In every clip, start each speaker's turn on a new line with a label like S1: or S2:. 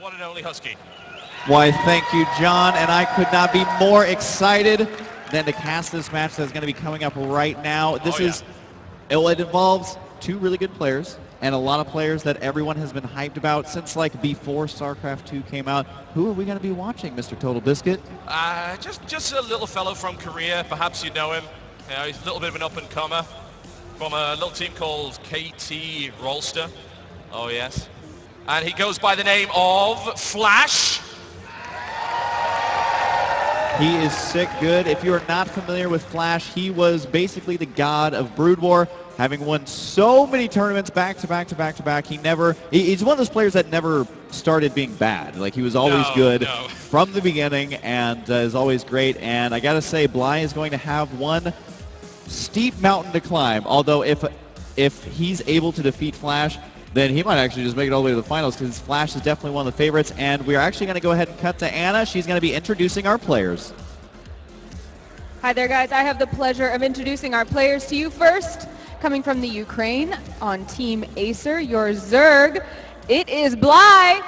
S1: one and only Husky.
S2: Why, thank you, John, and I could not be more excited than to cast this match that's going to be coming up right now. It involves two really good players and a lot of players that everyone has been hyped about since like before StarCraft 2 came out. Who are we going to be watching, Mr. Total Biscuit?
S1: Just a little fellow from Korea. Perhaps you know him. You know, he's a little bit of an up-and-comer from a little team called KT Rolster. Oh, yes. And he goes by the name of Flash.
S2: He is sick good. If you are not familiar with Flash, he was basically the god of Brood War, having won so many tournaments back to back to back to back. He's one of those players that never started being bad. Like, he was always good from the beginning and is always great. And I gotta say, Bly is going to have one steep mountain to climb. Although if he's able to defeat Flash, then he might actually just make it all the way to the finals, because Flash is definitely one of the favorites. And we're actually going to go ahead and cut to Anna. She's going to be introducing our players.
S3: Hi there, guys. I have the pleasure of introducing our players to you first. Coming from the Ukraine on Team Acer, your Zerg, it is Bly.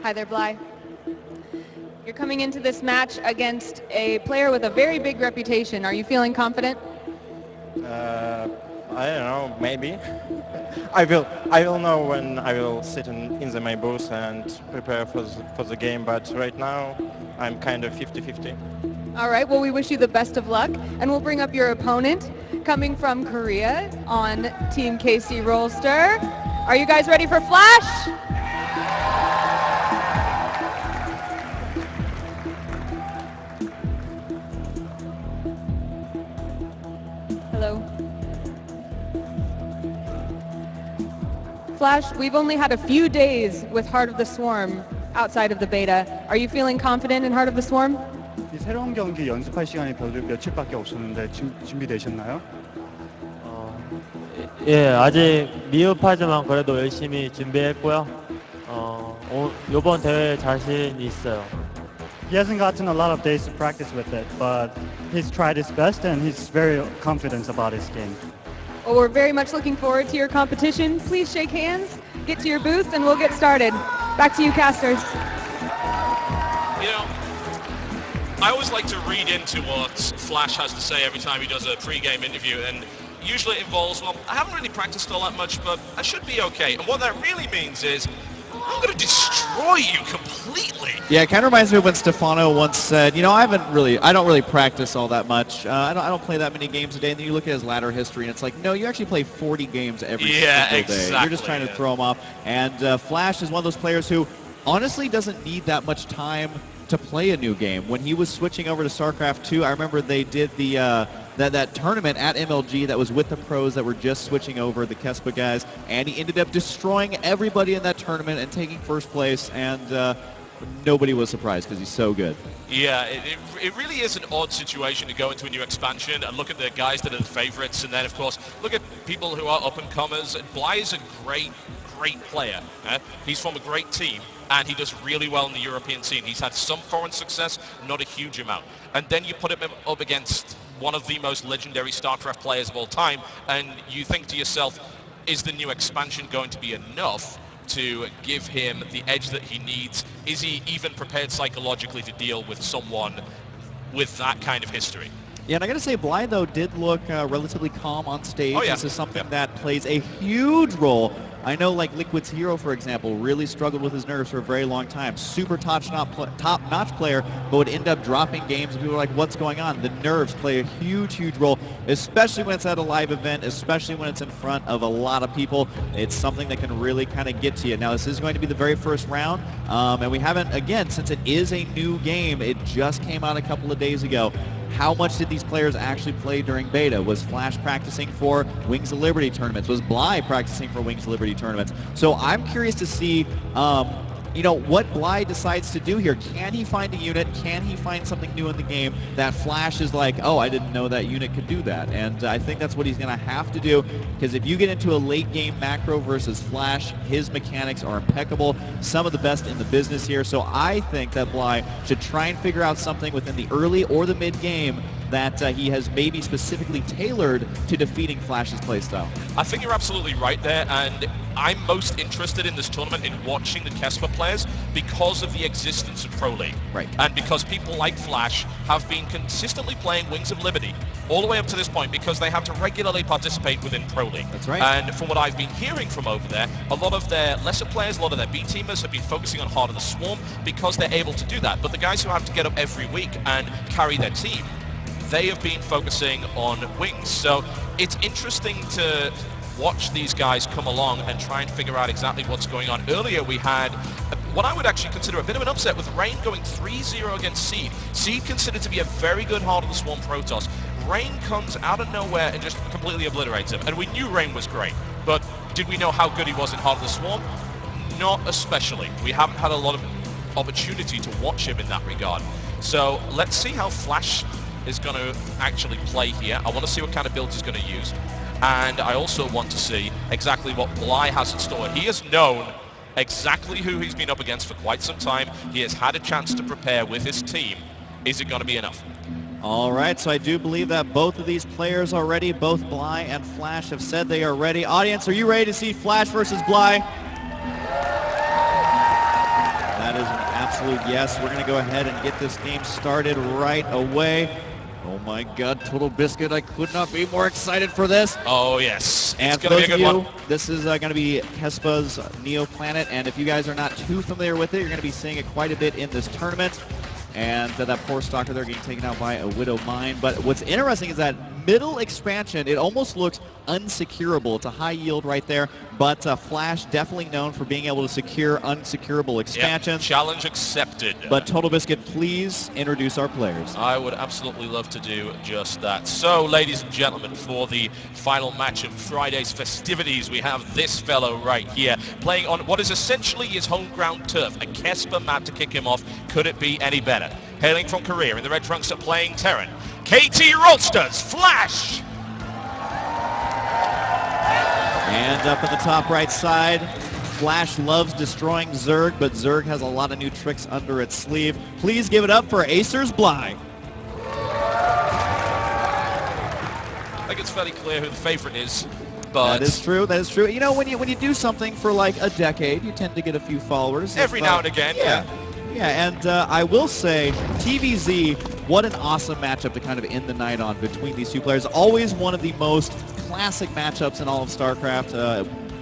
S3: Hi there, Bly. You're coming into this match against a player with a very big reputation. Are you feeling confident?
S4: I don't know, maybe. I will know when I will sit in the my booth and prepare for the game, but right now I'm kind of 50-50.
S3: All right, well, we wish you the best of luck, and we'll bring up your opponent coming from Korea on Team KC Rolster. Are you guys ready for Flash? Hello. Flash, we've only had a few days with Heart of the Swarm outside of the beta. Are you feeling confident in Heart of the Swarm?
S5: 이 새로운 경기 연습할 시간이 별로 며칠밖에 없었는데 준비되셨나요?
S6: 예, 아직 미흡하지만 그래도 열심히 준비했고요. 이번 대회 자신 있어요.
S5: He hasn't gotten a lot of days to practice with it, but he's tried his best and he's very confident about his game.
S3: Well, we're very much looking forward to your competition. Please shake hands, get to your booth, and we'll get started. Back to you, casters.
S1: You know, I always like to read into what Flash has to say every time he does a pre-game interview, and usually it involves, well, I haven't really practiced all that much, but I should be okay. And what that really means is, I'm going to destroy you completely.
S2: Yeah, it kind of reminds me of when Stefano once said, you know, I don't really practice all that much. I don't play that many games a day. And then you look at his ladder history, and it's like, no, you actually play 40 games every single day. You're just trying to throw them off. And Flash is one of those players who honestly doesn't need that much time to play a new game. When he was switching over to StarCraft 2, I remember they did the that tournament at MLG that was with the pros that were just switching over, the Kespa guys, and he ended up destroying everybody in that tournament and taking first place, and nobody was surprised because he's so good.
S1: Yeah, it really is an odd situation to go into a new expansion and look at the guys that are the favorites, and then of course look at people who are up-and-comers. Bly is a great player. He's from a great team, and he does really well in the European scene. He's had some foreign success, not a huge amount. And then you put him up against one of the most legendary StarCraft players of all time, and you think to yourself, is the new expansion going to be enough to give him the edge that he needs? Is he even prepared psychologically to deal with someone with that kind of history?
S2: Yeah, and I got to say, Bly, though, did look relatively calm on stage.
S1: Oh, yeah.
S2: This is something that plays a huge role. I know, like, Liquid's hero, for example, really struggled with his nerves for a very long time. Super top-notch player, but would end up dropping games, and people are like, what's going on? The nerves play a huge, huge role, especially when it's at a live event, especially when it's in front of a lot of people. It's something that can really kind of get to you. Now, this is going to be the very first round, and we haven't, again, since it is a new game, it just came out a couple of days ago. How much did these players actually play during beta? Was Flash practicing for Wings of Liberty tournaments? Was Bly practicing for Wings of Liberty tournaments? So I'm curious to see, you know, what Bly decides to do here. Can he find a unit? Can he find something new in the game that Flash is like, oh, I didn't know that unit could do that? And I think that's what he's going to have to do, because if you get into a late game macro versus Flash, his mechanics are impeccable, some of the best in the business here. So I think that Bly should try and figure out something within the early or the mid game that he has maybe specifically tailored to defeating Flash's playstyle?
S1: I think you're absolutely right there, and I'm most interested in this tournament in watching the Kesper players because of the existence of Pro League.
S2: Right.
S1: And because people like Flash have been consistently playing Wings of Liberty all the way up to this point because they have to regularly participate within Pro League.
S2: That's right.
S1: And from what I've been hearing from over there, a lot of their lesser players, a lot of their B-teamers have been focusing on Heart of the Swarm because they're able to do that. But the guys who have to get up every week and carry their team, they have been focusing on Wings. So it's interesting to watch these guys come along and try and figure out exactly what's going on. Earlier we had what I would actually consider a bit of an upset with Rain going 3-0 against Seed. Seed considered to be a very good Heart of the Swarm Protoss. Rain comes out of nowhere and just completely obliterates him. And we knew Rain was great, but did we know how good he was in Heart of the Swarm? Not especially. We haven't had a lot of opportunity to watch him in that regard. So let's see how Flash is going to actually play here. I want to see what kind of build he's going to use. And I also want to see exactly what Bly has in store. He has known exactly who he's been up against for quite some time. He has had a chance to prepare with his team. Is it going to be enough?
S2: All right, so I do believe that both of these players are ready. Both Bly and Flash have said they are ready. Audience, are you ready to see Flash versus Bly? That is an absolute yes. We're going to go ahead and get this game started right away. Oh my God, Total Biscuit, I could not be more excited for this.
S1: Oh yes,
S2: And
S1: it's
S2: for
S1: going to
S2: those
S1: be a
S2: of
S1: good
S2: you,
S1: one.
S2: this is going to be Kespa's Neo Planet, and if you guys are not too familiar with it, you're going to be seeing it quite a bit in this tournament. And that poor Stalker there getting taken out by a Widow Mine. But what's interesting is that middle expansion, it almost looks unsecurable. It's a high yield right there, but Flash definitely known for being able to secure unsecurable expansions.
S1: Yep, challenge accepted.
S2: But Total Biscuit, please introduce our players.
S1: I would absolutely love to do just that. So, ladies and gentlemen, for the final match of Friday's festivities, we have this fellow right here, playing on what is essentially his home ground turf, a Kesper map to kick him off. Could it be any better? Hailing from Korea in the red trunks are playing Terran. KT Roadsters, Flash!
S2: And up in the top right side, Flash loves destroying Zerg, but Zerg has a lot of new tricks under its sleeve. Please give it up for Acer's Bly.
S1: I think it's fairly clear who the favorite is, but...
S2: That is true, that is true. You know, when you do something for like a decade, you tend to get a few followers.
S1: Every now and again, yeah.
S2: Yeah, and I will say, TVZ, what an awesome matchup to kind of end the night on between these two players. Always one of the most classic matchups in all of StarCraft.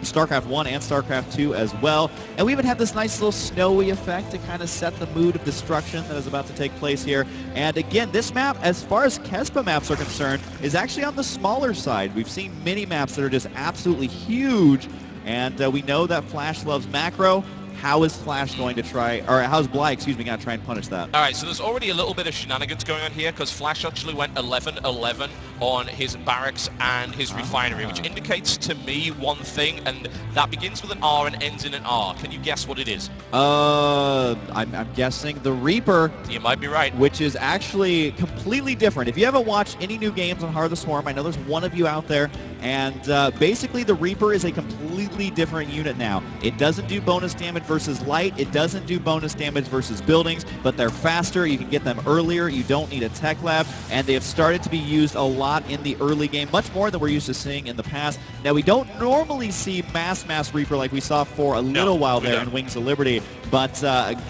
S2: StarCraft 1 and StarCraft 2 as well. And we even have this nice little snowy effect to kind of set the mood of destruction that is about to take place here. And again, this map, as far as Kespa maps are concerned, is actually on the smaller side. We've seen many maps that are just absolutely huge. And we know that Flash loves macro. How is Flash going to try, or how's Bly, excuse me, going to try and punish that?
S1: All right, so there's already a little bit of shenanigans going on here because Flash actually went 11-11 on his barracks and his refinery, which indicates to me one thing, and that begins with an R and ends in an R. Can you guess what it is?
S2: I'm guessing the Reaper.
S1: You might be right.
S2: Which is actually completely different. If you haven't watched any new games on Heart of the Swarm, I know there's one of you out there, and basically the Reaper is a completely different unit now. It doesn't do bonus damage versus light. It doesn't do bonus damage versus buildings, but they're faster. You can get them earlier. You don't need a tech lab, and they have started to be used a lot in the early game, much more than we're used to seeing in the past. Now, we don't normally see mass Reaper like we saw for a little while there in Wings of Liberty, but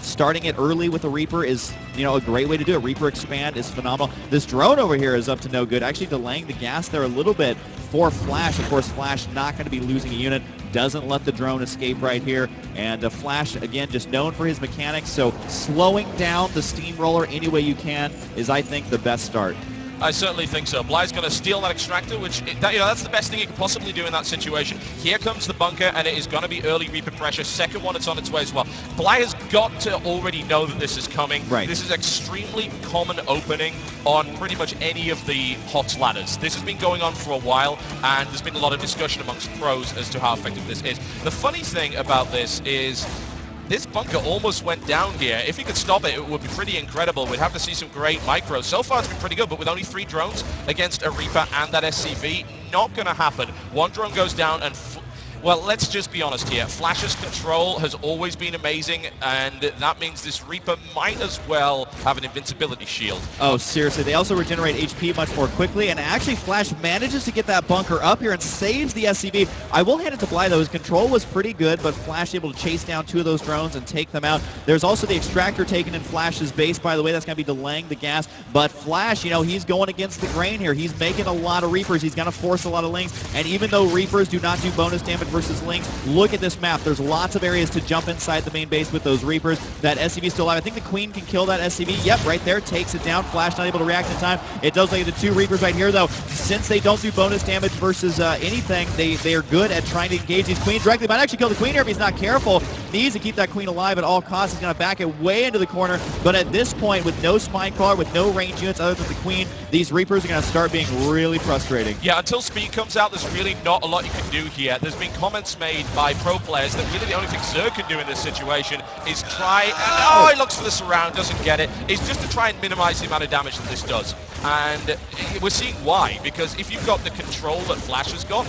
S2: starting it early with a Reaper is, you know, a great way to do it. Reaper Expand is phenomenal. This drone over here is up to no good, actually delaying the gas there a little bit for Flash. Of course, Flash not going to be losing a unit, doesn't let the drone escape right here, and Flash, again, just known for his mechanics, so slowing down the steamroller any way you can is, I think, the best start.
S1: I certainly think so. Bly's going to steal that extractor, which, that's the best thing he could possibly do in that situation. Here comes the bunker, and it is going to be early Reaper pressure. Second one, it's on its way as well. Bly has got to already know that this is coming.
S2: Right.
S1: This is extremely common opening on pretty much any of the HotS ladders. This has been going on for a while, and there's been a lot of discussion amongst pros as to how effective this is. The funny thing about this is this bunker almost went down here. If he could stop it, it would be pretty incredible. We'd have to see some great micros. So far, it's been pretty good, but with only 3 drones against a Reaper and that SCV, not going to happen. One drone goes down, and Well, let's just be honest here. Flash's control has always been amazing, and that means this Reaper might as well have an invincibility shield.
S2: Oh, seriously. They also regenerate HP much more quickly, and actually Flash manages to get that bunker up here and saves the SCV. I will hand it to Bly, though. His control was pretty good, but Flash able to chase down 2 of those drones and take them out. There's also the extractor taken in Flash's base, by the way. That's going to be delaying the gas, but Flash, he's going against the grain here. He's making a lot of Reapers. He's going to force a lot of Lings, and even though Reapers do not do bonus damage versus Lings, look at this map. There's lots of areas to jump inside the main base with those Reapers. That SCV is still alive. I think the Queen can kill that SCV. Yep, right there. Takes it down. Flash not able to react in time. It does like the 2 Reapers right here, though. Since they don't do bonus damage versus anything, they are good at trying to engage these Queens directly. Might actually kill the Queen here if he's not careful. Needs to keep that Queen alive at all costs. He's going to back it way into the corner. But at this point, with no Spine Crawler, with no range units other than the Queen, these Reapers are going to start being really frustrating.
S1: Yeah, until speed comes out, there's really not a lot you can do here. There's been comments made by pro players that really the only thing Zerg can do in this situation is try and, he looks for the surround, doesn't get it. It's just to try and minimize the amount of damage that this does. And we're seeing why, because if you've got the control that Flash has got,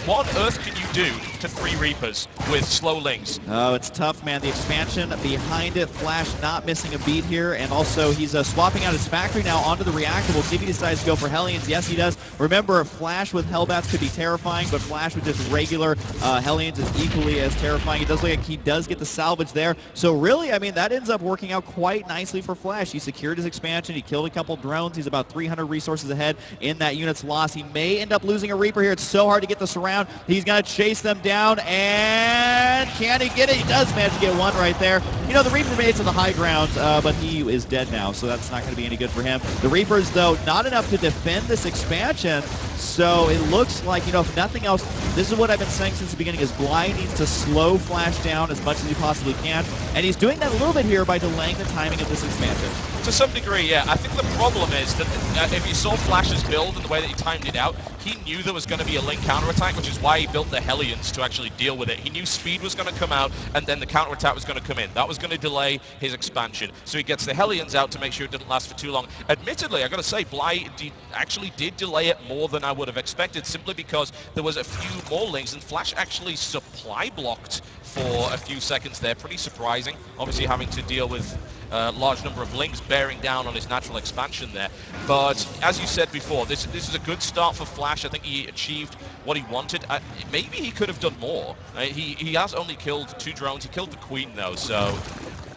S1: what on earth can you do to 3 Reapers with slow Lings?
S2: Oh, it's tough, man. The expansion behind it, Flash not missing a beat here, and also he's swapping out his factory now onto the reactor. We'll see if he decides to go for Hellions. Yes, he does. Remember, Flash with Hellbats could be terrifying, but Flash with just regular Hellions is equally as terrifying. It does look like he does get the salvage there. So really, I mean, that ends up working out quite nicely for Flash. He secured his expansion. He killed a couple drones. He's about 300 resources ahead in that unit's loss. He may end up losing a Reaper here. It's so hard to get the surround. He's going to chase them down, and can he get it? He does manage to get one right there. The Reaper made it to the high ground, but he is dead now, so that's not going to be any good for him. The Reapers, though, not enough to defend this expansion, so it looks like, if nothing else, this is what I've been saying since the beginning, is Bly needs to slow Flash down as much as he possibly can, and he's doing that a little bit here by delaying the timing of this expansion.
S1: To some degree, yeah. I think the problem is that if you saw Flash's build and the way that he timed it out, he knew there was going to be a Link counterattack, which is why he built the Hellions to actually deal with it. He knew speed was going to come out, and then the counterattack was going to come in. That was going to delay his expansion. So he gets the Hellions out to make sure it didn't last for too long. Admittedly, I got to say, Bly actually did delay it more than I would have expected, simply because there was a few more Links, and Flash actually supply blocked for a few seconds there. Pretty surprising. Obviously having to deal with a large number of Lings bearing down on his natural expansion there. But as you said before, this is a good start for Flash. I think he achieved what he wanted. Maybe he could have done more. He has only killed 2 drones. He killed the Queen, though, so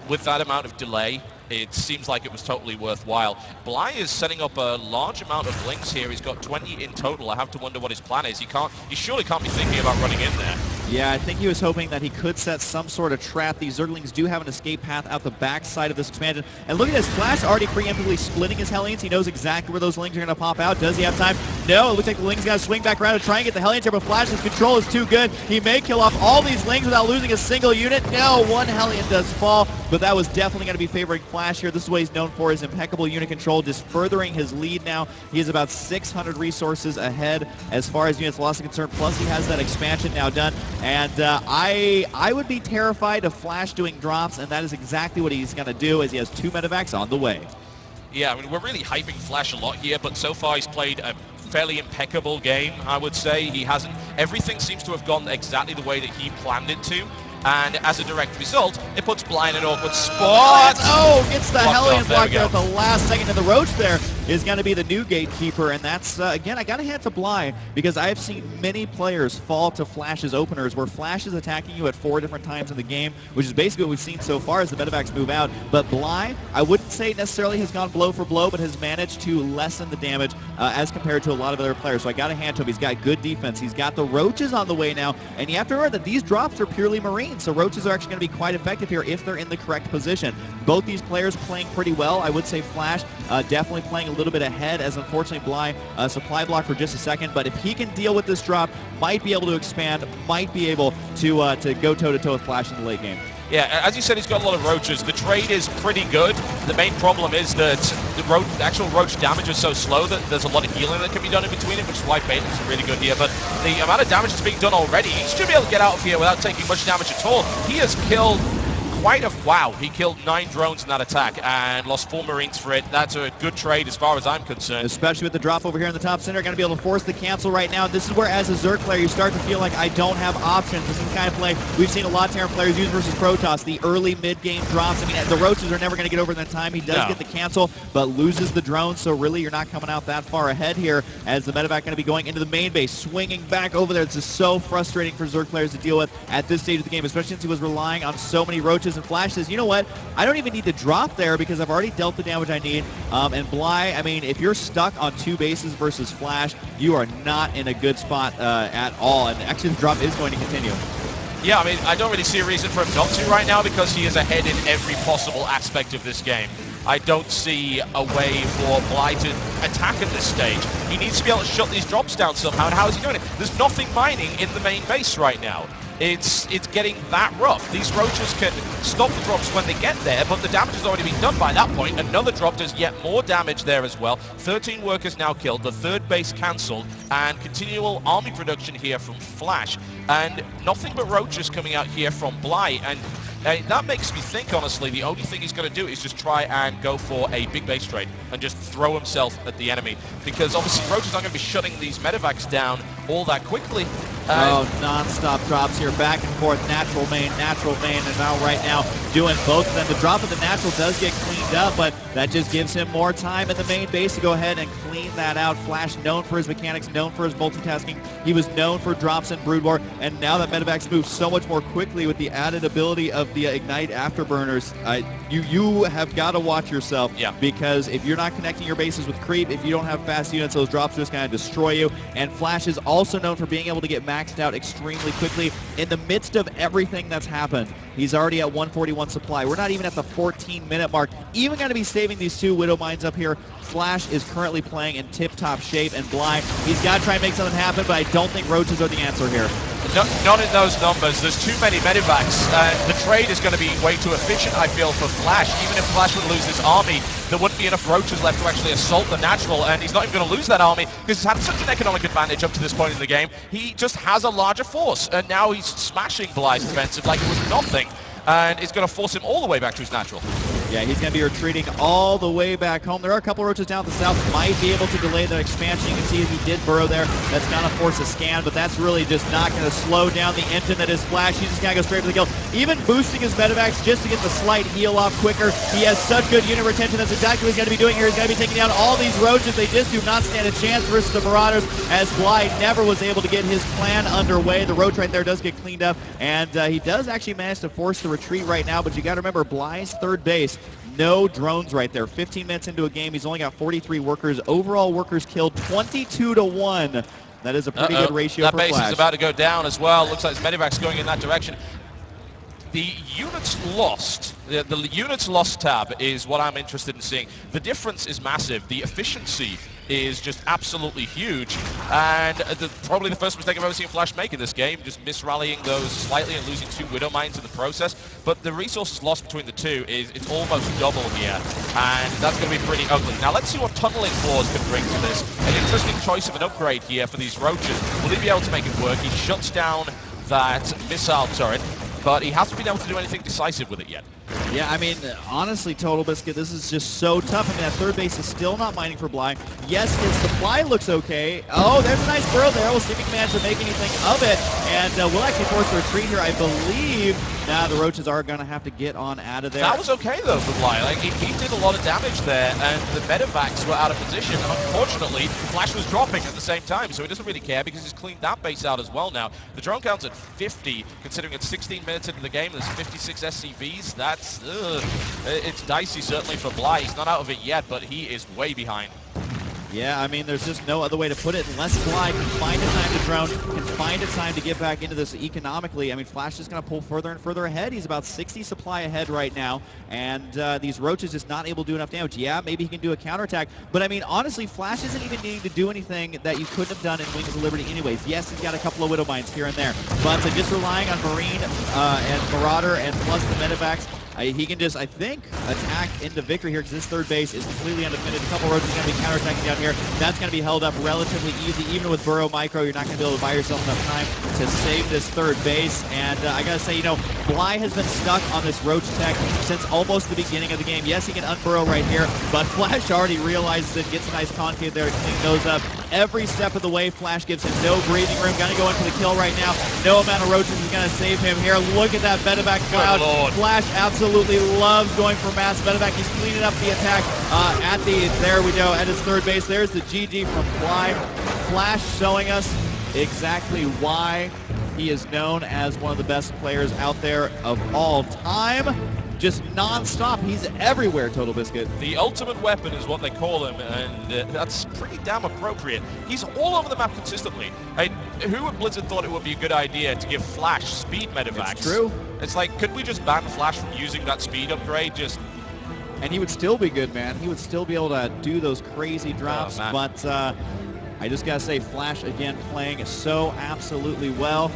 S1: with that amount of delay, it seems like it was totally worthwhile. Bly is setting up a large amount of Lings here. He's got 20 in total. I have to wonder what his plan is. He surely can't be thinking about running in there.
S2: Yeah, I think he was hoping that he could set some sort of trap. These Zerglings do have an escape path out the back side of this expansion. And look at this, Flash already preemptively splitting his Hellions. He knows exactly where those Lings are going to pop out. Does he have time? No, it looks like the Lings got to swing back around to try and get the Hellions here, but Flash's control is too good. He may kill off all these Lings without losing a single unit. No, one Hellion does fall, but that was definitely going to be favoring Flash here. This is what he's known for, his impeccable unit control, just furthering his lead now. He is about 600 resources ahead as far as units lost are concerned, plus he has that expansion now done. And I would be terrified of Flash doing drops, and that is exactly what he's going to do, as he has 2 medevacs on the way.
S1: Yeah, I mean, we're really hyping Flash a lot here, but so far he's played a fairly impeccable game, I would say. Everything seems to have gone exactly the way that he planned it to. And as a direct result, it puts Bly in an awkward spot.
S2: Oh, gets the Hellions
S1: blocked
S2: blocked there at the last second. And the Roach there is going to be the new gatekeeper. And that's, again, I got to hand it to Bly, because I've seen many players fall to Flash's openers where Flash is attacking you at 4 different times in the game, which is basically what we've seen so far as the medevacs move out. But Bly, I wouldn't say necessarily has gone blow for blow, but has managed to lessen the damage as compared to a lot of other players. So I got to hand to him. He's got good defense. He's got the Roaches on the way now. And you have to remember that these drops are purely Marine. So Roaches are actually going to be quite effective here if they're in the correct position. Both these players playing pretty well. I would say Flash definitely playing a little bit ahead, as unfortunately Bly supply block for just a second. But if he can deal with this drop, might be able to expand, might be able to go toe-to-toe with Flash in the late game.
S1: Yeah, as you said, he's got a lot of Roaches. The trade is pretty good. The main problem is that the actual Roach damage is so slow that there's a lot of healing that can be done in between it, which is why Baitlin's really good here. But the amount of damage that's being done already, he should be able to get out of here without taking much damage at all. He has killed quite a wow. He killed 9 drones in that attack and lost 4 Marines for it. That's a good trade as far as I'm concerned.
S2: Especially with the drop over here in the top center, going to be able to force the cancel right now. This is where, as a Zerg player, you start to feel like I don't have options. This is the kind of play we've seen a lot of Terran players use versus Protoss. The early mid-game drops. I mean, the Roaches are never going to get over in that time. He does get the cancel, but loses the drone. So really, you're not coming out that far ahead here. As the medevac going to be going into the main base, swinging back over there. This is so frustrating for Zerg players to deal with at this stage of the game, especially since he was relying on so many Roaches. And Flash says, you know what? I don't even need to drop there because I've already dealt the damage I need. And Bly, I mean, if you're stuck on 2 bases versus Flash, you are not in a good spot at all. And actually, the drop is going to continue.
S1: Yeah, I mean, I don't really see a reason for him not to right now because he is ahead in every possible aspect of this game. I don't see a way for Bly to attack at this stage. He needs to be able to shut these drops down somehow, and how is he doing it? There's nothing mining in the main base right now. It's getting that rough. These Roaches can stop the drops when they get there, but the damage has already been done by that point. Another drop does yet more damage there as well. 13 workers now killed, the 3rd base cancelled, and continual army production here from Flash. And nothing but Roaches coming out here from Bly, and that makes me think, honestly, the only thing he's going to do is just try and go for a big base trade and just throw himself at the enemy. Because obviously Roaches aren't going to be shutting these medevacs down all that quickly.
S2: Non-stop drops here, back and forth, natural main, and now right now doing both of them. The drop of the natural does get cleaned up, but that just gives him more time in the main base to go ahead and clean that out. Flash, known for his mechanics, known for his multitasking. He was known for drops in Brood War, and now that medevacs move so much more quickly with the added ability of the Ignite Afterburners, you have got to watch yourself, because if you're not connecting your bases with creep, if you don't have fast units, those drops are just going to destroy you. And Flash is also known for being able to get maxed out extremely quickly in the midst of everything that's happened. He's already at 141 supply. We're not even at the 14-minute mark. Even going to be saving these 2 Widow Mines up here. Flash is currently playing in tip-top shape, and Bly, he's got to try and make something happen, but I don't think Roaches are the answer here.
S1: Not in those numbers. There's too many medevacs. The trade is going to be way too efficient, I feel, for Flash. Even if Flash would lose this army, there wouldn't be enough Roaches left to actually assault the natural, and he's not even going to lose that army because he's had such an economic advantage up to this point in the game. He just has a larger force, and now he's smashing Bly's defensive like it was nothing, and it's going to force him all the way back to his natural.
S2: Yeah, he's going to be retreating all the way back home. There are a couple Roaches down at the south, might be able to delay that expansion. You can see he did burrow there. That's going to force a scan, but that's really just not going to slow down the engine that is Flash. He's just going to go straight for the kill. Even boosting his medevacs just to get the slight heal off quicker. He has such good unit retention. That's exactly what he's going to be doing here. He's going to be taking down all these Roaches. They just do not stand a chance versus the Marauders, as Bly never was able to get his plan underway. The Roach right there does get cleaned up, and he does actually manage to force the retreat right now, but you got to remember, Bly's 3rd base, no drones right there. 15 minutes into a game, he's only got 43 workers. Overall workers killed 22-1. That is a pretty good ratio for Flash.
S1: That base is about to go down as well. Looks like his medevac's going in that direction. The units lost, the units lost tab is what I'm interested in seeing. The difference is massive. The efficiency is just absolutely huge, and probably the first mistake I've ever seen Flash make in this game, just misrallying those slightly and losing 2 Widow Mines in the process. But the resources lost between the two it's almost double here, and that's going to be pretty ugly. Now let's see what tunneling floors can bring to this. An interesting choice of an upgrade here for these Roaches. Will he be able to make it work? He shuts down that missile turret, but he hasn't been able to do anything decisive with it yet.
S2: Yeah, I mean, honestly, Total Biscuit, this is just so tough. I mean, that 3rd base is still not mining for Bly. Yes, his supply looks okay. Oh, there's a nice burrow there. We'll see if he can manage to make anything of it. And we'll actually force the retreat here, I believe. Now the Roaches are going to have to get on out of there.
S1: That was okay, though, for Bly. Like, he did a lot of damage there, and the medevacs were out of position. Unfortunately, Flash was dropping at the same time, so he doesn't really care because he's cleaned that base out as well now. The drone count's at 50, considering it's 16 minutes into the game. There's 56 SCVs. That's, it's dicey, certainly, for Bly. He's not out of it yet, but he is way behind.
S2: Yeah, I mean, there's just no other way to put it. Unless Bly can find a time to drone, can find a time to get back into this economically. I mean, Flash is going to pull further and further ahead. He's about 60 supply ahead right now, and these Roaches just not able to do enough damage. Yeah, maybe he can do a counterattack, but I mean, honestly, Flash isn't even needing to do anything that you couldn't have done in Wings of Liberty anyways. Yes, he's got a couple of Widow Mines here and there, but just relying on Marine and Marauder and plus the medevacs, He can just, I think, attack into victory here because this third base is completely undefended. A couple roaches going to be counterattacking down here. That's going to be held up relatively easy. Even with Burrow Micro, you're not going to be able to buy yourself enough time to save this third base. And I got to say, Bly has been stuck on this roach tech since almost the beginning of the game. Yes, he can unburrow right here, but Flash already realizes it, gets a nice concave there to clean those up. Every step of the way, Flash gives him no breathing room. Going to go in for the kill right now. No amount of roaches is going to save him here. Look at that Bedevac cloud. Flash absolutely loves going for mass Bedevac. He's cleaning up the attack there we go, at his third base. There's the GG from Bly. Flash showing us exactly why he is known as one of the best players out there of all time. Just non-stop. He's everywhere, Total Biscuit.
S1: The ultimate weapon is what they call him, and that's pretty damn appropriate. He's all over the map consistently. Who at Blizzard thought it would be a good idea to give Flash speed medevacs?
S2: It's true.
S1: It's like, could we just ban Flash from using that speed upgrade?
S2: And he would still be good, man. He would still be able to do those crazy drops, but I just gotta say, Flash again playing so absolutely well.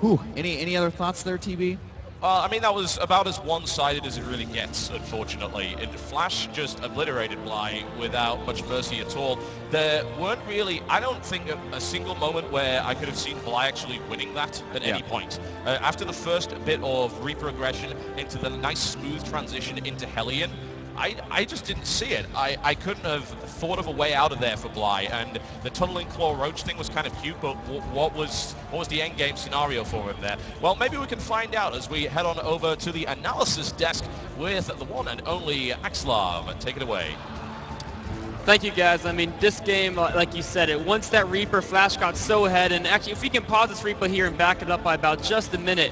S2: Whew. Any other thoughts there, TB?
S1: I mean, that was about as one-sided as it really gets, unfortunately. Flash just obliterated Bly without much mercy at all. There weren't really, I don't think, a single moment where I could have seen Bly actually winning that at any point. After the first bit of Reaper aggression into the nice smooth transition into Hellion, I just didn't see it. I couldn't have thought of a way out of there for Bly, and the tunneling claw roach thing was kind of cute, but what was the end game scenario for him there? Well, maybe we can find out as we head on over to the analysis desk with the one and only Axlov. Take it away.
S7: Thank you, guys. I mean, this game, like you said, once that Reaper Flash got so ahead, and actually, if we can pause this Reaper here and back it up by about just a minute,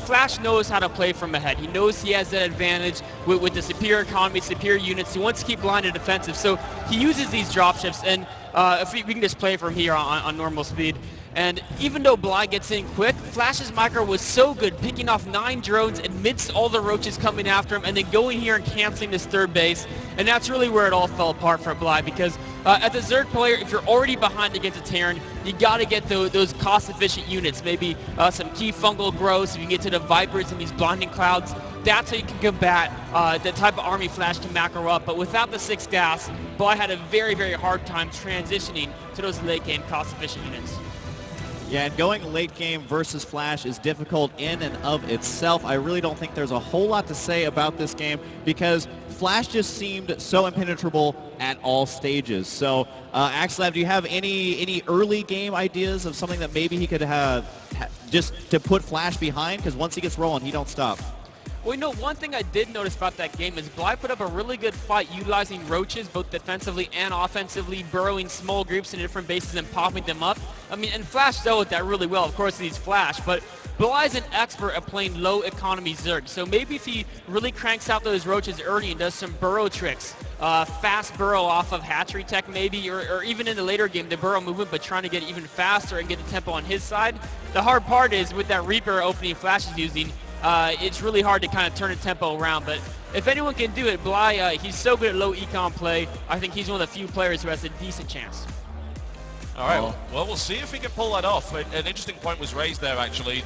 S7: Flash knows how to play from ahead. He knows he has that advantage with the superior economy, superior units. He wants to keep blind and defensive, so he uses these drop shifts, and if we can just play from here on normal speed. And even though Bly gets in quick, Flash's micro was so good, picking off 9 drones amidst all the roaches coming after him, and then going here and canceling this third base. And that's really where it all fell apart for Bly, because as a Zerg player, if you're already behind against a Terran, you got to get those cost-efficient units, maybe some key fungal growths, if you can get to the Vipers and these blinding clouds. That's how you can combat the type of army Flash can macro up. But without the 6 gas, Bly had a very, very hard time transitioning to those late-game cost-efficient units.
S2: Yeah, and going late game versus Flash is difficult in and of itself. I really don't think there's a whole lot to say about this game because Flash just seemed so impenetrable at all stages. So, Axelav, do you have any early game ideas of something that maybe he could have just to put Flash behind? Because once he gets rolling, he don't stop.
S7: Well, one thing I did notice about that game is Bly put up a really good fight utilizing roaches both defensively and offensively, burrowing small groups in different bases and popping them up. I mean, and Flash dealt with that really well. Of course, he's Flash, but Bly's an expert at playing low economy Zerg. So maybe if he really cranks out those roaches early and does some burrow tricks, fast burrow off of hatchery tech maybe, or even in the later game, the burrow movement, but trying to get even faster and get the tempo on his side. The hard part is with that Reaper opening Flash is using, it's really hard to kind of turn the tempo around, but if anyone can do it, Bly, he's so good at low econ play, I think he's one of the few players who has a decent chance.
S1: All right, well, we'll see if he can pull that off. An interesting point was raised there, actually.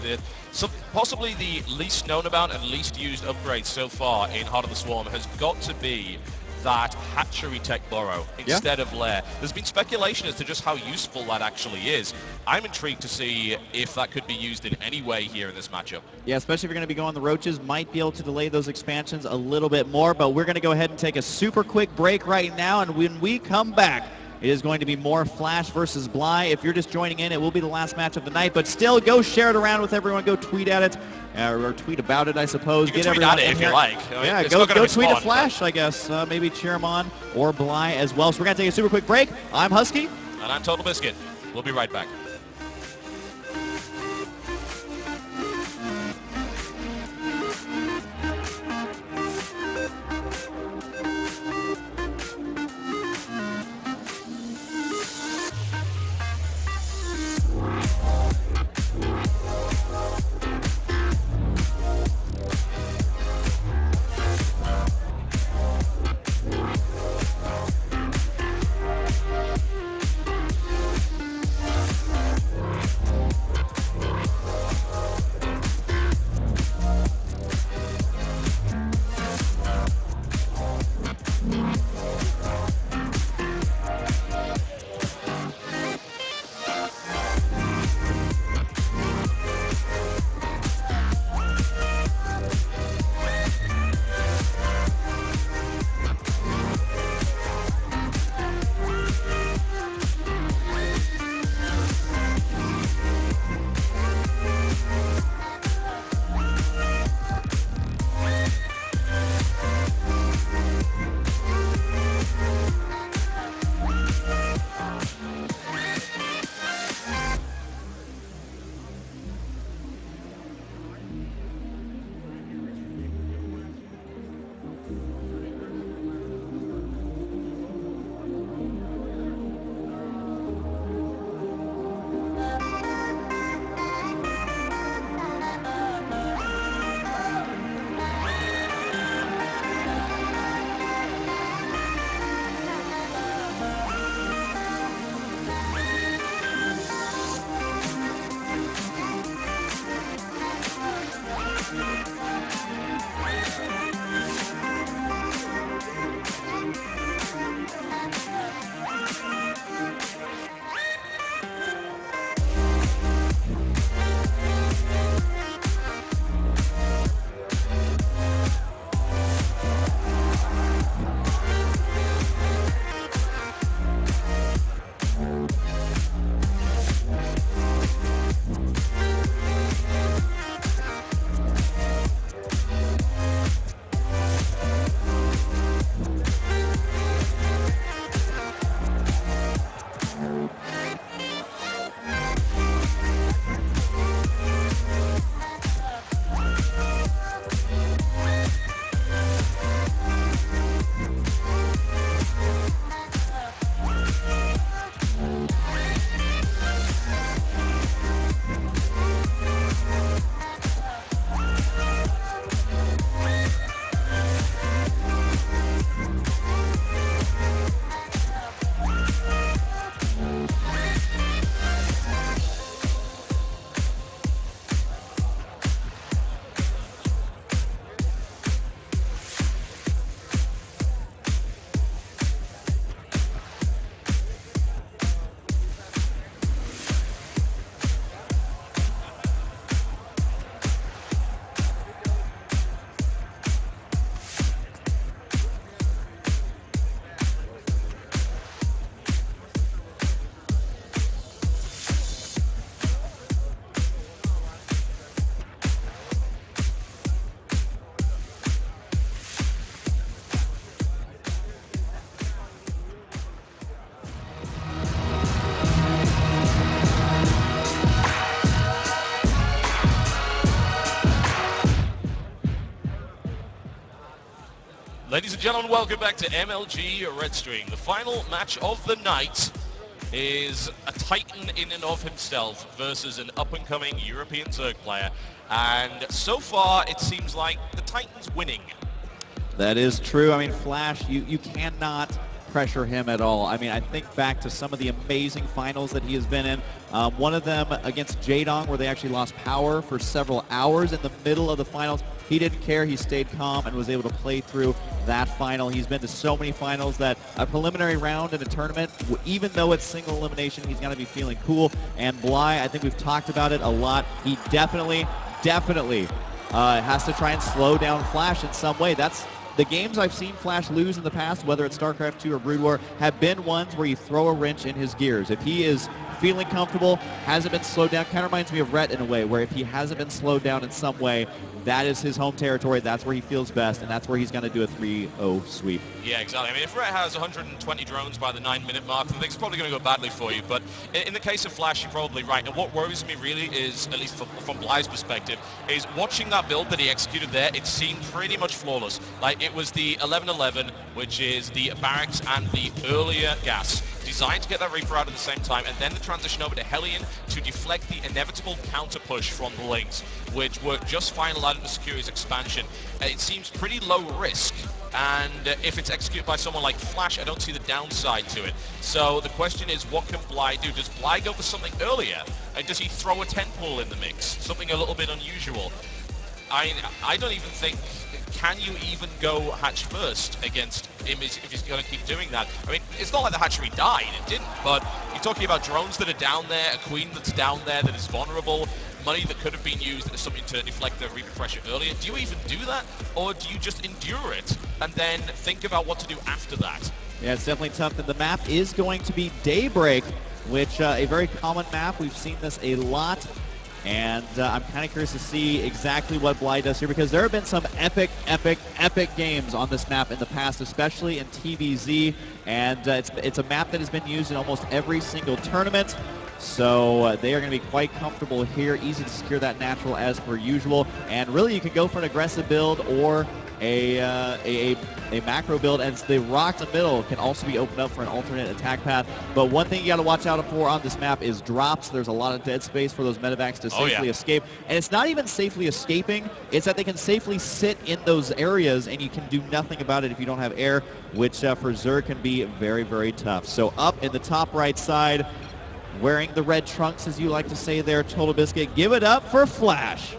S1: Possibly the least known about and least used upgrade so far in Heart of the Swarm has got to be that hatchery tech burrow instead of lair. There's been speculation as to just how useful that actually is. I'm intrigued to see if that could be used in any way here in this matchup. Yeah, especially if you're going to be going the roaches, might be able to delay those expansions a little bit more, but we're going to go ahead and take a super quick break right now, and when we come back, it is going to be more Flash versus Bly. If you're just joining in, it will be the last match of the night, but still go share it around with everyone. Go tweet at it, or tweet about it, I suppose. You can tweet at it if you like.
S2: Yeah, go tweet at Flash, I guess. Maybe cheer him on, or Bly as well. So we're going to take a super quick break. I'm Husky.
S1: And I'm Total Biscuit. We'll be right back. Ladies and gentlemen, welcome back to MLG Redstream. The final match of the night is a titan in and of himself versus an up-and-coming European Zerg player. And so far, it seems like the Titan's winning.
S2: That is true. I mean, Flash, you cannot pressure him at all. I mean, I think back to some of the amazing finals that he has been in. One of them against Jadong, where they actually lost power for several hours in the middle of the finals. He didn't care. He stayed calm and was able to play through that final. He's been to so many finals that a preliminary round in a tournament, even though it's single elimination, he's going to be feeling cool. And Bly, I think we've talked about it a lot. He definitely has to try and slow down Flash in some way. That's the games I've seen Flash lose in the past, whether it's StarCraft 2 or Brood War, have been ones where you throw a wrench in his gears. If he is feeling comfortable, hasn't been slowed down, kind of reminds me of Rhett in a way, where if he hasn't been slowed down in some way, that is his home territory, that's where he feels best, and that's where he's going to do a 3-0 sweep.
S1: Yeah, exactly. I mean, if Rhett has 120 drones by the 9-minute mark, I think it's probably going to go badly for you. But in the case of Flash, you're probably right. And what worries me really is, at least from Bly's perspective, is watching that build that he executed there, it seemed pretty much flawless. Like, it was the 11-11, which is the barracks and the earlier gas, designed to get that Reaper out at the same time, and then the transition over to Hellion to deflect the inevitable counter push from the Lynx, which worked just fine allowed him to secure his expansion. It seems pretty low risk, and if it's executed by someone like Flash, I don't see the downside to it. So the question is, what can Bly do? Does Bly go for something earlier? And does he throw a 10-pull in the mix? Something a little bit unusual. I don't even think, can you even go hatch first against him if he's going to keep doing that? I mean, it's not like the hatchery died, it didn't, but you're talking about drones that are down there, a queen that's down there that is vulnerable, money that could have been used as something to deflect the Reaper pressure earlier. Do you even do that, or do you just endure it and then think about what to do after that?
S2: Yeah, it's definitely tough. And the map is going to be Daybreak, which a very common map. We've seen this a lot. And I'm kind of curious to see exactly what Bly does here, because there have been some epic games on this map in the past, especially in TVZ. And it's a map that has been used in almost every single tournament. So they are going to be quite comfortable here, easy to secure that natural as per usual. And really, you can go for an aggressive build or a macro build, and the rocks in the middle can also be opened up for an alternate attack path. But one thing you got to watch out for on this map is drops. There's a lot of dead space for those medevacs to safely escape. And it's not even safely escaping, it's that they can safely sit in those areas and you can do nothing about it if you don't have air, which for Zerg can be very, very tough. So up in the top right side, wearing the red trunks, as you like to say there, Total Biscuit, give it up for Flash.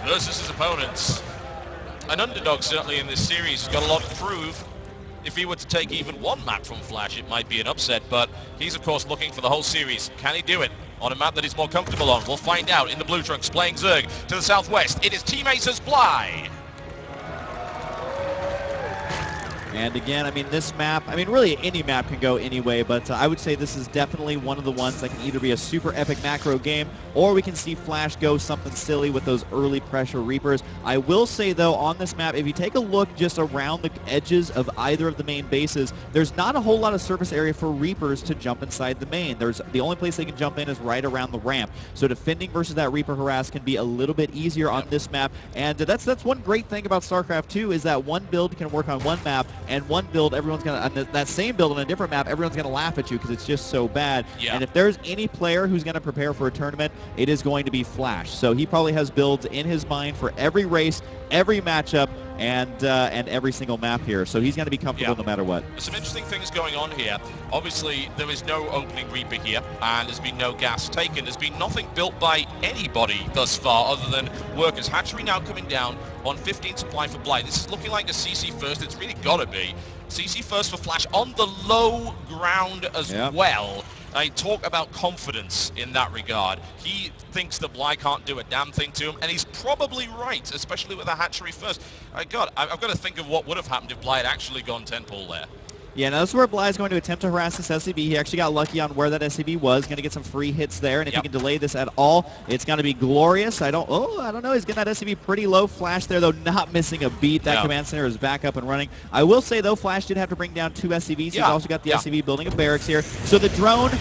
S1: Versus his opponents. An underdog certainly in this series. He's got a lot to prove. If he were to take even one map from Flash, it might be an upset, but he's of course looking for the whole series. Can he do it on a map that he's more comfortable on? We'll find out in the blue trunks, playing Zerg to the southwest. It is Team Acer's Bly.
S2: And again, I mean, this map, I mean, really any map can go any way, but I would say this is definitely one of the ones that can either be a super epic macro game, or we can see Flash go something silly with those early pressure Reapers. I will say, though, on this map, if you take a look just around the edges of either of the main bases, there's not a whole lot of surface area for Reapers to jump inside the main. The only place they can jump in is right around the ramp. So defending versus that Reaper harass can be a little bit easier on this map, and that's one great thing about StarCraft 2 is that one build can work on one map, and one build, everyone's going to, that same build on a different map, everyone's going to laugh at you because it's just so bad. Yeah. And if there's any player who's going to prepare for a tournament, it is going to be Flash. So he probably has builds in his mind for every race, every matchup, and every single map here. So he's going to be comfortable no matter what.
S1: There's some interesting things going on here. Obviously, there is no opening Reaper here, and there's been no gas taken. There's been nothing built by anybody thus far other than workers. Hatchery now coming down on 15 supply for Bly. This is looking like a CC first. It's really got to be. CC first for Flash on the low ground as well. I talk about confidence in that regard. He thinks that Bly can't do a damn thing to him, and he's probably right, especially with a hatchery first. I've got to think of what would have happened if Bly had actually gone 10-pull there.
S2: Yeah, now this is where Bly is going to attempt to harass this SCB. He actually got lucky on where that SCB was. Going to get some free hits there, and if he can delay this at all, it's going to be glorious. I don't know. He's getting that SCB pretty low. Flash there, though, not missing a beat. That command center is back up and running. I will say, though, Flash did have to bring down 2 SCVs. He's also got the SCV building a barracks here. So the drone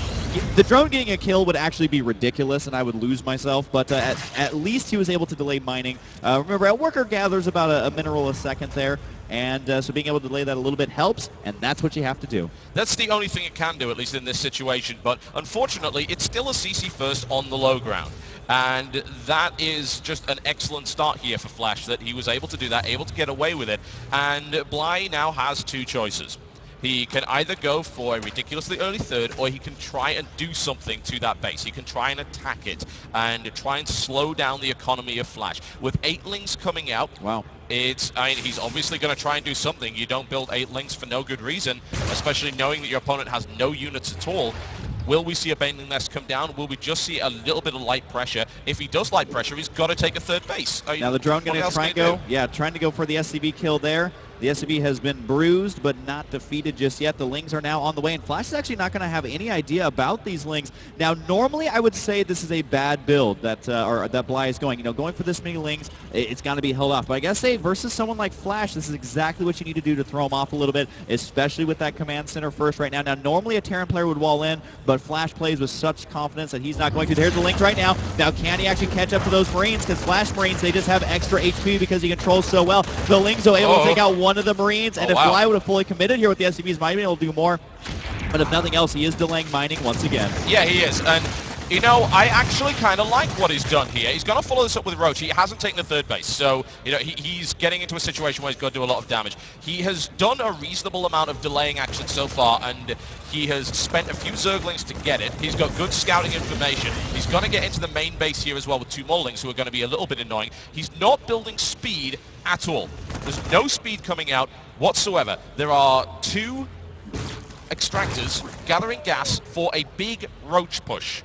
S2: The drone getting a kill would actually be ridiculous, and I would lose myself, but at least he was able to delay mining. Remember, a worker gathers about a mineral a second there, and so being able to delay that a little bit helps, and that's what you have to do.
S1: That's the only thing it can do, at least in this situation, but unfortunately, it's still a CC first on the low ground. And that is just an excellent start here for Flash, that he was able to do that, able to get away with it. And Bly now has two choices. He can either go for a ridiculously early third, or he can try and do something to that base. He can try and attack it and try and slow down the economy of Flash. With 8lings coming out,
S2: wow.
S1: He's obviously going to try and do something. You don't build 8lings for no good reason, especially knowing that your opponent has no units at all. Will we see a Baneling Nest come down? Will we just see a little bit of light pressure? If he does light pressure, he's got to take a third base.
S2: Now the drone going to try and go, trying to go for the SCV kill there. The SCV has been bruised, but not defeated just yet. The Lings are now on the way, and Flash is actually not going to have any idea about these Lings. Now, normally I would say this is a bad build that that Bly is going. Going for this many Lings, it's got to be held off. But I gotta say, versus someone like Flash, this is exactly what you need to do to throw him off a little bit, especially with that command center first right now. Now, normally a Terran player would wall in, but Flash plays with such confidence that he's not going to. There's the Lings right now. Now, can he actually catch up to those Marines? Because Flash Marines, they just have extra HP because he controls so well. The Lings are able to take out one of the Marines, and if Bly would have fully committed here with the SCVs, might have been able to do more. But if nothing else, he is delaying mining once again.
S1: Yeah, he is. And, I actually kind of like what he's done here. He's going to follow this up with Roach. He hasn't taken the third base. So, he's getting into a situation where he's got to do a lot of damage. He has done a reasonable amount of delaying action so far, and he has spent a few Zerglings to get it. He's got good scouting information. He's going to get into the main base here as well with two more Lings who are going to be a little bit annoying. He's not building speed at all. There's no speed coming out whatsoever. There are two extractors gathering gas for a big Roach push.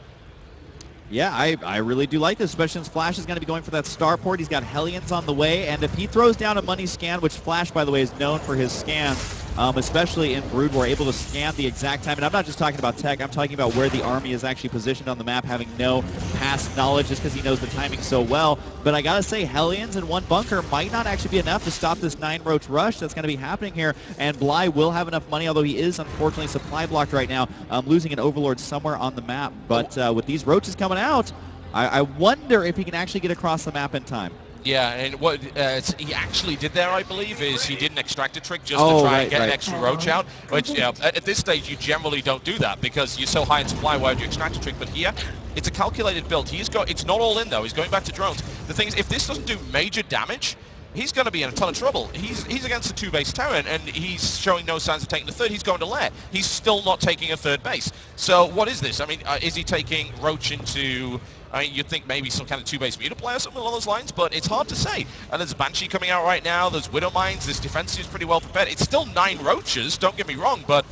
S2: Yeah, I really do like this, especially since Flash is going to be going for that starport. He's got Hellions on the way, and if he throws down a money scan, which Flash, by the way, is known for his scans, especially in Brood War, able to scan the exact time. And I'm not just talking about tech, I'm talking about where the army is actually positioned on the map, having no past knowledge just because he knows the timing so well. But I gotta say, Hellions and one bunker might not actually be enough to stop this 9-Roach rush that's going to be happening here. And Bly will have enough money, although he is unfortunately supply blocked right now, losing an Overlord somewhere on the map. But with these Roaches coming out, I wonder if he can actually get across the map in time.
S1: Yeah, and what he actually did there, I believe, is he did an extractor trick just to try and get an extra Roach out, which at this stage you generally don't do that because you're so high in supply. Why would you extractor trick? But here, it's a calculated build. It's not all in though. He's going back to drones. The thing is, if this doesn't do major damage, he's going to be in a ton of trouble. He's against a 2-base Terran, and he's showing no signs of taking the third. He's going to lair. He's still not taking a third base. So what is this? I mean, is he taking Roach into... you'd think maybe some kind of 2-base meter play or something along those lines, but it's hard to say. And there's Banshee coming out right now. There's Widow Mines. This defense is pretty well prepared. It's still 9 Roaches, don't get me wrong, but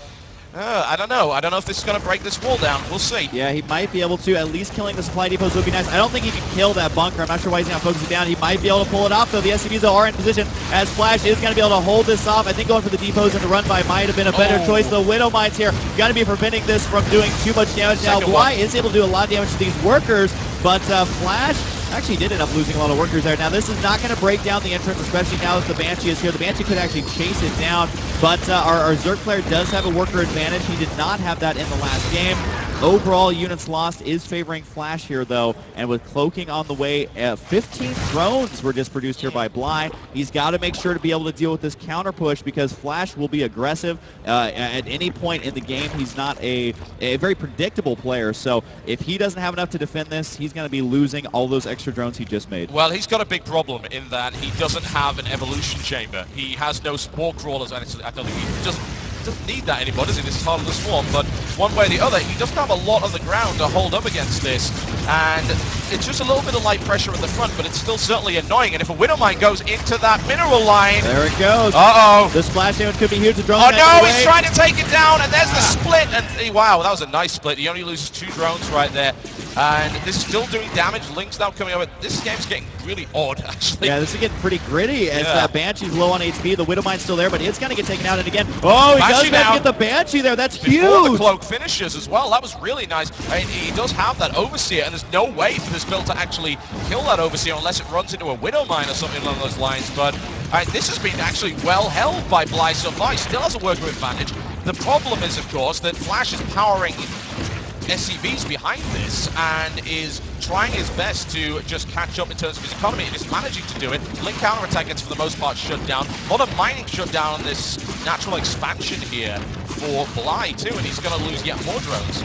S1: I don't know. I don't know if this is going to break this wall down. We'll see.
S2: Yeah, he might be able to. At least killing the supply depots would be nice. I don't think he can kill that bunker. I'm not sure why he's not focusing down. He might be able to pull it off, though. The SCVs are in position as Flash is going to be able to hold this off. I think going for the depots and the run by might have been a better choice. The Widow Mines here got to be preventing this from doing too much damage. Now, Bly is able to do a lot of damage to these workers, but Flash actually did end up losing a lot of workers there. Now, this is not going to break down the entrance, especially now that the Banshee is here. The Banshee could actually chase it down, but our Zerg player does have a worker advantage. He did not have that in the last game. Overall, units lost is favoring Flash here, though, and with cloaking on the way, 15 drones were just produced here by Bly. He's got to make sure to be able to deal with this counter push because Flash will be aggressive at any point in the game. He's not a very predictable player, so if he doesn't have enough to defend this, he's going to be losing all those extra drones he just made.
S1: Well, he's got a big problem in that he doesn't have an evolution chamber. He has no spore crawlers, and I don't think he doesn't need that anymore, does he? This is part of the swarm, but one way or the other, he doesn't have a lot of the ground to hold up against this, and it's just a little bit of light pressure at the front, but it's still certainly annoying, and if a Widow Mine goes into that mineral line...
S2: There it goes.
S1: Uh-oh.
S2: The splash damage could be huge.
S1: Oh no, he's trying to take it down, and there's the split, and wow, that was a nice split. He only loses 2 drones right there. And this is still doing damage. Link's now coming over. This game's getting really odd, actually.
S2: Yeah, this is getting pretty gritty as Banshee's low on HP. The Widow Mine's still there, but it's going to get taken out. And again, oh, he does get the Banshee there. That's huge.
S1: Before the cloak finishes as well. That was really nice. I mean, he does have that Overseer, and there's no way for this build to actually kill that Overseer unless it runs into a Widow Mine or something along those lines. But this has been actually well held by Bly so far. He still has a worker advantage. The problem is, of course, that Flash is powering SCV's behind this and is trying his best to just catch up in terms of his economy, and is managing to do it. Link counterattack gets for the most part shut down. A lot of mining shut down on this natural expansion here for Bly too, and he's going to lose yet more drones.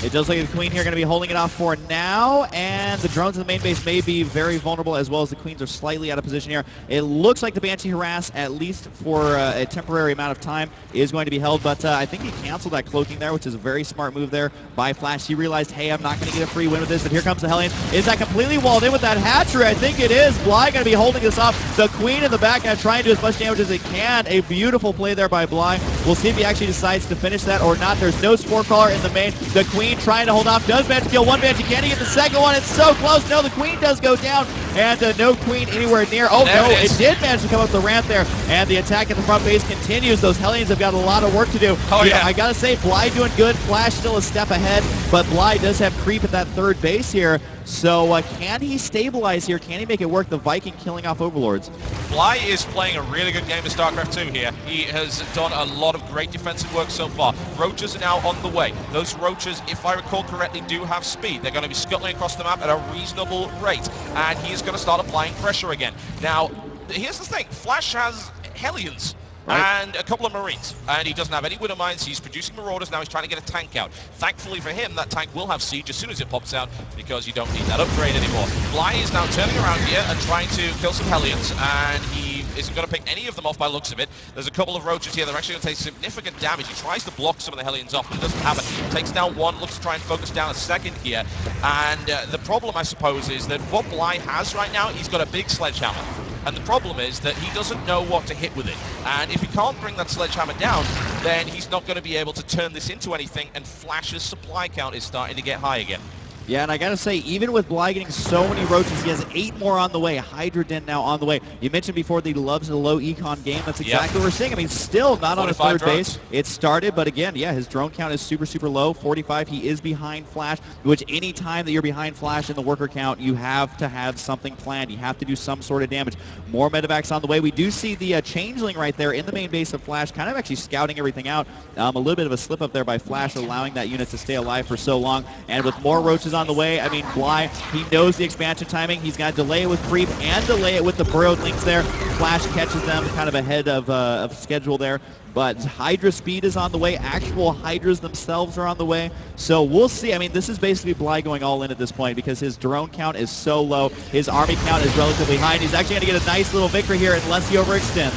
S2: It does look like the Queen here going to be holding it off for now, and the drones in the main base may be very vulnerable, as well as the Queens are slightly out of position here. It looks like the Banshee Harass, at least for a temporary amount of time, is going to be held, but I think he canceled that cloaking there, which is a very smart move there by Flash. He realized, hey, I'm not going to get a free win with this, but here comes the Hellions. Is that completely walled in with that hatchery? I think it is. Bly going to be holding this off. The Queen in the back and trying to do as much damage as it can. A beautiful play there by Bly. We'll see if he actually decides to finish that or not. There's no Spore Crawler in the main. The Queen trying to hold off. Does manage to kill one Banshee. Can he get the second one? It's so close. No, the Queen does go down, and no Queen anywhere near. Oh,
S1: there
S2: no,
S1: it
S2: did manage to come up the ramp there, and the attack in the front base continues. Those Hellions have got a lot of work to do.
S1: Oh, yeah.
S2: I got to say, Bly doing good. Flash still a step ahead, but Bly does have creep at that third base here. So can he stabilize here? Can he make it work? The Viking killing off Overlords.
S1: Bly is playing a really good game of StarCraft 2 here. He has done a lot of great defensive work so far. Roaches are now on the way. Those Roaches, if I recall correctly, do have speed. They're going to be scuttling across the map at a reasonable rate, and he is going to start applying pressure again. Now, here's the thing. Flash has Hellions.
S2: Right.
S1: And a couple of Marines, and he doesn't have any Widow Mines. He's producing Marauders now. He's trying to get a tank out. Thankfully for him, that tank will have Siege as soon as it pops out, because you don't need that upgrade anymore. Bly is now turning around here and trying to kill some Hellions, and he isn't going to pick any of them off by looks of it. There's a couple of Roaches here. They're actually going to take significant damage. He tries to block some of the Hellions off, but it doesn't happen. Takes down one, looks to try and focus down a second here. And the problem, I suppose, is that what Bly has right now, he's got a big sledgehammer. And the problem is that he doesn't know what to hit with it. And if he can't bring that sledgehammer down, then he's not going to be able to turn this into anything, and Flash's supply count is starting to get high again.
S2: Yeah, and I gotta say, even with Bly getting so many Roaches, he has 8 more on the way. Hydra Den now on the way. You mentioned before that he loves the low econ game. That's exactly what we're seeing. I mean, still not on his third base. It started, but again, yeah, his drone count is super, super low. 45, he is behind Flash, which any time that you're behind Flash in the worker count, you have to have something planned. You have to do some sort of damage. More medevacs on the way. We do see the Changeling right there in the main base of Flash, kind of actually scouting everything out. A little bit of a slip up there by Flash, allowing that unit to stay alive for so long. And with more Roaches on the way, I mean, Bly, he knows the expansion timing. He's got to delay it with creep and delay it with the burrowed links there. Flash catches them kind of ahead of schedule there. But Hydra speed is on the way. Actual Hydras themselves are on the way. So we'll see. I mean, this is basically Bly going all in at this point because his drone count is so low. His army count is relatively high. And he's actually going to get a nice little victory here unless he overextends.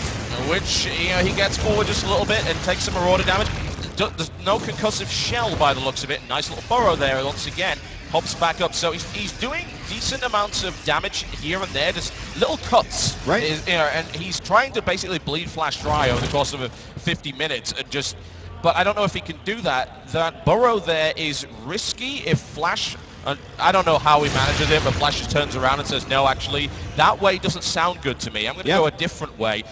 S1: Which, he gets forward just a little bit and takes some Marauder damage. There's no concussive shell by the looks of it. Nice little burrow there once again. Hops back up, so he's doing decent amounts of damage here and there, just little cuts,
S2: right?
S1: And he's trying to basically bleed Flash dry over the course of 50 minutes, and just. But I don't know if he can do that. That burrow there is risky if Flash. I don't know how he manages it, but Flash just turns around and says, "No, actually, that way doesn't sound good to me. I'm going to go a different way."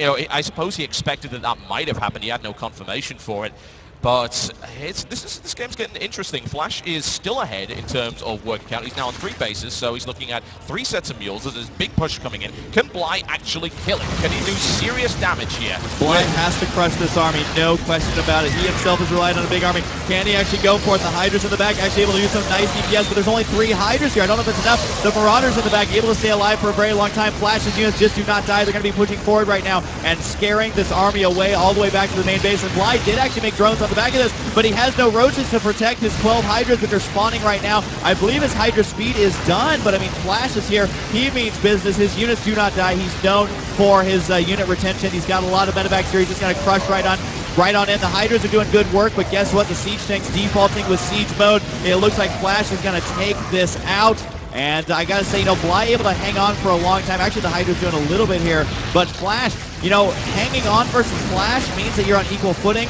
S1: I suppose he expected that might have happened. He had no confirmation for it. But this game's getting interesting. Flash is still ahead in terms of work count. He's now on 3 bases, so he's looking at 3 sets of mules. There's a big push coming in. Can Bly actually kill him? Can he do serious damage here?
S2: Bly has to crush this army, no question about it. He himself is relying on a big army. Can he actually go for it? The Hydras in the back actually able to use some nice DPS, but there's only 3 Hydras here. I don't know if it's enough. The Marauders in the back able to stay alive for a very long time. Flash's units just do not die. They're going to be pushing forward right now and scaring this army away all the way back to the main base. And Bly did actually make drones on the back of this, but he has no Roaches to protect his 12 Hydras, which are spawning right now. I believe his Hydra speed is done, but I mean, Flash is here. He means business. His units do not die. He's known for his unit retention. He's got a lot of medevacs here. He's just going to crush right on in. The Hydras are doing good work, but guess what? The Siege tank's defaulting with Siege mode. It looks like Flash is going to take this out. And I gotta say, Bly able to hang on for a long time. Actually, the Hydra's doing a little bit here, but Flash, hanging on versus Flash means that you're on equal footing,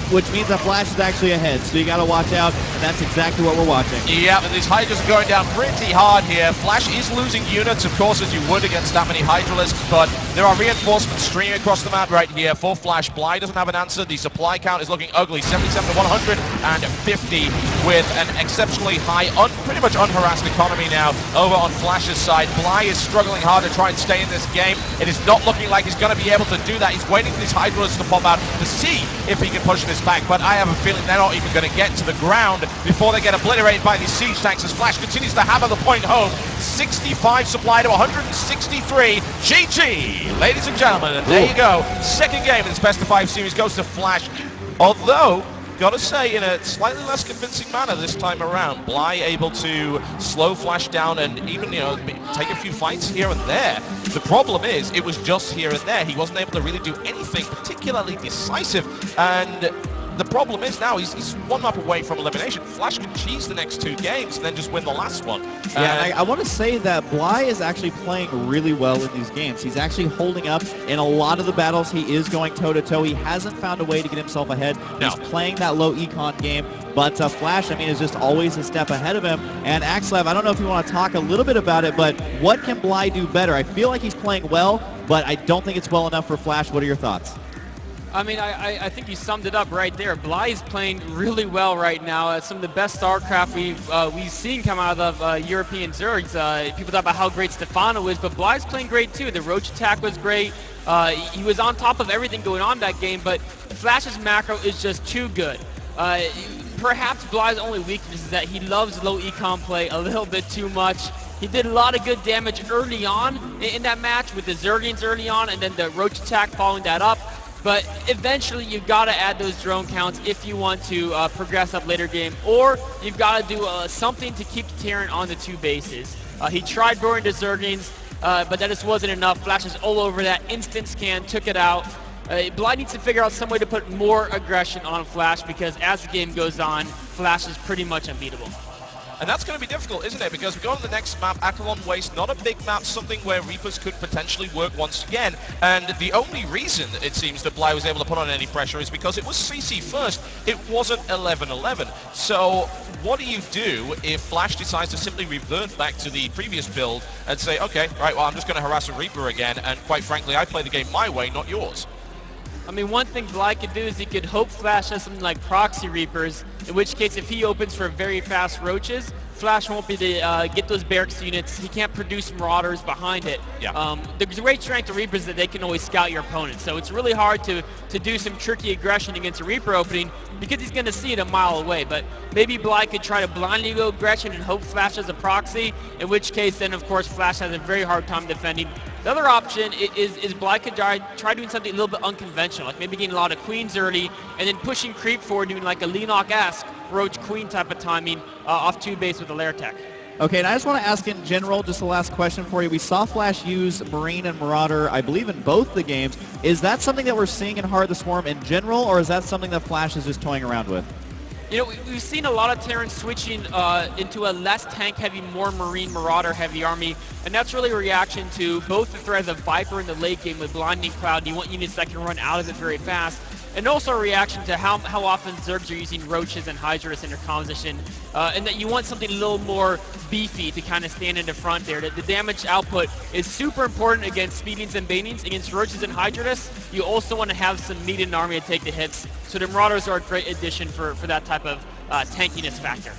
S2: which means that Flash is actually ahead. So you gotta watch out, and that's exactly what we're watching.
S1: Yeah, and these Hydras are going down pretty hard here. Flash is losing units, of course, as you would against that many Hydralisks, but there are reinforcements streaming across the map right here for Flash. Bly doesn't have an answer. The supply count is looking ugly, 77 to 150, with an exceptionally high, pretty much unharassed economy now over on Flash's side. Bly is struggling hard to try and stay in this game. It is not looking like he's going to be able to do that. He's waiting for these Hydras to pop out to see if he can pushing this back, but I have a feeling they're not even going to get to the ground before they get obliterated by these siege tanks as Flash continues to hammer the point home. 65 supply to 163. GG, ladies and gentlemen, and there you go. Second game of this best of 5 series goes to Flash. Although, gotta say, in a slightly less convincing manner this time around. Bly able to slow Flash down and even, take a few fights here and there. The problem is, it was just here and there. He wasn't able to really do anything particularly decisive, and the problem is now he's one map away from elimination. Flash can cheese the next 2 games and then just win the last one.
S2: Yeah, I want to say that Bly is actually playing really well in these games. He's actually holding up in a lot of the battles. He is going toe-to-toe. He hasn't found a way to get himself ahead.
S1: No.
S2: He's playing that low econ game. But Flash, is just always a step ahead of him. And Axlev, I don't know if you want to talk a little bit about it, but what can Bly do better? I feel like he's playing well, but I don't think it's well enough for Flash. What are your thoughts?
S7: I think you summed it up right there. Bly is playing really well right now. Some of the best StarCraft we've seen come out of European Zergs. People talk about how great Stefano is, but Bly's playing great too. The Roach attack was great. He was on top of everything going on that game, but Flash's macro is just too good. Perhaps Bly's only weakness is that he loves low econ play a little bit too much. He did a lot of good damage early on in that match with the Zergians early on, and then the Roach attack following that up. But eventually you've got to add those drone counts if you want to progress up later game, or you've got to do something to keep Terran on the 2 bases. He tried burning the Zergians, but that just wasn't enough. Flash is all over that, instant scan, took it out. Bly needs to figure out some way to put more aggression on Flash, because as the game goes on, Flash is pretty much unbeatable.
S1: And that's going to be difficult, isn't it? Because we go on to the next map, Akalon Waste, not a big map, something where Reapers could potentially work once again. And the only reason, it seems, that Bly was able to put on any pressure is because it was CC first. It wasn't 11-11. So what do you do if Flash decides to simply revert back to the previous build and say, okay, right, well, I'm just going to harass a Reaper again, and quite frankly, I play the game my way, not yours?
S7: One thing Bly could do is he could hope Flash has something like Proxy Reapers, in which case if he opens for very fast Roaches, Flash won't be able to get those barracks units. He can't produce Marauders behind it.
S1: Yeah.
S7: There's a great strength of Reapers that they can always scout your opponent. So it's really hard to do some tricky aggression against a Reaper opening because he's going to see it a mile away. But maybe Bly could try to blindly go aggression and hope Flash has a proxy, in which case then, of course, Flash has a very hard time defending. The other option is Bly could try doing something a little bit unconventional, like maybe getting a lot of queens early and then pushing creep forward, doing like a Leenock-esque Roach Queen type of timing off 2 base with a lair tech.
S2: Okay, and I just want to ask in general, just the last question for you. We saw Flash use Marine and Marauder, I believe, in both the games. Is that something that we're seeing in Heart of the Swarm in general, or is that something that Flash is just toying around with?
S7: We've seen a lot of Terrans switching into a less tank-heavy, more Marine Marauder-heavy army, and that's really a reaction to both the threat of Viper in the late game with Blinding Cloud. You want units that can run out of it very fast, and also a reaction to how often Zergs are using Roaches and Hydras in their composition, and that you want something a little more beefy to kind of stand in the front there. The damage output is super important against Speedings and Banings. Against Roaches and Hydras, you also want to have some meat in the army to take the hits, so the Marauders are a great addition for that type of tankiness factor.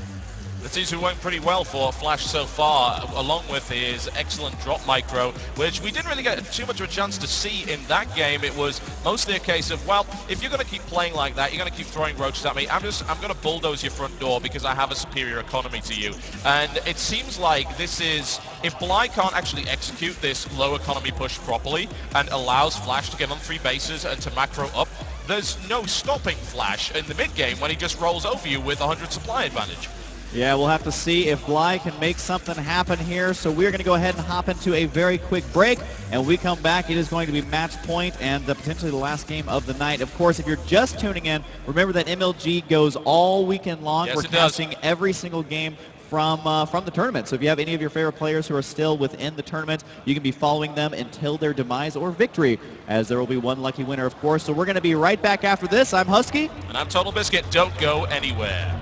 S1: It seems to work pretty well for Flash so far, along with his excellent drop micro, which we didn't really get too much of a chance to see in that game. It was mostly a case of, well, if you're going to keep playing like that, you're going to keep throwing Roaches at me, I'm going to bulldoze your front door because I have a superior economy to you. And it seems like this is, if Bly can't actually execute this low economy push properly and allows Flash to get on 3 bases and to macro up, there's no stopping Flash in the mid game when he just rolls over you with 100 supply advantage.
S2: Yeah, we'll have to see if Bly can make something happen here. So we're going to go ahead and hop into a very quick break. And when we come back, it is going to be match point and potentially the last game of the night. Of course, if you're just tuning in, remember that MLG goes all weekend long.
S1: Yes,
S2: we're casting every single game from the tournament. So if you have any of your favorite players who are still within the tournament, you can be following them until their demise or victory, as there will be one lucky winner, of course. So we're going to be right back after this. I'm Husky.
S1: And I'm Total Biscuit. Don't go anywhere.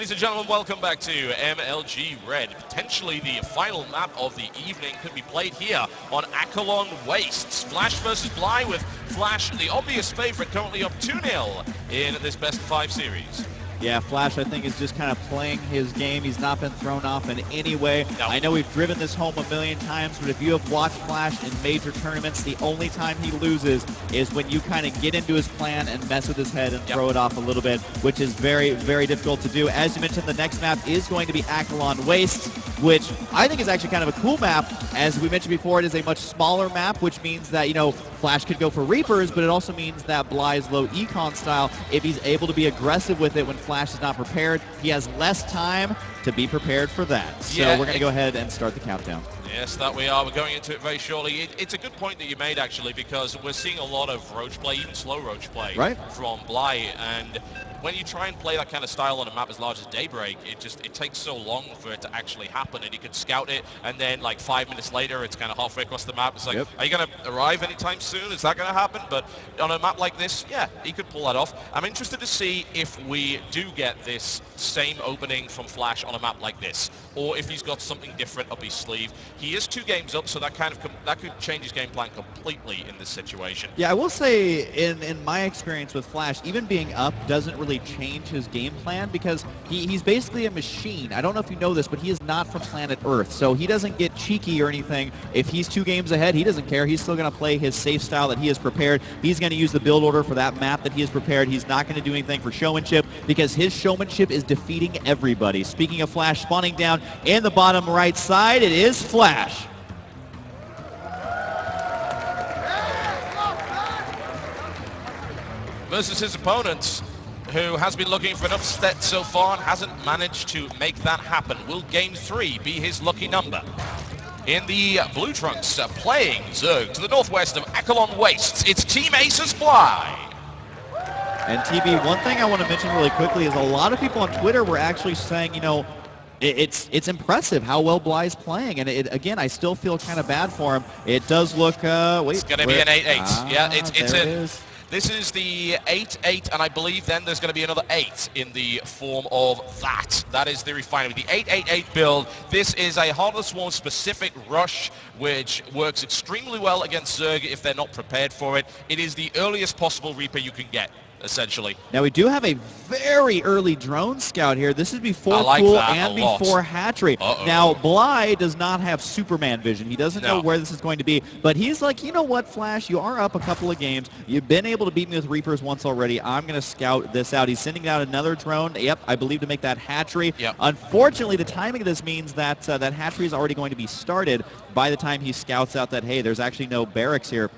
S1: Ladies and gentlemen, welcome back to MLG Red. Potentially the final map of the evening could be played here on Akalon Wastes. Flash versus Bly, with Flash the obvious favorite, currently up 2-0 in this best of 5 series.
S2: Yeah, Flash, I think, is just kind of playing his game. He's not been thrown off in any way.
S1: No.
S2: I know we've driven this home a million times, but if you have watched Flash in major tournaments, the only time he loses is when you kind of get into his plan and mess with his head and throw it off a little bit, which is very, very difficult to do. As you mentioned, the next map is going to be Akalon Wastes, which I think is actually kind of a cool map. As we mentioned before, it is a much smaller map, which means that, you know, Flash could go for Reapers, but it also means that Bly's low econ style, if he's able to be aggressive with it when Flash is not prepared, he has less time to be prepared for that. So we're going to go ahead and start the countdown.
S1: Yes, that we are. We're going into it very shortly. It's a good point that you made, actually, because we're seeing a lot of roach play, even slow roach play, from Bly. And when you try and play that kind of style on a map as large as Daybreak, it takes so long for it to actually happen. And you can scout it, and then like 5 minutes later, it's kind of halfway across the map. It's like, are you going to arrive anytime soon? Is that going to happen? But on a map like this, yeah, he could pull that off. I'm interested to see if we do get this same opening from Flash on a map like this, or if he's got something different up his sleeve. He is 2 games up, so that could change his game plan completely in this situation.
S2: Yeah, I will say, in my experience with Flash, even being up doesn't really change his game plan, because he's basically a machine. I don't know if you know this, but he is not from planet Earth, so he doesn't get cheeky or anything. If he's 2 games ahead, he doesn't care. He's still going to play his safe style that he has prepared. He's going to use the build order for that map that he has prepared. He's not going to do anything for showmanship, because his showmanship is defeating everybody. Speaking of Flash, spawning down in the bottom right side, it is Flash.
S1: Versus his opponents, who has been looking for enough stats so far and hasn't managed to make that happen. Will Game 3 be his lucky number? In the blue trunks, playing Zerg to the northwest of Akalon Wastes, it's Team Acer's Bly.
S2: And TB, one thing I want to mention really quickly is a lot of people on Twitter were actually saying, you know, it's impressive how well Bly's playing, and again, I still feel kind of bad for him. It does look, wait.
S1: It's going to be an 8-8. Yeah,
S2: it's
S1: this is the 8-8, and I believe then there's going to be another 8 in the form of that. That is the refinery. The 8-8-8 build. This is a Heartless Swarm specific rush, which works extremely well against Zerg if they're not prepared for it. It is the earliest possible Reaper you can get, essentially.
S2: Now we do have a very early drone scout here. This is before Pool and before Hatchery. Now Bly does not have Superman vision. He doesn't know where this is going to be, but he's like, you know what, Flash, you are up a couple of games. You've been able to beat me with Reapers once already. I'm going to scout this out. He's sending out another drone. Yep, I believe to make that Hatchery. Unfortunately, the timing of this means that that Hatchery is already going to be started by the time he scouts out that, hey, there's actually no barracks here.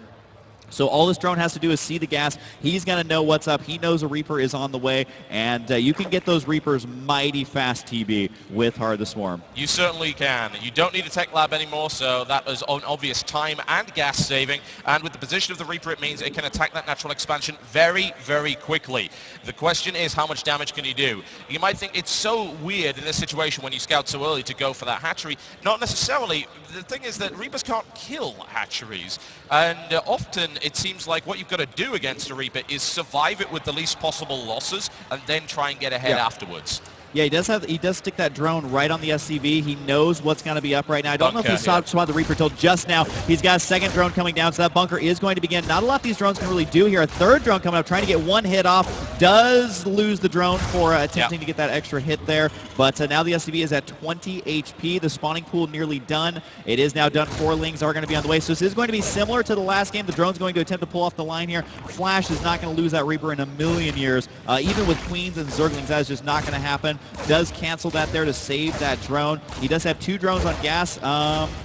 S2: So all this drone has to do is see the gas. He's going to know what's up. He knows a Reaper is on the way, and you can get those Reapers mighty fast, TB, with Heart of the Swarm.
S1: You certainly can. You don't need a tech lab anymore, so that is an obvious time and gas saving. And with the position of the Reaper, it means it can attack that natural expansion very, very quickly. The question is, how much damage can you do? You might think it's so weird in this situation when you scout so early to go for that hatchery. Not necessarily. The thing is that Reapers can't kill hatcheries, and often it seems like what you've got to do against a Reaper is survive it with the least possible losses and then try and get ahead afterwards.
S2: Yeah, he does stick that drone right on the SCV. He knows what's going to be up right now. I don't know if he saw the Reaper till just now. He's got a second drone coming down, so that bunker is going to begin. Not a lot these drones can really do here. A third drone coming up, trying to get one hit off. Does lose the drone for attempting to get that extra hit there. But now the SCV is at 20 HP. The spawning pool nearly done. It is now done. 4 lings are going to be on the way. So this is going to be similar to the last game. The drone's going to attempt to pull off the line here. Flash is not going to lose that Reaper in a million years. Even with Queens and Zerglings, that is just not going to happen. Does cancel that there to save that drone. He does have 2 drones on gas,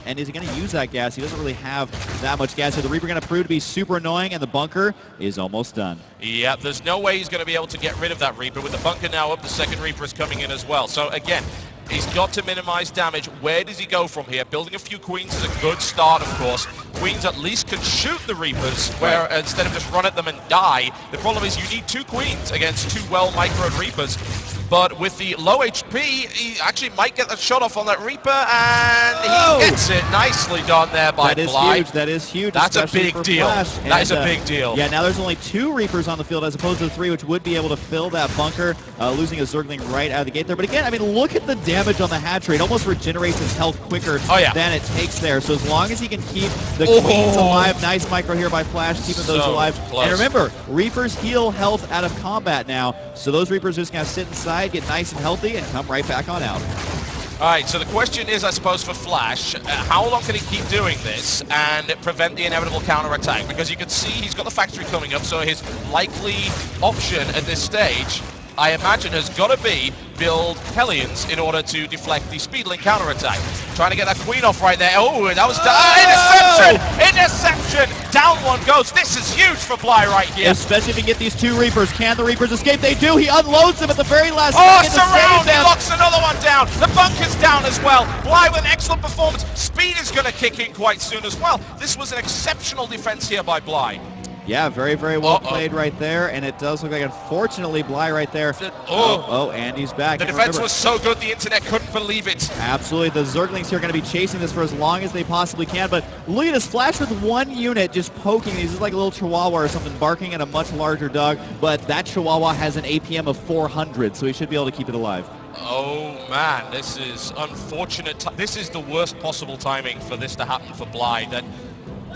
S2: and is he going to use that gas? He doesn't really have that much gas. So the Reaper going to prove to be super annoying, and the bunker is almost done.
S1: Yeah, there's no way he's going to be able to get rid of that Reaper. With the bunker now up, the second Reaper is coming in as well. So again, he's got to minimize damage. Where does he go from here? Building a few Queens is a good start, of course. Queens at least can shoot the Reapers, where instead of just run at them and die. The problem is you need 2 Queens against 2 well-microed Reapers. but with the low HP, he actually might get the shot off on that Reaper, and he gets it. Nicely done there by Bly.
S2: Huge. That is huge.
S1: That's a
S2: especially
S1: big
S2: for
S1: deal.
S2: Flash.
S1: That is a big deal.
S2: Yeah, now there's only 2 Reapers on the field as opposed to 3, which would be able to fill that bunker, losing a Zergling right out of the gate there. But again, I mean, look at the damage on the hatch rate. It almost regenerates his health quicker than it takes there. So as long as he can keep the Queens alive, nice micro here by Flash, keeping those alive.
S1: Close.
S2: And remember, Reapers heal health out of combat now, so those Reapers are just going to sit inside, get nice and healthy, and come right back on out.
S1: All right, so the question is, I suppose, for Flash, how long can he keep doing this and prevent the inevitable counterattack? Because you can see he's got the factory coming up, so his likely option at this stage, I imagine, has got to be build Hellions in order to deflect the Speedling counterattack. Trying to get that Queen off right there. Oh, and that was interception! Interception! Down one goes. This is huge for Bly right here.
S2: Especially if he can get these 2 Reapers. Can the Reapers escape? They do. He unloads them at the very last
S1: second.
S2: second.
S1: Surround! He locks another one down. The bunker's down as well. Bly with an excellent performance. Speed is going to kick in quite soon as well. This was an exceptional defense here by Bly.
S2: Yeah, very, very well played right there, and it does look like, unfortunately, Bly right there. And he's back.
S1: The defense was so good, the internet couldn't believe it.
S2: Absolutely. The Zerglings here are going to be chasing this for as long as they possibly can, but look at this Flash with 1 unit just poking. He's just like a little chihuahua or something, barking at a much larger dog, but that chihuahua has an APM of 400, so he should be able to keep it alive.
S1: Oh man, this is unfortunate. This is the worst possible timing for this to happen for Bly.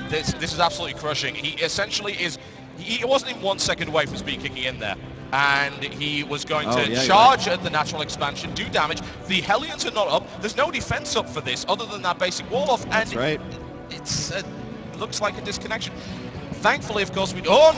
S1: This is absolutely crushing. He essentially is, he wasn't even 1 second away from Speed kicking in there. And he was going to charge at the natural expansion, do damage. The Hellions are not up. There's no defense up for this other than that basic wall off. And
S2: that's right.
S1: It looks like a disconnection. Thankfully, of course, it's going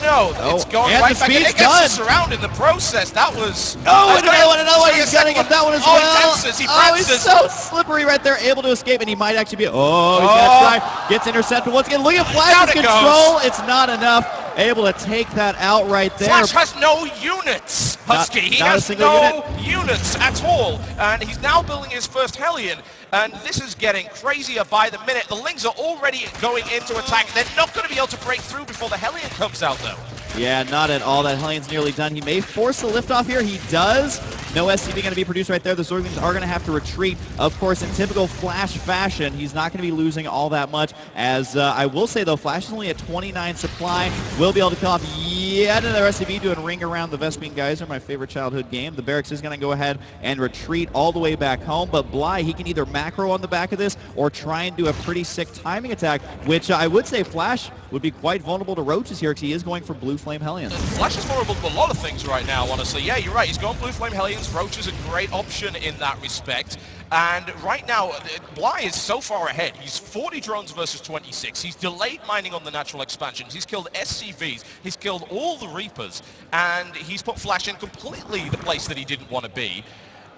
S2: and
S1: right
S2: the
S1: back.
S2: Speed's
S1: And it gets surrounded in the process. That was...
S2: another one. He's gunning him that one as well.
S1: He's
S2: so slippery right there, able to escape, and he might actually be... he's going to try. Gets intercepted once again. Look at Flash's control. It's not enough. Able to take that out right there.
S1: Flash has no units, Husky. He has no units at all. And he's now building his first Hellion. And this is getting crazier by the minute. The Lings are already going into attack. They're not going to be able to break through before the Hellion comes out, though.
S2: Yeah, not at all. That Hellion's nearly done. He may force the lift off here. He does. No SCV going to be produced right there. The Zerglings are going to have to retreat. Of course, in typical Flash fashion, he's not going to be losing all that much. As I will say, though, Flash is only at 29 supply. Will be able to kill off yet another SCV doing Ring Around the Vespene Geyser, my favorite childhood game. The Barracks is going to go ahead and retreat all the way back home. But Bly, he can either macro on the back of this or try and do a pretty sick timing attack, which I would say Flash would be quite vulnerable to roaches here because he is going for Blue Flame Hellions.
S1: Flash is vulnerable to a lot of things right now, honestly. Yeah, you're right. He's going Blue Flame Hellions. Roach is a great option in that respect. And right now, Bly is so far ahead. He's 40 drones versus 26. He's delayed mining on the natural expansions. He's killed SCVs. He's killed all the Reapers. And he's put Flash in completely the place that he didn't want to be.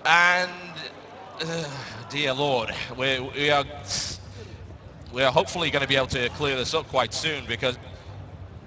S1: And, dear Lord, we are hopefully going to be able to clear this up quite soon, because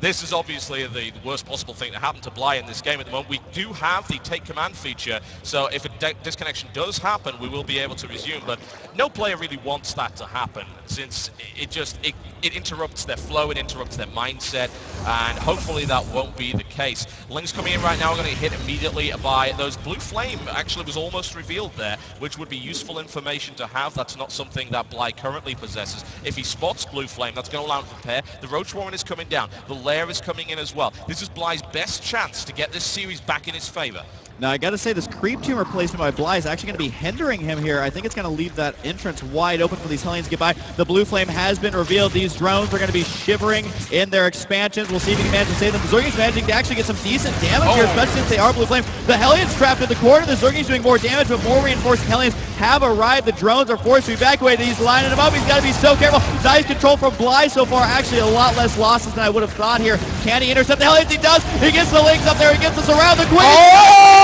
S1: this is obviously the worst possible thing that happened to Bly in this game at the moment. We do have the take command feature, so if a disconnection does happen, we will be able to resume, but no player really wants that to happen, since it interrupts their flow, it interrupts their mindset, and hopefully that won't be the case. Lings coming in right now are going to hit immediately by those Blue Flame. Actually was almost revealed there, which would be useful information to have. That's not something that Bly currently possesses. If he spots Blue Flame, that's going to allow him to prepare. The Roach Warren is coming down. The Lair is coming in as well. This is Bly's best chance to get this series back in his favor.
S2: Now, I got to say, this creep tumor placement by Bly is actually going to be hindering him here. I think it's going to leave that entrance wide open for these Hellions to get by. The Blue Flame has been revealed. These drones are going to be shivering in their expansions. We'll see if he can manage to save them. The Zerglings managing to actually get some decent damage here, especially since they are Blue Flame. The Hellions trapped in the corner. The Zerglings doing more damage, but more reinforced Hellions have arrived. The drones are forced to evacuate. He's lining them up. He's got to be so careful. Nice control from Bly so far. Actually, a lot less losses than I would have thought here. Can he intercept the Hellions? He does. He gets the Lings up there. He gets us around the Queen.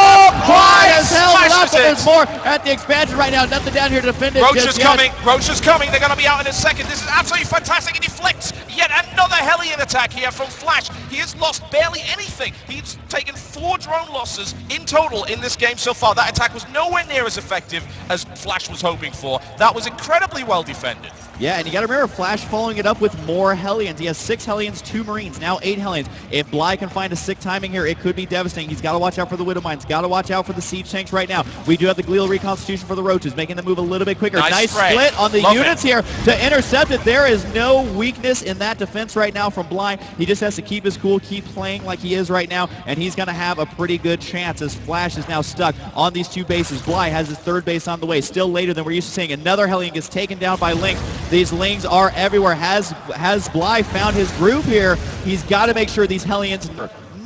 S2: High as hell, but there's more at the expansion right now. Nothing down here to defend it.
S1: Roach is coming. Roach is coming. They're going to be out in a second. This is absolutely fantastic. He deflects yet another Hellion attack here from Flash. He has lost barely anything. He's taken 4 drone losses in total in this game so far. That attack was nowhere near as effective as Flash was hoping for. That was incredibly well defended.
S2: Yeah, and you got to remember, Flash following it up with more Hellions. He has 6 Hellions, 2 Marines, now 8 Hellions. If Bly can find a sick timing here, it could be devastating. He's got to watch out for the Widow Mines, got to watch out for the Siege Tanks right now. We do have the Glial Reconstitution for the Roaches, making them move a little bit quicker. Nice split on the units here to intercept it. There is no weakness in that defense right now from Bly. He just has to keep his cool, keep playing like he is right now, and he's going to have a pretty good chance as Flash is now stuck on these 2 bases. Bly has his 3rd base on the way, still later than we're used to seeing. Another Hellion gets taken down by Lings. These Lings are everywhere. Has Bly found his groove here? He's got to make sure these Hellions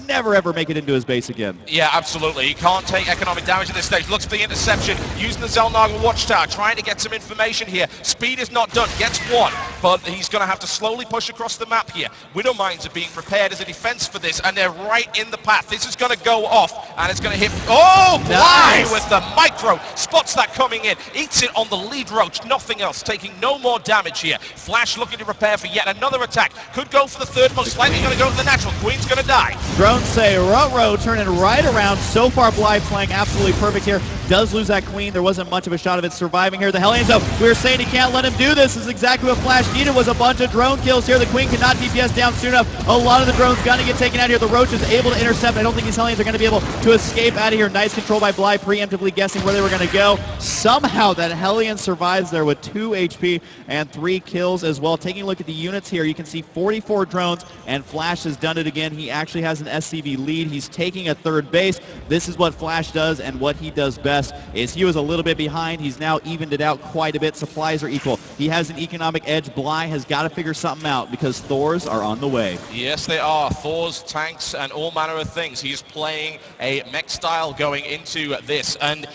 S2: never ever make it into his base again.
S1: Yeah, absolutely. He can't take economic damage at this stage. Looks for the interception, using the Zelnaga Watchtower, trying to get some information here. Speed is not done, gets 1, but he's going to have to slowly push across the map here. Widow Mines are being prepared as a defense for this, and they're right in the path. This is going to go off, and it's going to hit... Oh, Bly with the micro. Spots that coming in, eats it on the lead Roach, nothing else, taking no more damage here. Flash looking to prepare for yet another attack. Could go for the 3rd, most likely going to go to the natural. Queen's going to die.
S2: Drones say ruh-roh, turning right around. So far, Bly playing absolutely perfect here. Does lose that Queen. There wasn't much of a shot of it surviving here. The Hellions, though, we were saying he can't let him do this. This is exactly what Flash needed, was a bunch of drone kills here. The Queen cannot DPS down soon enough. A lot of the drones going to get taken out here. The Roach is able to intercept. I don't think these Hellions are going to be able to escape out of here. Nice control by Bly, preemptively guessing where they were going to go. Somehow that Hellion survives there with 2 HP and 3 kills as well. Taking a look at the units here, you can see 44 drones, and Flash has done it again. He actually has an SCV lead. He's taking a 3rd base. This is what Flash does, and what he does best is he was a little bit behind. He's now evened it out quite a bit. Supplies are equal. He has an economic edge. Bly has got to figure something out because Thors are on the way.
S1: Yes, they are. Thors, tanks, and all manner of things. He's playing a mech style going into this, and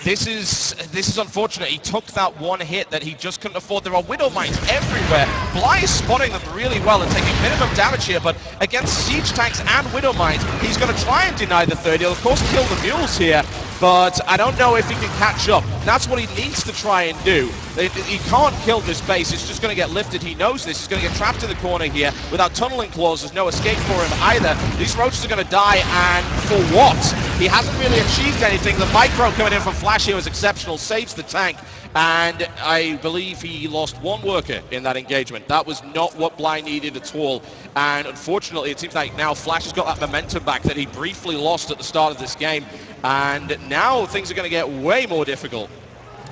S1: this is unfortunate. He took that 1 hit that he just couldn't afford. There are Widow Mines everywhere. Bly is spotting them really well and taking minimum damage here, but against Siege Tanks and Widow Mines, he's going to try and deny the 3rd. He'll, of course, kill the mules here, but I don't know if he can catch up. That's what he needs to try and do. He can't kill this base. It's just going to get lifted. He knows this. He's going to get trapped in the corner here without tunneling claws. There's no escape for him either. These Roaches are going to die, and for what? He hasn't really achieved anything. The micro coming in from Flash here was exceptional. Saves the tank, and I believe he lost 1 worker in that engagement. That was not what Bly needed at all, and unfortunately it seems like now Flash has got that momentum back that he briefly lost at the start of this game, and now things are going to get way more difficult.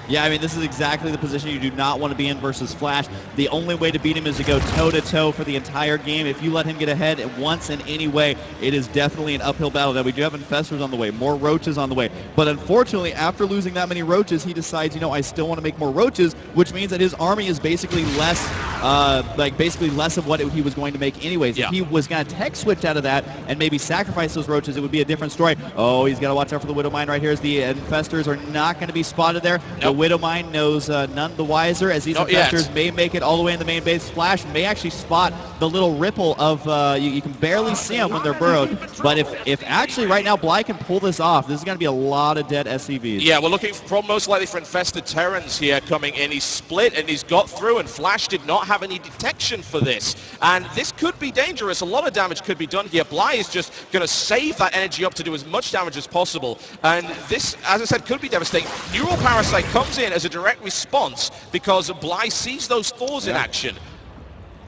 S2: Yeah, I mean, this is exactly the position you do not want to be in versus Flash. The only way to beat him is to go toe-to-toe for the entire game. If you let him get ahead once in any way, it is definitely an uphill battle. Now, we do have Infestors on the way, more Roaches on the way. But unfortunately, after losing that many Roaches, he decides, you know, I still want to make more Roaches, which means that his army is basically less, less of what he was going to make anyways.
S1: Yeah.
S2: If he was going to tech switch out of that and maybe sacrifice those Roaches, it would be a different story. Oh, he's got to watch out for the Widow Mine right here as the Infestors are not going to be spotted there.
S1: Nope.
S2: The Widow Mine knows none the wiser as these Infestors may make it all the way in the main base. Flash may actually spot the little ripple of, you can barely see them when they're burrowed. But if actually right now Bly can pull this off, this is going to be a lot of dead SCVs.
S1: Yeah, we're looking for most likely for infested Terrans here coming in. He's split and he's got through, and Flash did not have any detection for this. And this could be dangerous. A lot of damage could be done here. Bly is just going to save that energy up to do as much damage as possible. And this, as I said, could be devastating. Neural Parasite comes in as a direct response because Bly sees those Thors in action.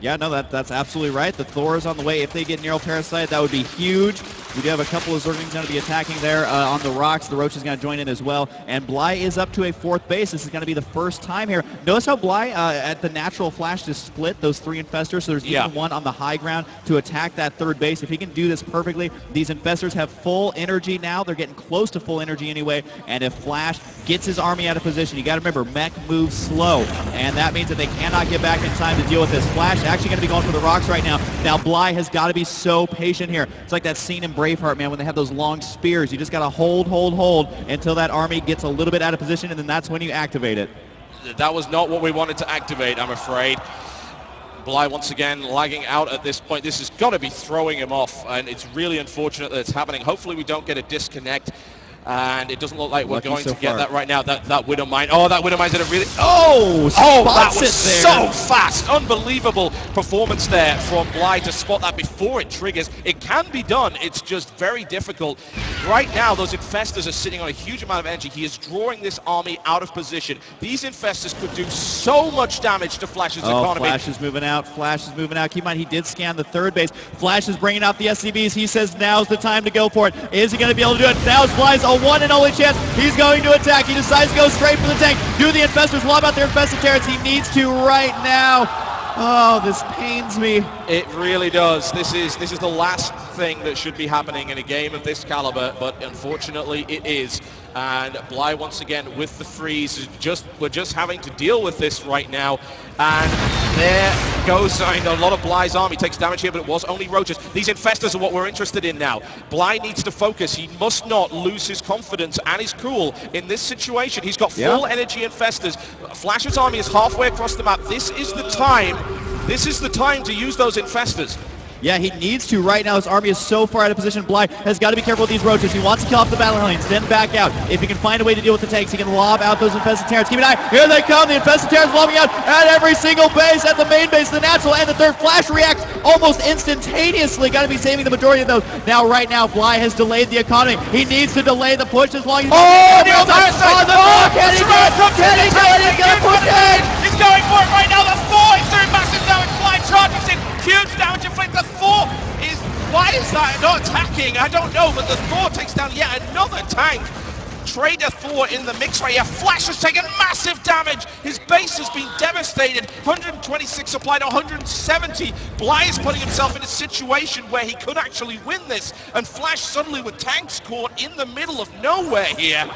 S2: Yeah, no, that's absolutely right. The Thor is on the way. If they get Neural Parasite, that would be huge. We do have a couple of Zerglings going to be attacking there on the rocks. The Roach is going to join in as well. And Bly is up to a 4th base. This is going to be the first time here. Notice how Bly, at the natural Flash, just split those 3 Infestors. So there's even one on the high ground to attack that 3rd base. If he can do this perfectly, these Infestors have full energy now. They're getting close to full energy anyway. And if Flash gets his army out of position, you got to remember, mech moves slow. And that means that they cannot get back in time to deal with this. Flash actually going to be going for the rocks right now. Now Bly has got to be so patient here. It's like that scene in Braveheart, man, when they have those long spears. You just got to hold until that army gets a little bit out of position, and then that's when you activate it.
S1: That was not what we wanted to activate, I'm afraid. Bly once again lagging out at this point. This has got to be throwing him off, and it's really unfortunate that it's happening. Hopefully we don't get a disconnect. And it doesn't look like we're
S2: Lucky
S1: going
S2: so
S1: to get
S2: far.
S1: that right now. That Widow Mine. Oh, that Widow Mine's in a really...
S2: Oh,
S1: that
S2: spots
S1: was
S2: it there.
S1: so fast. Unbelievable performance there from Bly to spot that before it triggers. It can be done. It's just very difficult. Right now, those Infestors are sitting on a huge amount of energy. He is drawing this army out of position. These Infestors could do so much damage to Flash's economy.
S2: Flash is moving out. Flash is moving out. Keep in mind, he did scan the third base. Flash is bringing out the SCVs. He says now's the time to go for it. Is he going to be able to do it? Now's Bly's a one and only chance. He's going to attack. He decides to go straight for the tank. Do the Infestors lob out their Infested Terrans? He needs to right now. Oh, this pains me.
S1: It really does. This is the last thing that should be happening in a game of this caliber, but unfortunately it is. And Bly once again with the freeze. We're just having to deal with this right now. And there goes a lot of Bly's army takes damage here, but it was only Roaches. These Infestors are what we're interested in now. Bly needs to focus. He must not lose his confidence and his cool in this situation. He's got full energy Infestors. Flash's army is halfway across the map. This is the time to use those Infestors.
S2: Yeah, he needs to right now. His army is so far out of position. Bly has got to be careful with these Roaches. He wants to kill off the battle lanes, then back out. If he can find a way to deal with the tanks, he can lob out those Infested Terrans. Keep an eye. Here they come. The Infested Terrans lobbing out at every single base, at the main base, the natural, and the third. Flash reacts almost instantaneously. Got to be saving the majority of those. Now, right now, Bly has delayed the economy. He needs to delay the push as long as...
S1: Oh, the entire side!
S2: On the block! Can he do it? Can he do it? He's going to push it!
S1: He's going for it right now. The 4 is doing massive damage. Bly charges in. Huge damage inflicted. The 4 is... Why is that not attacking? I don't know, but the Thor takes down yet another tank. Trader Thor in the mix right here. Flash has taken massive damage. His base has been devastated. 126 supply to 170. Bly is putting himself in a situation where he could actually win this. And Flash suddenly with tanks caught in the middle of nowhere here.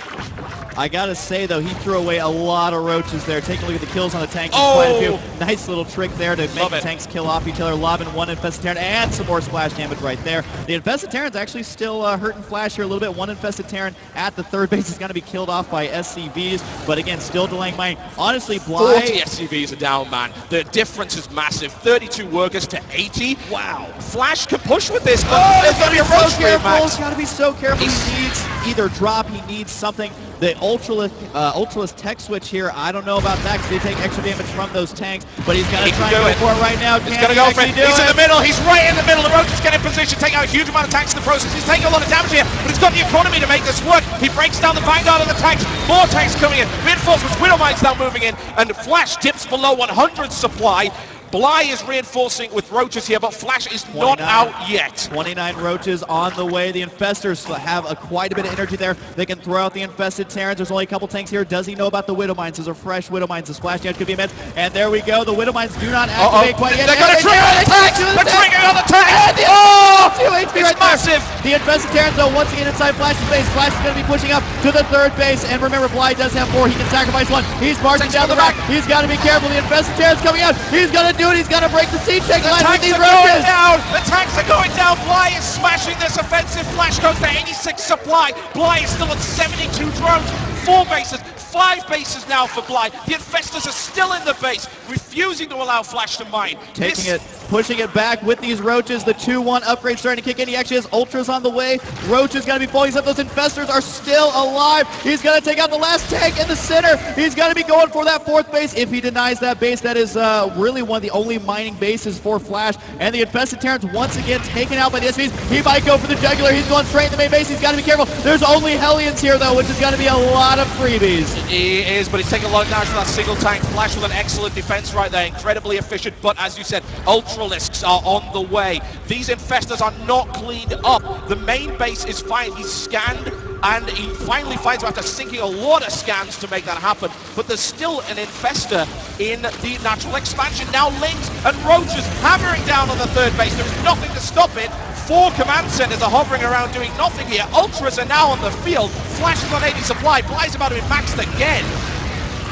S2: I gotta say though, he threw away a lot of Roaches there. Take a look at the kills on the tanks. Quite a few. Nice little trick there to make the tanks kill off each other. Lobbing one Infested Terran and some more splash damage right there. The Infested Terran's actually still hurting Flash here a little bit. One Infested Terran at the third base is going to be killed off by SCVs, but again, still delaying mining. Honestly, Bly...
S1: 40 SCVs are down, man. The difference is massive. 32 workers to 80. Wow. Flash can push with this, but there's going to be a roach wave, Max.
S2: He's got to be so careful. He needs either drop, he needs something. The Ultraless tech switch here, I don't know about that because they take extra damage from those tanks, but he's going to try and go for it right now.
S1: He's going to go for it. He's in the middle. He's right in the middle. The Roach is getting in position, taking out a huge amount of tanks in the process. He's taking a lot of damage here, but he's got the economy to make this work. He breaks down the vanguard of the tanks. More tanks coming in. Reinforcements. Widow Mine's now moving in, and Flash dips below 100 supply. Bly is reinforcing with Roaches here, but Flash is not out yet.
S2: 29 Roaches on the way. The Infestors have quite a bit of energy there. They can throw out the Infested Terrans. There's only a couple tanks here. Does he know about the Widow Mines? Those are fresh Widow Mines. The splash damage could be immense. And there we go. The Widow Mines do not activate quite yet.
S1: They're going to trigger the tanks! They're triggering on the tanks!
S2: Oh! 2 HP right
S1: massive!
S2: The Infested Terrans, though, once again inside Flash's base. Flash is going to be pushing up to the third base. And remember, Bly does have 4. He can sacrifice 1. He's marching down the rack. He's got to be careful. The Infested Terrans coming out. He's going to do it. He's going to break the siege tank line with these Roaches.
S1: The tanks are going down. Bly is smashing this offensive. Flash goes to 86 supply. Bly is still at 72 drones. 4 bases. 5 bases now for Bly. The Infestors are still in the base, refusing to allow Flash to mine.
S2: Pushing it back with these Roaches. The 2-1 upgrade starting to kick in. He actually has Ultras on the way. Roaches got to be falling. Those Infestors are still alive. He's going to take out the last tank in the center. He's got to be going for that 4th base. If he denies that base, that is really one of the only mining bases for Flash. And the Infested Terrans once again taken out by the SVs. He might go for the jugular. He's going straight in the main base. He's got to be careful. There's only Hellions here, though, which is going to be a lot of freebies.
S1: He is, but he's taking a lot of damage from that single tank. Flash with an excellent defense right there. Incredibly efficient, but as you said, Ultralisks are on the way. These Infestors are not cleaned up. The main base is fine. He's scanned, and he finally finds after sinking a lot of scans to make that happen. But there's still an Infestor in the natural expansion. Now Lynx and Roaches hammering down on the third base. There is nothing to stop it. 4 command centers are hovering around doing nothing here. Ultras are now on the field. Flash is on 80 supply. Bly's about to be maxed again.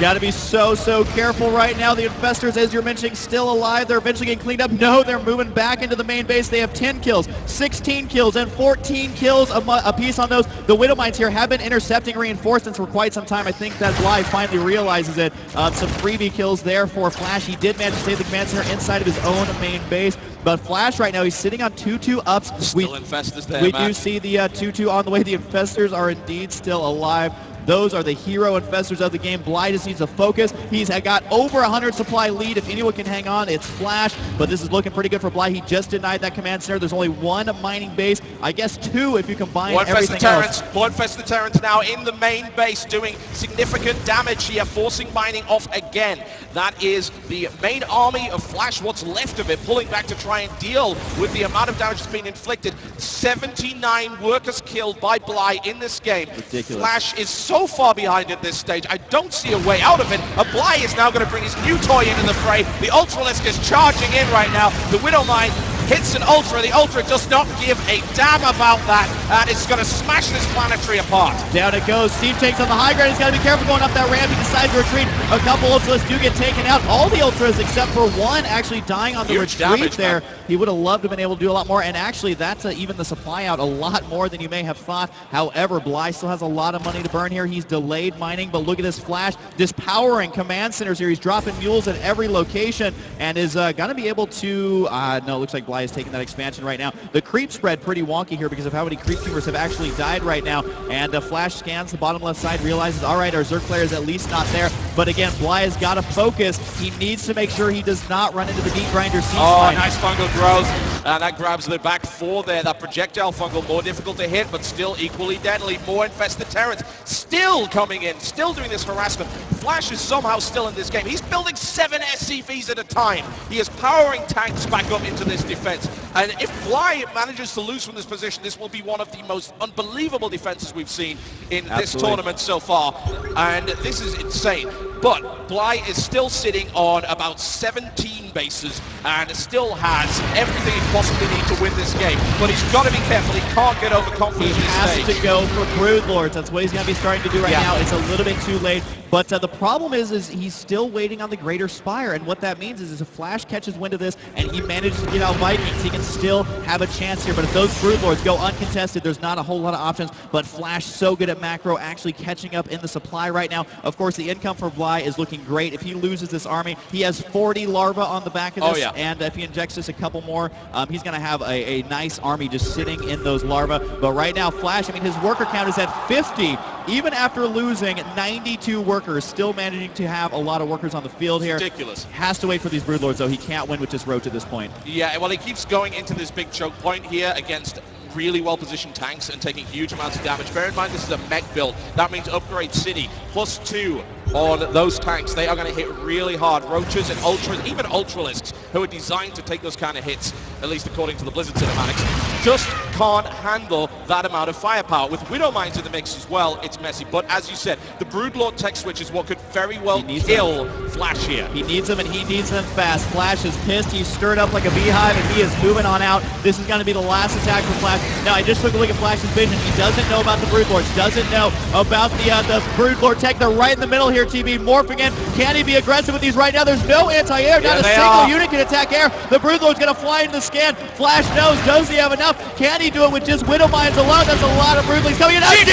S2: Got to be so careful right now. The Infestors, as you're mentioning, still alive. They're eventually getting cleaned up. No, they're moving back into the main base. They have 10 kills, 16 kills, and 14 kills a piece on those. The Widow Mines here have been intercepting reinforcements for quite some time. I think that Bly finally realizes it. Some freebie kills there for Flash. He did manage to save the command center inside of his own main base. But Flash right now, he's sitting on 2-2 ups.
S1: Still Infestors there,
S2: We
S1: Matt.
S2: do see the 2-2 on the way. The Infestors are indeed still alive. Those are the hero Infestors of the game. Bly just needs to focus. He's got over 100 supply lead. If anyone can hang on, it's Flash. But this is looking pretty good for Bly. He just denied that command center. There's only one mining base. I guess two if you combine everything else.
S8: More Infested Terrans now in the main base doing significant damage here, forcing mining off again. That is the main army of Flash, what's left of it, pulling back to try and deal with the amount of damage that's been inflicted. 79 workers killed by Bly in this game.
S2: Ridiculous.
S8: Flash is so far behind at this stage. I don't see a way out of it. Bly is now going to bring his new toy into the fray. The Ultralisk is charging in right now. The Widow Mine hits an Ultra. The Ultra does not give a damn about that, and it's going to smash this planetary apart.
S2: Down it goes. Steve takes on the high ground. He's got to be careful going up that ramp. He decides to retreat. A couple Ultras do get taken out. All the Ultras except for one actually dying on the
S1: Huge
S2: retreat
S1: damage,
S2: there.
S1: man.
S2: He would have loved to have been able to do a lot more, and actually that's even the supply out a lot more than you may have thought. However, Bly still has a lot of money to burn here. He's delayed mining, but look at this Flash dispowering command centers here. He's dropping mules at every location and is going to be able to, no, it looks like Bly is taking that expansion right now. The creep spread pretty wonky here because of how many creep keepers have actually died right now, and Flash scans the bottom left side, realizes, all right, our Zerg player is at least not there, but again, Bly has got to focus. He needs to make sure he does not run into the Meat Grinder siege line.
S8: Nice fungal growth, and that grabs the back four there. That projectile fungal, more difficult to hit, but still equally deadly. More Infested Terrans still coming in, still doing this harassment. Flash is somehow still in this game. He's building 7 SCVs at a time. He is powering tanks back up into this defense. And if Bly manages to lose from this position, this will be one of the most unbelievable defenses we've seen in this tournament so far. And this is insane. But Bly is still sitting on about 17 bases and still has everything he possibly needs to win this game. But he's got to be careful. He can't get overconfident
S2: He
S8: at this
S2: has
S8: stage.
S2: to go for Brood Lords. That's what he's going to be starting to do right now. It's a little bit too late. But the problem is he's still waiting on the Greater Spire. And what that means is if Flash catches wind of this and he manages to get out Vikings, he can still have a chance here. But if those Brood Lords go uncontested, there's not a whole lot of options. But Flash so good at macro, actually catching up in the supply right now. Of course, the income for Bly is looking great. If he loses this army, he has 40 larvae on the back of this. And if he injects just a couple more, he's going to have a nice army just sitting in those larvae. But right now, Flash, I mean, his worker count is at 50. Even after losing 92 workers, still managing to have a lot of workers on the field here.
S1: Ridiculous.
S2: Has to wait for these Broodlords, though. He can't win with just Roach at this point.
S8: Yeah, well, he keeps going into this big choke point here against really well-positioned tanks and taking huge amounts of damage. Bear in mind, this is a mech build. That means upgrade city, +2 on those tanks. They are going to hit really hard. Roaches and Ultras, even Ultralisks, who are designed to take those kind of hits, at least according to the Blizzard cinematics, just can't handle that amount of firepower. With Widow Mines in the mix as well, it's messy. But as you said, the Broodlord tech switch is what could very well kill Flash here.
S2: He needs them, and he needs them fast. Flash is pissed. He's stirred up like a beehive, and he is moving on out. This is going to be the last attack for Flash. Now, I just took a look at Flash's vision. He doesn't know about the Broodlords, doesn't know about the Broodlord tech. They're right in the middle here, TB. Morphing in. Can he be aggressive with these right now? There's no anti-air. Not a single unit can attack air. The Broodlord's going to fly into the scan. Flash knows. Does he have enough? Can he do it with just Widow Mines alone? That's a lot of Broodlings coming in.
S8: Ladies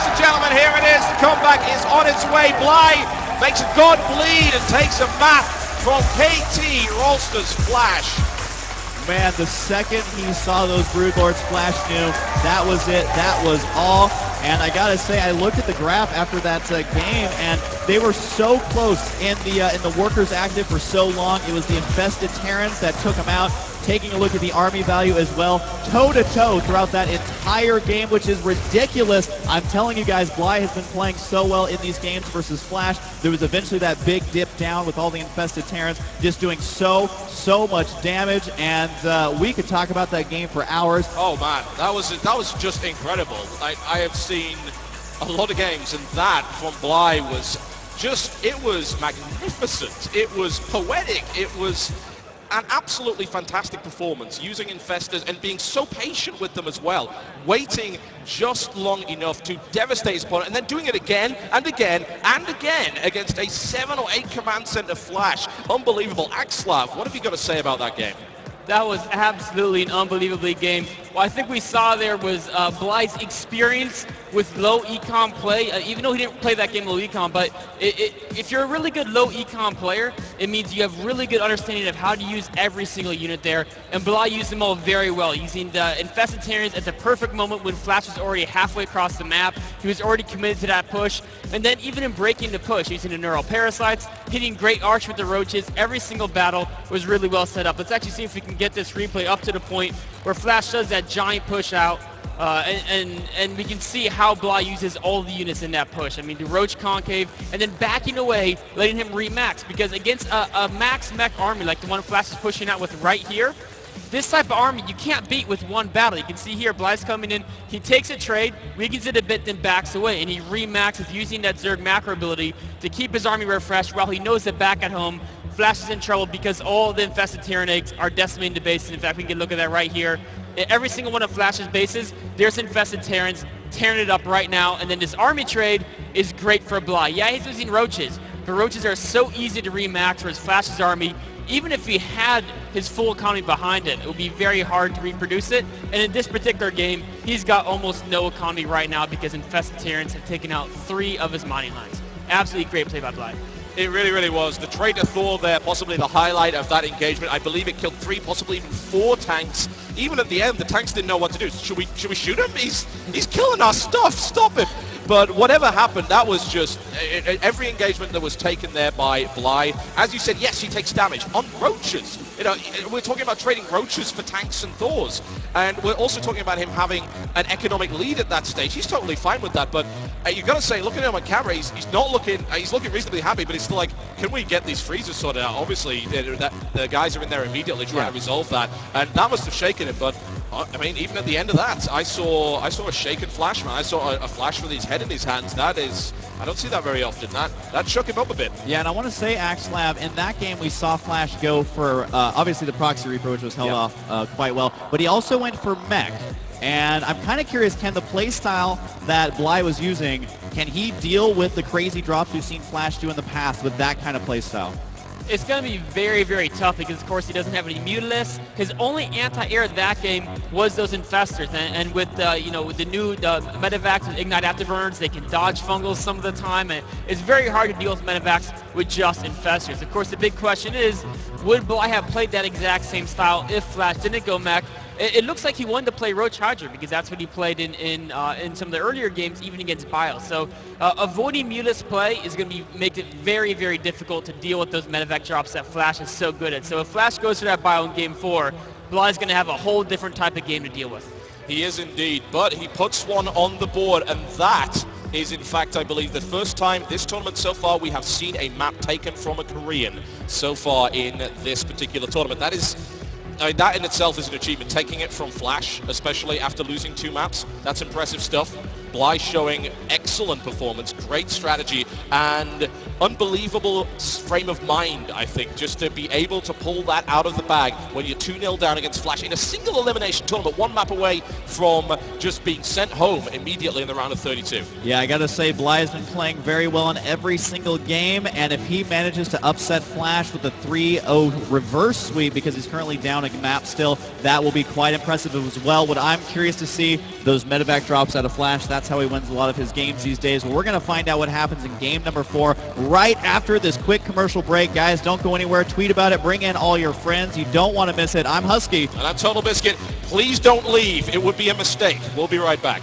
S8: and gentlemen, here it is. The comeback is on its way. Bly makes a god bleed and takes a map from KT Rolster's Flash.
S2: Man, the second he saw those Broodlords, Flash knew that was it. That was all. And I gotta say, I looked at the graph after that game, and they were so close in the workers active for so long. It was the Infested Terrans that took them out. Taking a look at the army value as well, toe-to-toe throughout that entire game, which is ridiculous. I'm telling you guys, Bly has been playing so well in these games versus Flash. There was eventually that big dip down with all the Infested Terrans just doing so much damage, and we could talk about that game for hours.
S8: Oh man, that was just incredible. I have seen a lot of games, and that from Bly was just, it was magnificent. It was poetic. It was an absolutely fantastic performance, using Infestors and being so patient with them as well, waiting just long enough to devastate his opponent, and then doing it again and again and again against a 7 or 8 command center Flash. Unbelievable. Axlav, what have you got to say about that game?
S7: That was absolutely an unbelievable game. What I think we saw there was Bly's experience with low econ play, even though he didn't play that game low econ, but if you're a really good low econ player, it means you have really good understanding of how to use every single unit there, and Bly used them all very well, using the Infested Terrans at the perfect moment when Flash was already halfway across the map. He was already committed to that push, and then even in breaking the push, using the Neural Parasites, hitting great arch with the Roaches, every single battle was really well set up. Let's actually see if we can get this replay up to the point where Flash does that giant push out, and we can see how Bly uses all the units in that push. I mean, the Roach Concave, and then backing away, letting him re-max, because against a max mech army like the one Flash is pushing out with right here, this type of army you can't beat with one battle. You can see here, Bly's coming in, he takes a trade, weakens it a bit, then backs away, and he re-maxes using that Zerg macro ability to keep his army refreshed while he knows that back at home, Flash is in trouble because all the Infested Terran eggs are decimating the bases. In fact, we can look at that right here. Every single one of Flash's bases, there's Infested Terrans tearing it up right now, and then this army trade is great for Bly. Yeah, he's using Roaches, but Roaches are so easy to re-max, whereas Flash's army, even if he had his full economy behind it, it would be very hard to reproduce it. And in this particular game, he's got almost no economy right now because Infested Terrans have taken out 3 of his mining lines. Absolutely great play by Bly.
S8: It really, really was. The trade to Thor there, possibly the highlight of that engagement. I believe it killed 3, possibly even 4 tanks. Even at the end, the tanks didn't know what to do. Should we shoot him? He's killing our stuff. Stop him. But whatever happened, that was just every engagement that was taken there by Bly. As you said, yes, he takes damage on Roaches. You know, we're talking about trading Roaches for tanks and Thors. And we're also talking about him having an economic lead at that stage. He's totally fine with that. But you got to say, looking at him on camera, he's not looking, he's looking reasonably happy, but he's still like, can we get these freezers sorted out? Obviously, the guys are in there immediately trying to resolve that. And that must have shaken him. But I mean, even at the end of that, I saw a shaken Flash, man. I saw a Flash with his head in his hands. That is, I don't see that very often. That shook him up a bit.
S2: Yeah, and I want to say, Axlab, in that game we saw Flash go for obviously the Proxy Reaper, which was held off quite well, but he also went for Mech. And I'm kind of curious, can the playstyle that Bly was using, can he deal with the crazy drops we've seen Flash do in the past with that kind of playstyle?
S7: It's going to be very, very tough because, of course, he doesn't have any Mutalists. His only anti-air that game was those Infestors, and with with the new Medivacs and Ignite Afterburners, they can dodge Fungals some of the time, and it's very hard to deal with Medivacs with just Infestors. Of course, the big question is, would Bly have played that exact same style if Flash didn't go mech? It looks like he wanted to play Roach Hydra because that's what he played in some of the earlier games, even against Bile. So avoiding Mutalist play is going to make it very, very difficult to deal with those Medivac drops that Flash is so good at. So if Flash goes for that Bile in Game 4, Bly's going to have a whole different type of game to deal with.
S8: He is indeed, but he puts one on the board, and that is, in fact, I believe, the first time this tournament so far we have seen a map taken from a Korean so far in this particular tournament. That is... that in itself is an achievement. Taking it from Flash, especially after losing 2 maps, that's impressive stuff. Bly showing excellent performance, great strategy, and unbelievable frame of mind, I think, just to be able to pull that out of the bag when you're 2-0 down against Flash in a single elimination tournament, 1 map away from just being sent home immediately in the round of 32.
S2: Yeah, I gotta say, Bly has been playing very well in every single game, and if he manages to upset Flash with a 3-0 reverse sweep, because he's currently down a map still, that will be quite impressive as well. What I'm curious to see, those Medivac drops out of Flash, that's how he wins a lot of his games these days. Well, we're going to find out what happens in game number 4 right after this quick commercial break. Guys, don't go anywhere. Tweet about it. Bring in all your friends. You don't want to miss it. I'm Husky.
S8: And I'm Total Biscuit. Please don't leave. It would be a mistake. We'll be right back.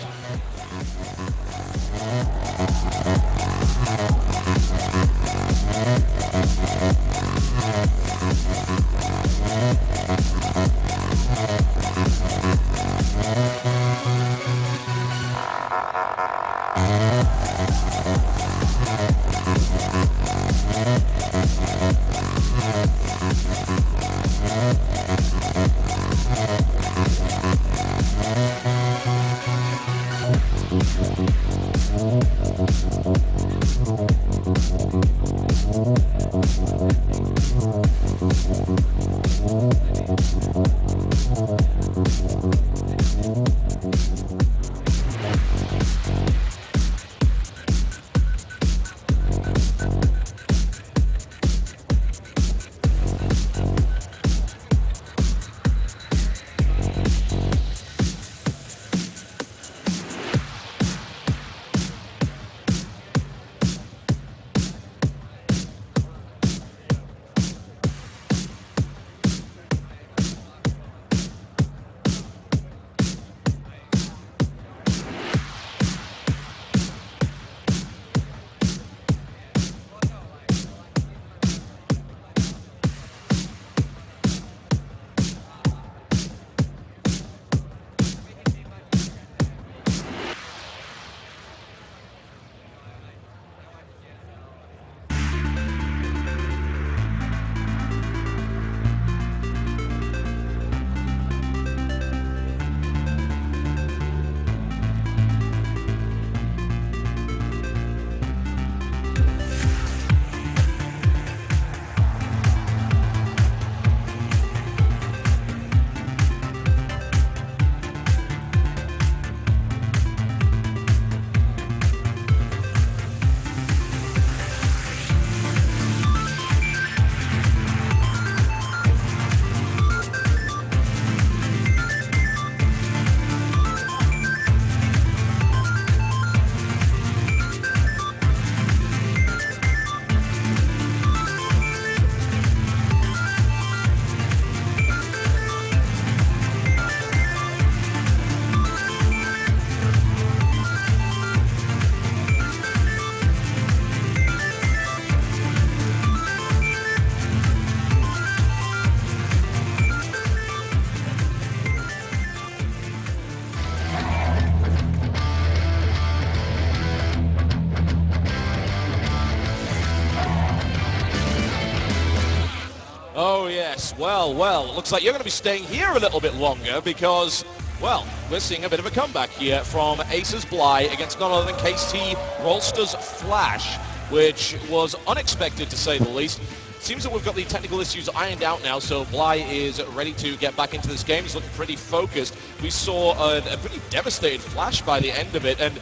S8: Oh yes, well, it looks like you're going to be staying here a little bit longer because, well, we're seeing a bit of a comeback here from Aces Bly against none other than KT Rolster's Flash, which was unexpected to say the least. Seems that we've got the technical issues ironed out now, so Bly is ready to get back into this game. He's looking pretty focused. We saw a pretty devastated Flash by the end of it, and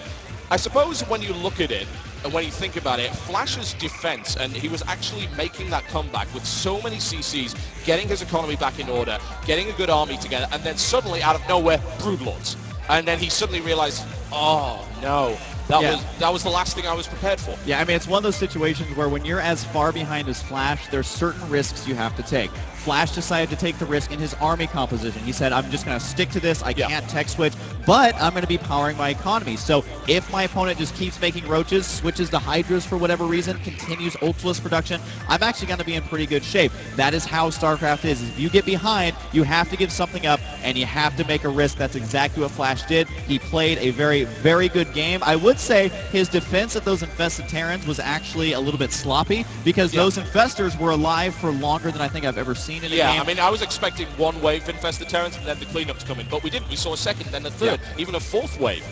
S8: I suppose when you look at it, and when you think about it, Flash's defense, and he was actually making that comeback with so many CCs, getting his economy back in order, getting a good army together, and then suddenly, out of nowhere, Broodlords. And then he suddenly realized, oh no, that was the last thing I was prepared for.
S2: Yeah, I mean, it's one of those situations where when you're as far behind as Flash, there's certain risks you have to take. Flash decided to take the risk in his army composition. He said, I'm just going to stick to this. I can't tech switch, but I'm going to be powering my economy. So if my opponent just keeps making roaches, switches to Hydras for whatever reason, continues Ultimus production, I'm actually going to be in pretty good shape. That is how StarCraft is. If you get behind, you have to give something up, and you have to make a risk. That's exactly what Flash did. He played a very, very good game. I would say his defense of those infested Terrans was actually a little bit sloppy because those infestors were alive for longer than I think I've ever seen in a game.
S8: Yeah, I mean, I was expecting one wave of infested Terrans and then the cleanups coming, but we didn't. We saw a second, then a third, even a fourth wave.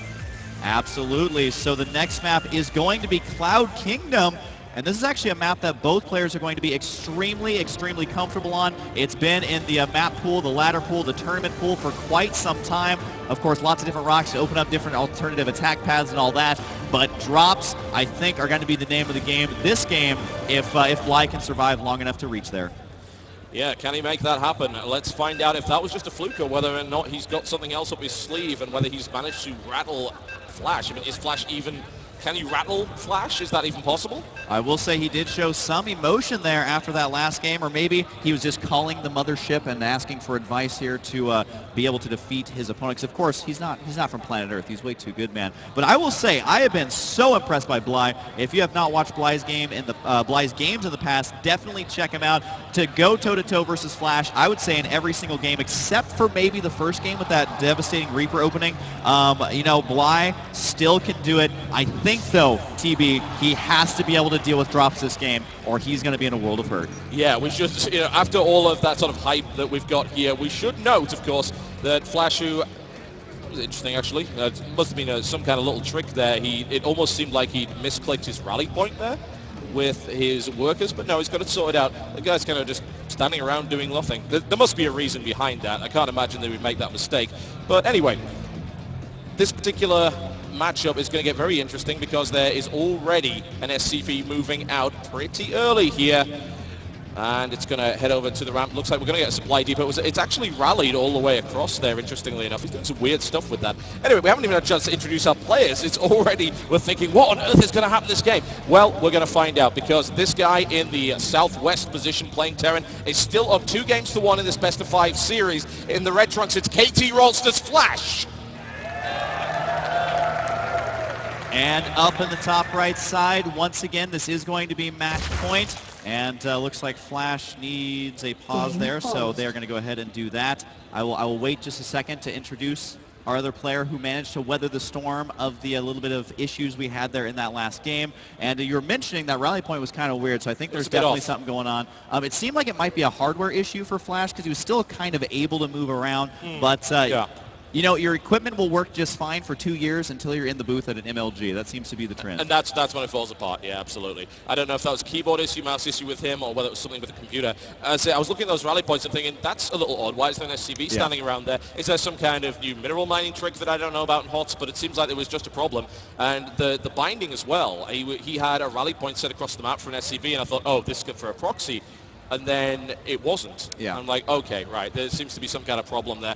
S2: Absolutely. So the next map is going to be Cloud Kingdom. And this is actually a map that both players are going to be extremely, extremely comfortable on. It's been in the map pool, the ladder pool, the tournament pool for quite some time. Of course, lots of different rocks to open up different alternative attack paths and all that. But drops, I think, are going to be the name of the game this game if Bly can survive long enough to reach there.
S8: Yeah, can he make that happen? Let's find out if that was just a fluke or whether or not he's got something else up his sleeve and whether he's managed to rattle Flash. I mean, is Flash even... Can you rattle Flash? Is that even possible?
S2: I will say he did show some emotion there after that last game, or maybe he was just calling the mothership and asking for advice here to be able to defeat his opponents. Of course, he's not from planet Earth. He's way too good, man. But I will say I have been so impressed by Bly. If you have not watched Bly's games in the past, definitely check him out. To go toe-to-toe versus Flash, I would say in every single game except for maybe the first game with that devastating Reaper opening. Bly still can do it. I think, though, TB, he has to be able to deal with drops this game, or he's going to be in a world of hurt.
S8: Yeah, we should, after all of that sort of hype that we've got here, we should note, of course, that Flash, who was interesting actually, it must have been some kind of little trick there. It almost seemed like he'd misclicked his rally point there with his workers, but no, he's got it sorted out. The guy's kind of just standing around doing nothing. There must be a reason behind that. I can't imagine they would make that mistake. But anyway, this particular matchup is going to get very interesting because there is already an SCV moving out pretty early here. And it's going to head over to the ramp. Looks like we're going to get a supply depot. It's actually rallied all the way across there, interestingly enough. He's doing some weird stuff with that. Anyway, we haven't even had a chance to introduce our players. It's already, we're thinking, what on earth is going to happen this game? Well, we're going to find out because this guy in the southwest position playing Terran is still up 2-1 in this best-of-5 series. In the red trunks, it's KT Rolster's Flash.
S2: And up in the top right side, once again, this is going to be match point. And looks like Flash needs a pause there, so they're going to go ahead and do that. I will wait just a second to introduce our other player who managed to weather the storm of the little bit of issues we had there in that last game. And you were mentioning that rally point was kind of weird, so I think there's definitely something going on. It seemed like it might be a hardware issue for Flash because he was still kind of able to move around, but
S8: yeah.
S2: You know, your equipment will work just fine for 2 years until you're in the booth at an MLG. That seems to be the trend.
S8: And that's when it falls apart, yeah, absolutely. I don't know if that was a keyboard issue, mouse issue with him, or whether it was something with the computer. I was looking at those rally points and thinking, that's a little odd. Why is there an SCV standing around there? Is there some kind of new mineral mining trick that I don't know about in HotS? But it seems like there was just a problem. And the binding as well. He had a rally point set across the map for an SCV, and I thought, oh, this is good for a proxy. And then it wasn't.
S2: Yeah.
S8: I'm like, okay, right, there seems to be some kind of problem there.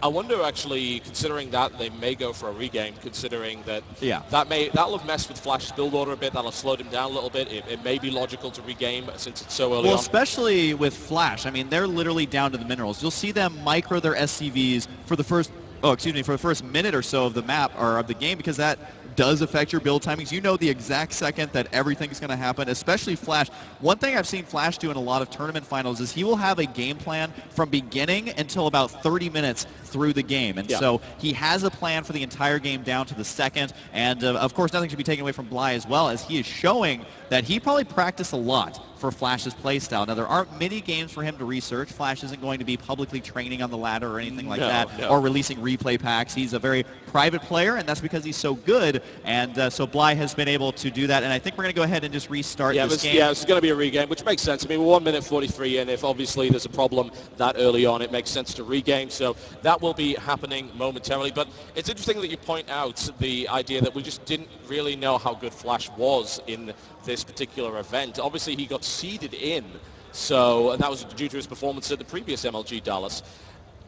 S8: I wonder, actually, considering that they may go for a regame, considering that that'll have messed with Flash's build order a bit, that'll have slowed him down a little bit. It may be logical to regame since it's so early on.
S2: Well, especially with Flash. I mean, they're literally down to the minerals. You'll see them micro their SCVs for the first minute or so of the map or of the game, because that does affect your build timings. You know the exact second that everything's going to happen, especially Flash. One thing I've seen Flash do in a lot of tournament finals is he will have a game plan from beginning until about 30 minutes through the game. And so he has a plan for the entire game down to the second. And of course, nothing should be taken away from Bly as well, as he is showing that he probably practiced a lot for Flash's playstyle. Now, there aren't many games for him to research. Flash isn't going to be publicly training on the ladder or anything like that, or releasing replay packs. He's a very private player, and that's because he's so good. And so Bly has been able to do that. And I think we're going to go ahead and just restart this game.
S8: Yeah, this is going to be a regame, which makes sense. I mean, we're 1 minute 43 in. If obviously there's a problem that early on, it makes sense to regame. So that will be happening momentarily. But it's interesting that you point out the idea that we just didn't really know how good Flash was in this particular event. Obviously, he got seeded in, and that was due to his performance at the previous MLG Dallas.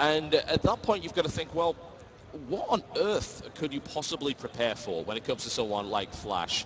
S8: And at that point, you've got to think, well, what on earth could you possibly prepare for when it comes to someone like Flash?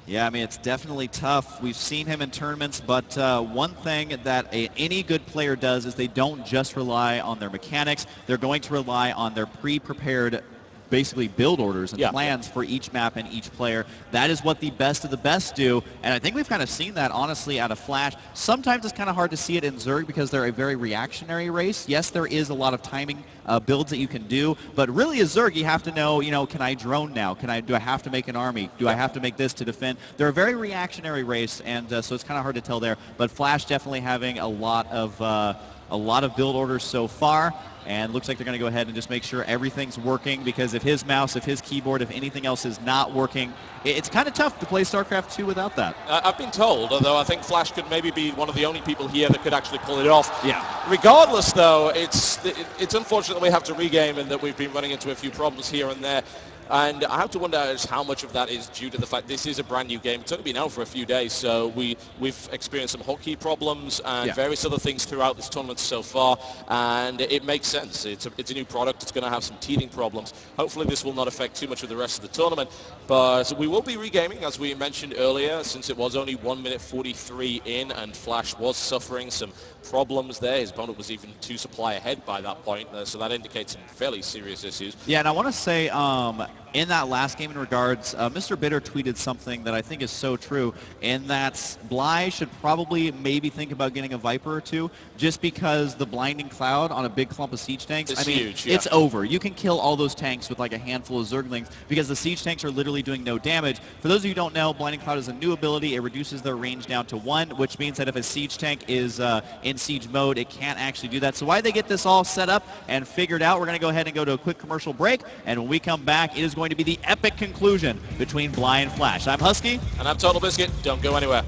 S2: Yeah, I mean, it's definitely tough. We've seen him in tournaments, but one thing that any good player does is they don't just rely on their mechanics. They're going to rely on their pre-prepared basically build orders and plans for each map and each player. That is what the best of the best do, and I think we've kind of seen that, honestly, out of Flash. Sometimes it's kind of hard to see it in Zerg because they're a very reactionary race. Yes, there is a lot of timing builds that you can do, but really as Zerg, you have to know, can I drone now? Do I have to make an army? Do I have to make this to defend? They're a very reactionary race, and so it's kind of hard to tell there, but Flash definitely having a lot of build orders so far. And looks like they're going to go ahead and just make sure everything's working, because if his mouse, if his keyboard, if anything else is not working, it's kind of tough to play StarCraft 2 without that.
S8: I've been told, although I think Flash could maybe be one of the only people here that could actually pull it off.
S2: Yeah.
S8: Regardless, though, it's unfortunate that we have to regame and that we've been running into a few problems here and there. And I have to wonder just how much of that is due to the fact this is a brand new game. It's only been out for a few days, so we've experienced some hotkey problems and various other things throughout this tournament so far, and it makes sense. It's a new product. It's going to have some teething problems. Hopefully this will not affect too much of the rest of the tournament, but we will be regaming, as we mentioned earlier, since it was only 1 minute 43 in, and Flash was suffering some problems there. His opponent was even 2 supply ahead by that point, so that indicates some fairly serious issues.
S2: Yeah, and I want to say, in that last game in regards, Mr. Bitter tweeted something that I think is so true, in that Bly should probably maybe think about getting a Viper or 2, just because the blinding cloud on a big clump of siege tanks,
S8: it's huge,
S2: it's over. You can kill all those tanks with like a handful of Zerglings, because the siege tanks are literally doing no damage. For those of you who don't know, blinding cloud is a new ability. It reduces their range down to 1, which means that if a siege tank is in siege mode, it can't actually do that. So why they get this all set up and figured out, we're going to go ahead and go to a quick commercial break, and when we come back, it is going to be the epic conclusion between Bly and Flash. I'm Husky.
S8: And I'm Total Biscuit. Don't go anywhere.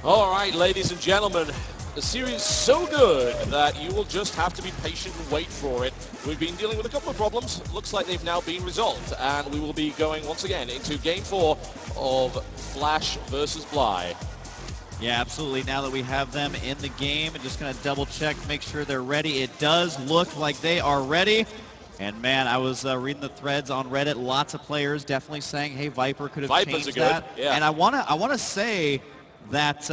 S8: All right, ladies and gentlemen, the series is so good that you will just have to be patient and wait for it. We've been dealing with a couple of problems. Looks like they've now been resolved, and we will be going once again into Game 4 of Flash versus Bly.
S2: Yeah, absolutely. Now that we have them in the game, I'm just going to double check, make sure they're ready. It does look like they are ready. And man, I was reading the threads on Reddit. Lots of players definitely saying, "Hey, Viper could have changed that."
S8: Yeah.
S2: And I wanna say that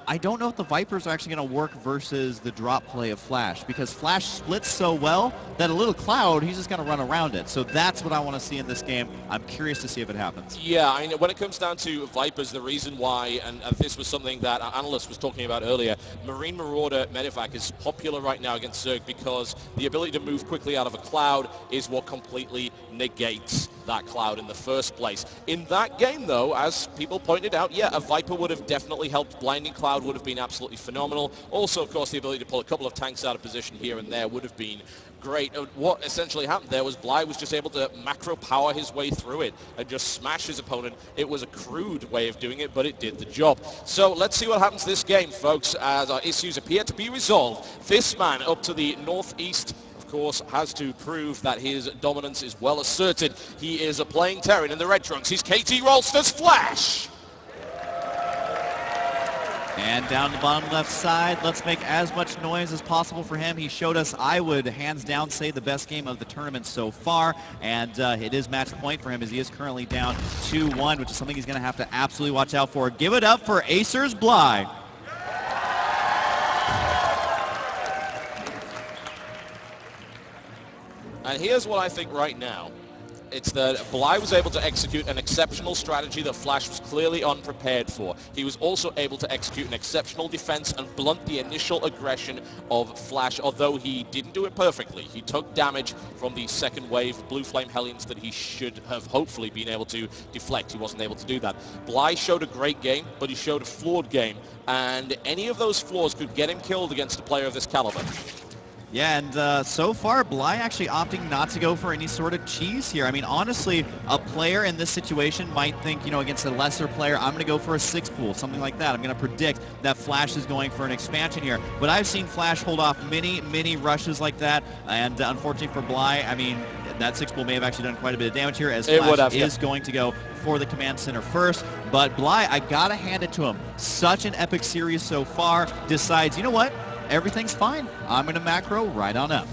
S2: I don't know if the Vipers are actually going to work versus the drop play of Flash, because Flash splits so well that a little Cloud, he's just going to run around it. So that's what I want to see in this game. I'm curious to see if it happens.
S8: Yeah, I mean, when it comes down to Vipers, the reason why, and this was something that our analyst was talking about earlier, Marine Marauder Medivac is popular right now against Zerg because the ability to move quickly out of a Cloud is what completely negates that Cloud in the first place. In that game, though, as people pointed out, yeah, a Viper would have definitely helped. Blinding Cloud would have been absolutely phenomenal. Also, of course, the ability to pull a couple of tanks out of position here and there would have been great. What essentially happened there was Bly was just able to macro power his way through it and just smash his opponent. It was a crude way of doing it, but it did the job. So let's see what happens this game, folks, as our issues appear to be resolved. This man up to the northeast, of course, has to prove that his dominance is well asserted. He is playing Terran in the red trunks. He's KT Rolster's Flash.
S2: And down the bottom left side, let's make as much noise as possible for him. He showed us, I would hands down say, the best game of the tournament so far. And it is match point for him as he is currently down 2-1, which is something he's going to have to absolutely watch out for. Give it up for Acer's Bly.
S8: And here's what I think right now. It's that Bly was able to execute an exceptional strategy that Flash was clearly unprepared for. He was also able to execute an exceptional defense and blunt the initial aggression of Flash, although he didn't do it perfectly. He took damage from the second wave of Blue Flame Hellions that he should have hopefully been able to deflect. He wasn't able to do that. Bly showed a great game, but he showed a flawed game, and any of those flaws could get him killed against a player of this caliber.
S2: Yeah, and so far, Bly actually opting not to go for any sort of cheese here. I mean, honestly, a player in this situation might think, against a lesser player, I'm going to go for a 6-pool, something like that. I'm going to predict that Flash is going for an expansion here. But I've seen Flash hold off many rushes like that, and unfortunately for Bly, I mean, that 6-pool may have actually done quite a bit of damage here, as Flash is going to go for the command center first. But Bly, I got to hand it to him. Such an epic series so far. Decides, you know what? Everything's fine. I'm going to macro right on up.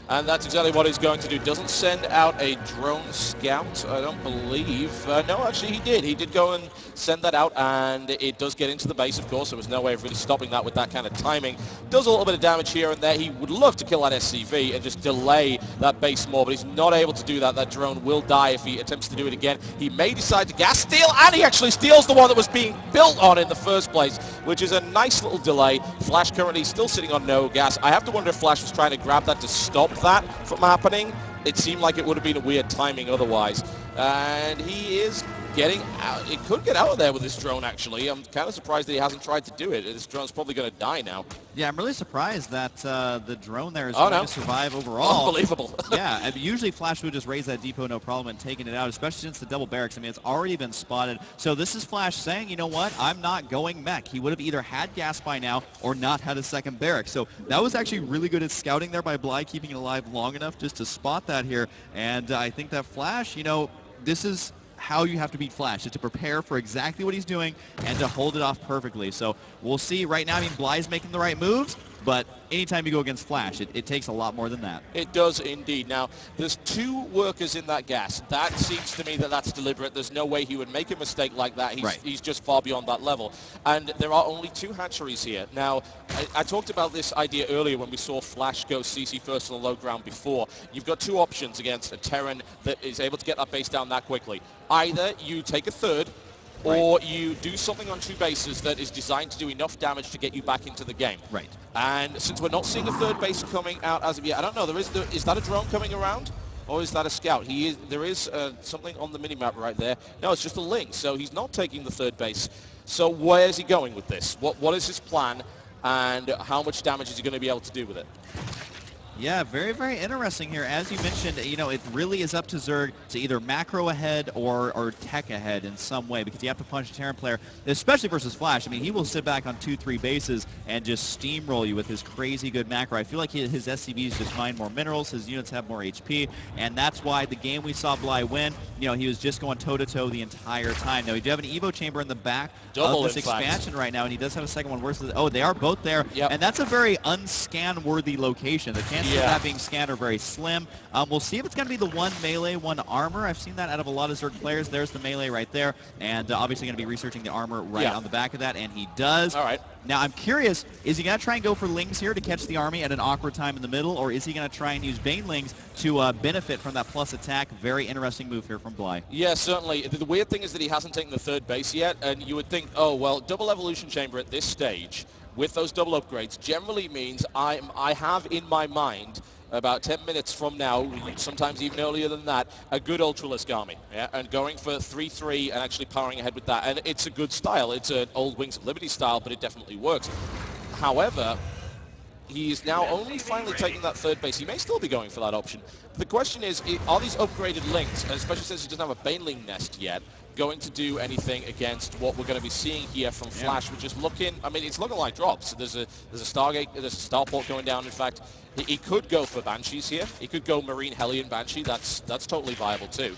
S8: And that's exactly what he's going to do. Doesn't send out a drone scout, I don't believe. No, actually he did. He did go and send that out, and it does get into the base, of course. There was no way of really stopping that with that kind of timing. Does a little bit of damage here and there. He would love to kill that SCV and just delay that base more, but he's not able to do that. That drone will die if he attempts to do it again. He may decide to gas steal, and he actually steals the one that was being built on in the first place, which is a nice little delay. Flash currently still sitting on no gas. I have to wonder if Flash was trying to grab that to stop that from happening. It seemed like it would have been a weird timing otherwise. And he is getting out. It could get out of there with this drone, actually. I'm kind of surprised that he hasn't tried to do it. This drone's probably going to die now.
S2: Yeah, I'm really surprised that the drone there is going to survive overall.
S8: Unbelievable.
S2: Yeah, and usually Flash would just raise that depot no problem and taking it out, especially since the double barracks. I mean, it's already been spotted. So this is Flash saying, you know what, I'm not going mech. He would have either had gas by now or not had a second barrack. So that was actually really good at scouting there by Bly, keeping it alive long enough just to spot that here. And I think that Flash, this is how you have to beat Flash, is to prepare for exactly what he's doing and to hold it off perfectly. So we'll see. Right now, I mean, Bly's making the right moves, but anytime you go against Flash, it takes a lot more than that.
S8: It does indeed. Now, there's 2 workers in that gas. That seems to me that that's deliberate. There's no way he would make a mistake like that. He's just far beyond that level. And there are only 2 hatcheries here. Now, I talked about this idea earlier when we saw Flash go CC first on the low ground before. You've got 2 options against a Terran that is able to get that base down that quickly. Either you take a third, or you do something on 2 bases that is designed to do enough damage to get you back into the game.
S2: Right.
S8: And since we're not seeing a third base coming out as of yet, I don't know, is that a drone coming around? Or is that a scout? There is something on the minimap right there. No, it's just a link, so he's not taking the third base. So where is he going with this? What is his plan, and how much damage is he going to be able to do with it?
S2: Yeah, very, very interesting here. As you mentioned, it really is up to Zerg to either macro ahead or tech ahead in some way, because you have to punch a Terran player, especially versus Flash. I mean, he will sit back on 2-3 bases and just steamroll you with his crazy good macro. I feel like his SCVs just mine more minerals, his units have more HP, and that's why the game we saw Bly win, he was just going toe-to-toe the entire time. Now, we do have an Evo chamber in the back
S8: Double,
S2: of this
S8: in fact.
S2: expansion right now, and he does have a second one. Where's the, oh, they are both there,
S8: Yep.
S2: and that's a very unscan-worthy location. The chances of that being scanned are very slim. We'll see if it's going to be the one melee, one armor. I've seen that out of a lot of Zerg players. There's the melee right there, and obviously going to be researching the armor right on the back of that, and he does.
S8: All right.
S2: Now, I'm curious, is he going to try and go for Lings here to catch the army at an awkward time in the middle, or is he going to try and use Banelings to benefit from that plus attack? Very interesting move here from Bly.
S8: Yeah, certainly. The weird thing is that he hasn't taken the third base yet, and you would think, oh, well, double evolution chamber at this stage with those double upgrades generally means I have in my mind about 10 minutes from now, sometimes even earlier than that, a good Ultralisk army, and going for 3-3 and actually powering ahead with that. And it's a good style. It's an old Wings of Liberty style, but it definitely works. However, he is now only finally taking that third base. He may still be going for that option. But the question is, are these upgraded Lings, especially since he doesn't have a Baneling nest yet, going to do anything against what we're going to be seeing here from Flash, which is looking, I mean, it's looking like drops. There's a Stargate, there's a Starport going down. In fact, he could go for Banshees here. He could go Marine Hellion Banshee. That's totally viable too.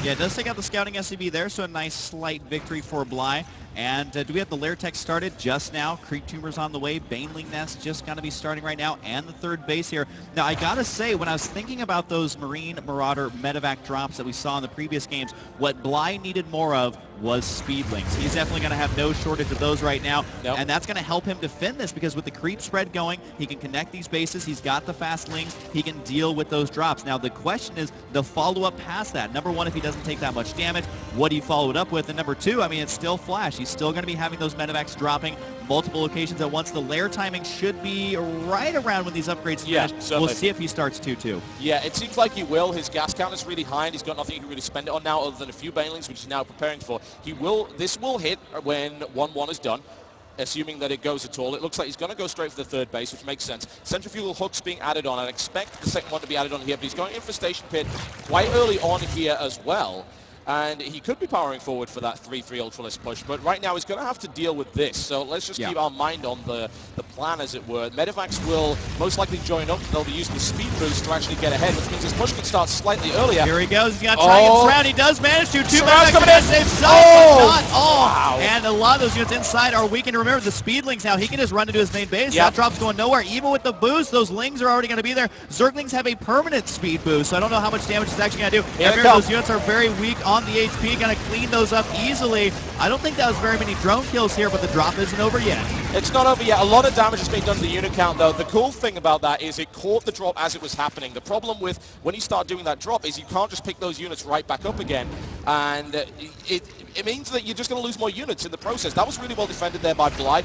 S2: Yeah, it does take out the scouting SCV there, so a nice slight victory for Bly. And do we have the lair tech started just now? Creep Tumor's on the way. Baneling Nest just going to be starting right now, and the third base here. Now, I got to say, when I was thinking about those Marine Marauder medevac drops that we saw in the previous games, what Bly needed more of was Speedlings. He's definitely going to have no shortage of those right now, and that's going to help him defend this, because with the creep spread going, he can connect these bases. He's got the fast lings. He can deal with those drops. Now, the question is the follow-up past that. Number one, if he doesn't take that much damage, what do you follow it up with? And number two, I mean, it's still Flash. He's still going to be having those medevacs dropping multiple locations at once. The lair timing should be right around when these upgrades finish. We'll see if he starts 2-2.
S8: Yeah, it seems like he will. His gas count is really high, and he's got nothing he can really spend it on now other than a few Banelings, which he's now preparing for. This will hit when 1-1 is done, assuming that it goes at all. It looks like he's going to go straight for the third base, which makes sense. Centrifugal hooks being added on. I'd expect the second one to be added on here, but he's going in for Station Pit quite early on here as well. And he could be powering forward for that 3-3 Ultralisk push, but right now he's going to have to deal with this. So let's just keep our mind on the plan, as it were. Medevacs will most likely join up. They'll be using the speed boost to actually get ahead, which means his push can start slightly earlier.
S2: Here he goes. He's going to try and surround. He does manage to. Two
S8: Surround's
S2: medevacs
S8: coming
S2: to
S8: in.
S2: save some, but not all.
S8: Wow.
S2: And a lot of those units inside are weakened. Remember, the Speedlings now, he can just run into his main base. That drop's going nowhere. Even with the boost, those Lings are already going to be there. Zerglings have a permanent speed boost, so I don't know how much damage it's actually going to do. Remember, those units are very weak on the HP. Going to clean those up easily. I don't think that was very many drone kills here, but the drop isn't over yet.
S8: It's not over yet. A lot of damage has been done to the unit count, though. The cool thing about that is it caught the drop as it was happening. The problem with when you start doing that drop is you can't just pick those units right back up again, and it means that you're just going to lose more units in the process. That was really well defended there by Bly.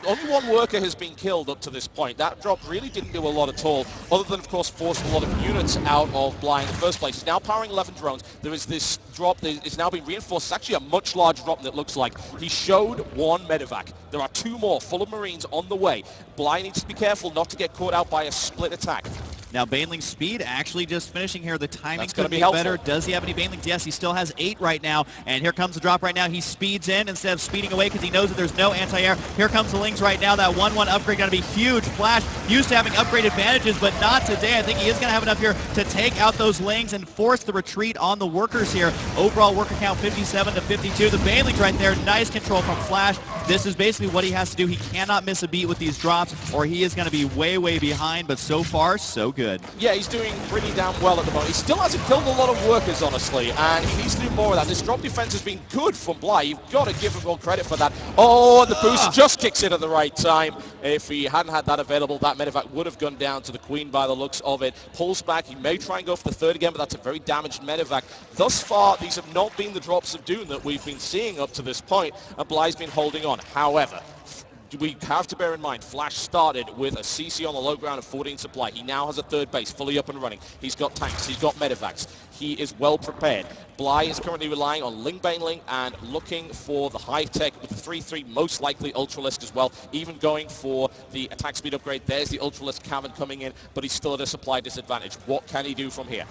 S8: Only one worker has been killed up to this point. That drop really didn't do a lot at all, other than, of course, force a lot of units out of Bly in the first place. He's now powering 11 drones. There is this drop that is now being reinforced. It's actually a much larger drop than it looks like. He showed one medevac. There are two more full of Marines on the way. Bly needs to be careful not to get caught out by a split attack.
S2: Now, Baneling's speed actually just finishing here. The timing
S8: could
S2: be better. Does he have any Banelings? Yes, he still has 8 right now. And here comes the drop right now. He speeds in instead of speeding away because he knows that there's no anti-air. Here comes the Lings right now. That 1-1 upgrade going to be huge. Flash used to having upgraded bandages, but not today. I think he is going to have enough here to take out those Lings and force the retreat on the workers here. Overall worker count 57 to 52. The Banelings right there. Nice control from Flash. This is basically what he has to do. He cannot miss a beat with these drops, or he is going to be way, way behind. But so far, so good.
S8: Yeah, he's doing pretty damn well at the moment. He still hasn't killed a lot of workers, honestly, and he needs to do more of that. This drop defense has been good from Bly. You've got to give him all credit for that. Oh, and the boost just kicks in at the right time. If he hadn't had that available, that medevac would have gone down to the Queen by the looks of it. Pulls back. He may try and go for the third again, but that's a very damaged medevac. Thus far, these have not been the drops of doom that we've been seeing up to this point, and Bly's been holding on. However, we have to bear in mind, Flash started with a CC on the low ground of 14 supply. He now has a third base fully up and running. He's got tanks. He's got medevacs. he is well prepared. Bly is currently relying on Ling Baneling and looking for the high tech with the 3-3, most likely Ultralisk as well, even going for the attack speed upgrade. There's the Ultralisk Cavern coming in, but he's still at a supply disadvantage. What can he do from here?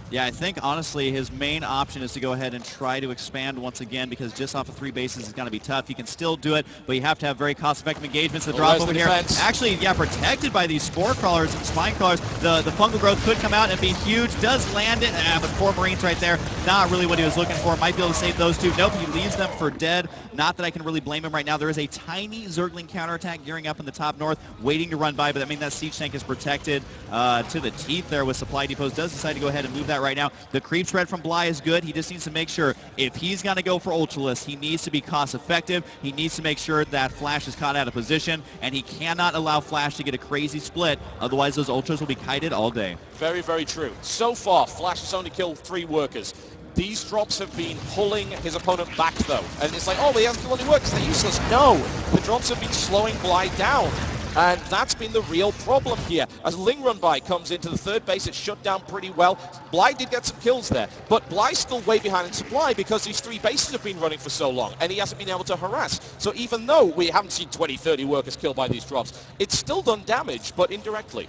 S2: Yeah, I think, honestly, his main option is to go ahead and try to expand once again, because just off of 3 bases is going to be tough. You can still do it, but you have to have very cost-effective engagements. The drop over here, actually, yeah, protected by these Spore Crawlers and Spine Crawlers. The fungal growth could come out and be huge. Does land it, but 4 Marines right there. Not really what he was looking for. Might be able to save those 2. Nope, he leaves them for dead. Not that I can really blame him right now. There is a tiny Zergling counterattack gearing up in the top north, waiting to run by, but I mean, that siege tank is protected to the teeth there with supply depots. Does decide to go ahead and move that right now. The creep spread from Bly is good. He just needs to make sure if he's going to go for Ultralisk, he needs to be cost effective. He needs to make sure that Flash is caught out of position, and he cannot allow Flash to get a crazy split. Otherwise, those Ultras will be kited all day.
S8: Very, very true. So far, Flash has only killed 3 workers. These drops have been pulling his opponent back, though. And it's like, oh, but he hasn't killed any workers. They're useless. No, the drops have been slowing Bly down. And that's been the real problem here. As Ling Run By comes into the 3rd base, it's shut down pretty well. Bly did get some kills there, but Bly's still way behind in supply because these 3 bases have been running for so long, and he hasn't been able to harass. So even though we haven't seen 20, 30 workers killed by these drops, it's still done damage, but indirectly.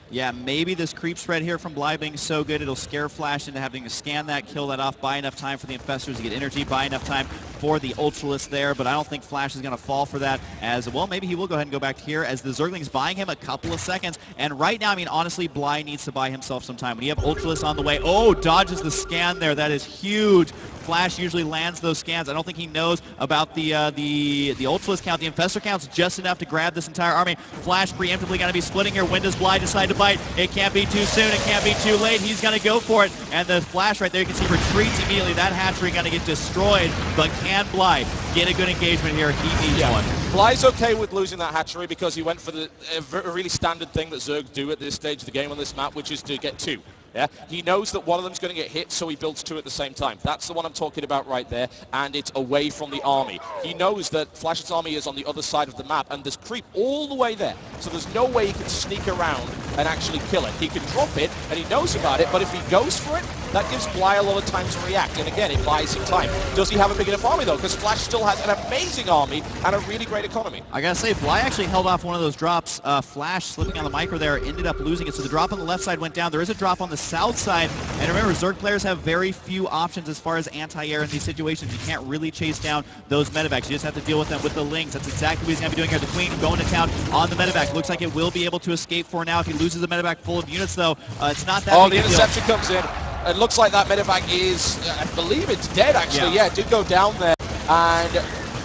S2: Yeah, maybe this creep spread here from Bly being so good, it'll scare Flash into having to scan that, kill that off, buy enough time for the Infestors to get energy, buy enough time for the Ultralisk there, but I don't think Flash is going to fall for that as, well, maybe he will go ahead and go back here as the Zergling's buying him a couple of seconds, and right now, I mean, honestly, Bly needs to buy himself some time. When you have Ultralisk on the way, oh, dodges the scan there, that is huge. Flash usually lands those scans. I don't think he knows about the Ultralisk count. The Infestor count's just enough to grab this entire army. Flash preemptively going to be splitting here. When does Bly decide to bite? It can't be too soon. It can't be too late. He's going to go for it. And the Flash right there, you can see retreats immediately. That hatchery going to get destroyed. But can Bly get a good engagement here? He needs one.
S8: Bly's okay with losing that hatchery because he went for a really standard thing that Zerg do at this stage of the game on this map, which is to get 2. Yeah, he knows that one of them's going to get hit, so he builds 2 at the same time. That's the one I'm talking about right there, and it's away from the army. He knows that Flash's army is on the other side of the map, and there's creep all the way there, so there's no way he can sneak around and actually kill it. He can drop it, and he knows about it, but if he goes for it, that gives Bly a lot of time to react, and again, it buys him time. Does he have a big enough army, though? Because Flash still has an amazing army and a really great economy.
S2: I gotta say, Bly actually held off one of those drops. Flash slipping on the micro there, ended up losing it, so the drop on the left side went down. There is a drop on the south side, and remember, Zerg players have very few options as far as anti-air in these situations. You can't really chase down those medevacs. You just have to deal with them with the Lings. That's exactly what he's going to be doing here. The Queen going to town on the medevac. Looks like it will be able to escape for now. If he loses a medevac full of units, though, it's not that
S8: Oh,
S2: big
S8: the interception comes in. It looks like that medevac is, I believe it's dead, actually. Yeah, it did go down there. And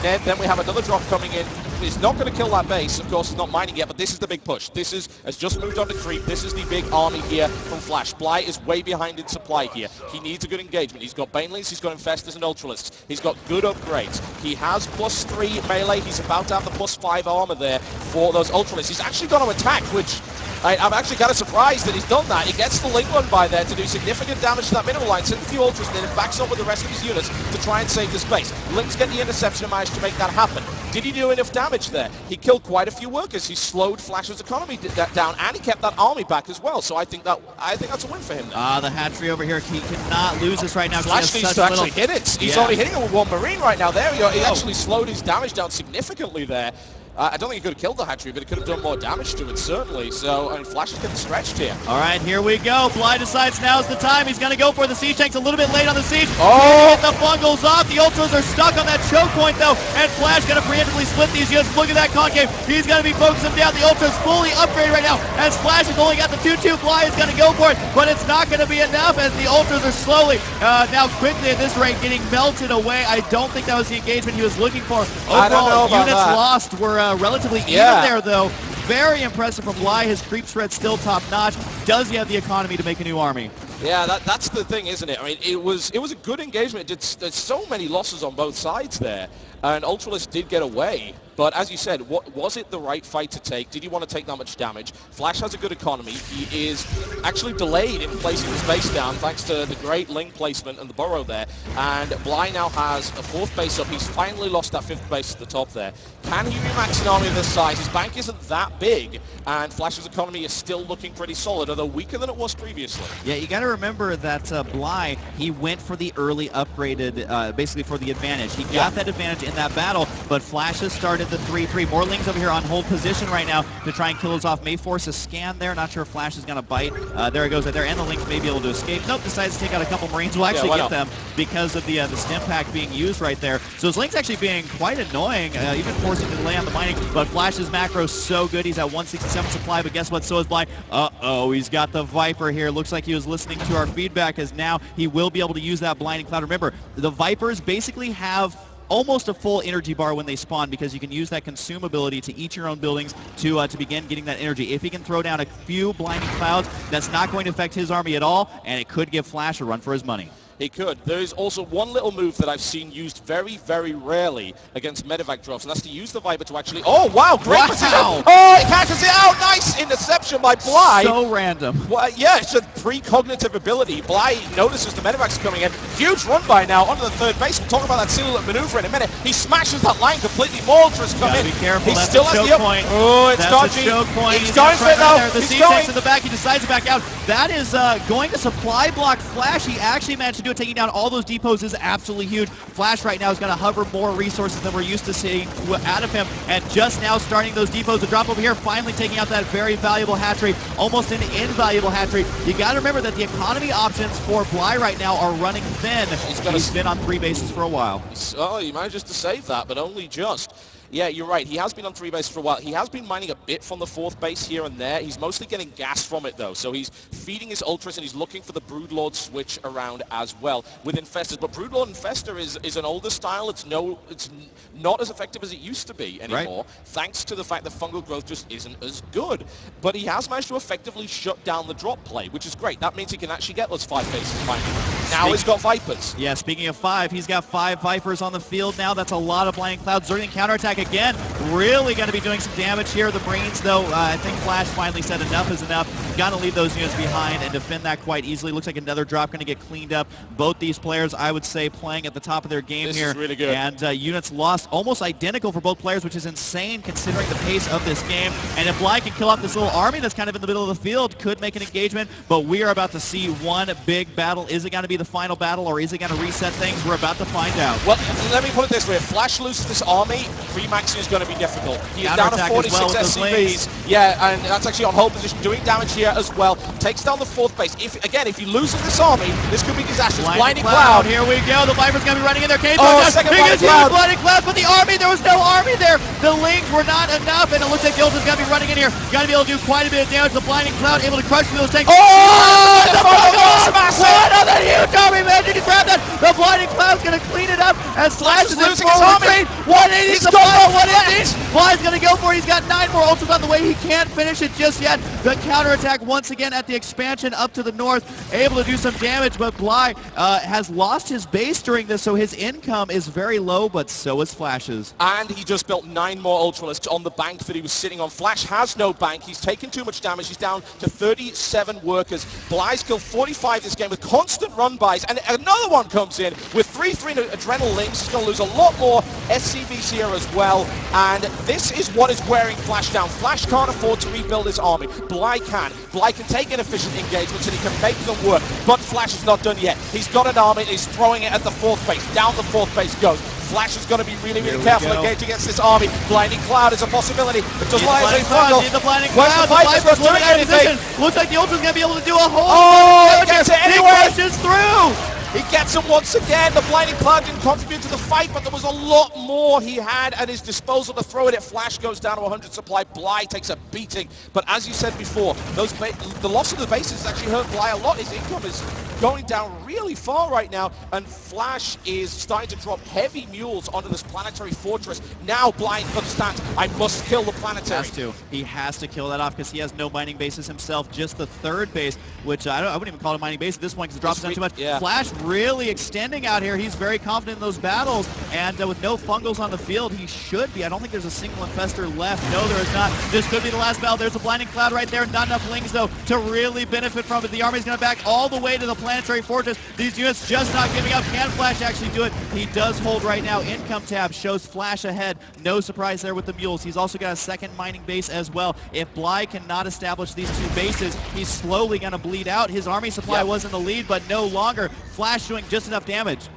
S8: then we have another drop coming in. It's not going to kill that base. Of course, it's not mining yet, but this is the big push. This has just moved on to creep. This is the big army here from Flash. Bly is way behind in supply here. He needs a good engagement. He's got Banelings, he's got Infestors and Ultralisks. He's got good upgrades. He has +3 melee. He's about to have the +5 armor there for those Ultralisks. He's actually got to attack, which I'm actually kind of surprised that he's done that. He gets the Ling Run By there to do significant damage to that middle line, sends a few Ultras, and then it backs up with the rest of his units to try and save the space. Lings get the interception and managed to make that happen. Did he do enough damage there? He killed quite a few workers. He slowed Flash's economy down, and he kept that army back as well. So I think that's a win for him there.
S2: The hatchery over here, he cannot lose this right now.
S8: Flash needs to actually hit it. He's only hitting it with 1 Marine right now. There we go. He actually slowed his damage down significantly there. I don't think he could have killed the hatchery, but it could have done more damage to it, certainly. So, I mean, Flash is getting stretched here.
S2: All right, here we go. Bly decides now's the time. He's going to go for the siege tank's a little bit late on the siege.
S8: Oh!
S2: Get the fungals off. The Ultras are stuck on that choke point, though, and Flash going to preemptively split these units. Look at that concave. He's going to be focusing down. The Ultras fully upgraded right now, as Flash has only got the 2-2. Bly is going to go for it, but it's not going to be enough as the Ultras are slowly, now quickly at this rate, getting melted away. I don't think that was the engagement he was looking for. Overall, units lost were relatively even there, though. Very impressive from Bly. His creep spread still top-notch. Does he have the economy to make a new army?
S8: Yeah, that's the thing, isn't it? I mean, it was a good engagement. It did so many losses on both sides there. and Ultralisk did get away. But as you said, was it the right fight to take? Did you want to take that much damage? Flash has a good economy. He is actually delayed in placing his base down thanks to the great Ling placement and the burrow there. And Bly now has a 4th base up. He's finally lost that 5th base at the top there. Can he remax an army of this size? His bank isn't that big, and Flash's economy is still looking pretty solid, although weaker than it was previously.
S2: Yeah, you got to remember that Bly, he went for the early upgraded, basically for the advantage. He got that advantage in that battle, but Flash has started the 3-3. More Lings over here on hold position right now to try and kill those off. May force a scan there. Not sure if Flash is going to bite. There it goes right there, and the Lings may be able to escape. Nope, decides to take out a couple Marines. Will actually get them because of the stim pack being used right there. So his Lings actually being quite annoying, even forcing the delay on the mining, but Flash's macro is so good. He's at 167 supply, but guess what? So is Bly. Uh-oh, he's got the Viper here. Looks like he was listening to our feedback, as now he will be able to use that Blinding Cloud. Remember, the Vipers basically have almost a full energy bar when they spawn, because you can use that consume ability to eat your own buildings to begin getting that energy. If he can throw down a few Blinding Clouds, that's not going to affect his army at all, and it could give Flash a run for his money.
S8: He could. There is also one little move that I've seen used very, very rarely against medevac drops, and that's to use the Viper to actually... Oh, wow, great precision! Oh, he catches it out! Nice interception by Bly!
S2: So random.
S8: Well, yeah, it's a precognitive ability. Bly notices the medevac's coming in. Huge run by now onto the 3rd base. We'll talk about that silhouette maneuver in a minute. He smashes that line completely. More Ultras come in.
S2: Be careful.
S8: He
S2: That's
S8: still
S2: a
S8: has
S2: choke
S8: the
S2: point.
S8: Oh, it's dodgy.
S2: A choke point.
S8: He's going for it, though.
S2: The
S8: He's
S2: C6
S8: going.
S2: in the back. He decides to back out. That is going to supply block Flash. He actually managed to do it, taking down all those depots is absolutely huge. Flash right now is going to hover more resources than we're used to seeing out of him, and just now starting those depots to drop over here, finally taking out that very valuable hatchery, almost an invaluable hatchery. You got to remember that the economy options for Bly right now are running thin. He's been on 3 bases for a while.
S8: Oh, he manages to save that, but only just. Yeah, you're right. He has been on 3 bases for a while. He has been mining a bit from the 4th base here and there. He's mostly getting gas from it, though. So he's feeding his Ultras, and he's looking for the Broodlord switch around as well with Infestors. But Broodlord Infestor is an older style. It's not as effective as it used to be anymore, thanks to the fact that fungal growth just isn't as good. But he has managed to effectively shut down the drop play, which is great. That means he can actually get those 5 bases mining. Now he's got Vipers.
S2: Yeah, speaking of 5, he's got 5 Vipers on the field now. That's a lot of Blinding Clouds. Zergling counterattack again. Really going to be doing some damage here. The Marines, though, I think Flash finally said enough is enough. Got to leave those units behind and defend that quite easily. Looks like another drop going to get cleaned up. Both these players, I would say, playing at the top of their game
S8: this
S2: here.
S8: Is really good.
S2: And units lost almost identical for both players, which is insane considering the pace of this game. And if Bly can kill off this little army that's kind of in the middle of the field, could make an engagement. But we are about to see one big battle. Is it going to be the final battle, or is it going to reset things? We're about to find out.
S8: Well, let me put it this way. If Flash loses this army, remaxing is going to be difficult. He is down to 46 SCVs. Yeah, and that's actually on hold position, doing damage here as well. Takes down the 4th base. If he loses this army, this could be disastrous. Blinding Cloud.
S2: Here we go. The Viper's going to be running in there.
S8: Second Blinding Cloud.
S2: Blinding Cloud, but the army, there was no army there. The Lings were not enough, and it looks like the Ultra's going to be running in here. Got to be able to do quite a bit of damage. The Blinding Cloud able to crush through those tanks.
S8: Oh, the massive!
S2: What other huge army, man? Did you grab that? The Blinding Cloud's going to clean it up, and Slash is
S8: losing his army.
S2: 180 supply, 180. Bly's going to go for it. He's got 9 more Ultras on the way. He can't finish it just yet. The counterattack once again at the expansion up to the north, able to do some damage, but Bly has lost his base during this, so his income is very low, but so is Flash's.
S8: And he just built 9 more Ultralisks on the bank that he was sitting on. Flash has no bank. He's taken too much damage. He's down to 37 workers. Bly's killed 45 this game with constant run buys, and another one comes in with 3-3 Adrenal Links. He's going to lose a lot more SCVs here as well, and this is what is wearing Flash down. Flash can't afford to rebuild his army. Bly can. Bly can take inefficient engagements and he can make them work, but Flash is not done yet. He's got an army and he's throwing it at the 4th base. Down the 4th base goes. Flash is going to be really, really careful engaged against this army. Blinding Cloud is a possibility. But does Blinding Cloud?
S2: The Blinding
S8: Where's
S2: Cloud?
S8: the Viper's not doing anything?
S2: Looks like the Ultra's going to be able to do a whole...
S8: Oh, he gets it anyway!
S2: He crashes through!
S8: He gets him once again. The Blinding Cloud didn't contribute to the fight, but there was a lot more he had at his disposal to throw it at. Flash goes down to 100 supply. Bly takes a beating. But as you said before, the loss of the bases actually hurt Bly a lot. His income is going down really far right now, and Flash is starting to drop heavy mules onto this planetary fortress. Now Blind understands, I must kill the planetary.
S2: He has to kill that off because he has no mining bases himself, just the third base, which I wouldn't even call it a mining base at this point because it drops down too much.
S8: Yeah.
S2: Flash really extending out here. He's very confident in those battles, and with no fungals on the field, he should be. I don't think there's a single infestor left. No, there is not. This could be the last battle. There's a blinding cloud right there. Not enough lings, though, to really benefit from it. The army's going to back all the way to the planetary fortress. These units just not giving up. Can Flash actually do it? He does hold right now. Income tab shows Flash ahead. No surprise there with the mules. He's also got a second mining base as well. If Bly cannot establish these two bases, he's slowly going to bleed out. His army supply was in the lead, but no longer. Flash doing just enough damage.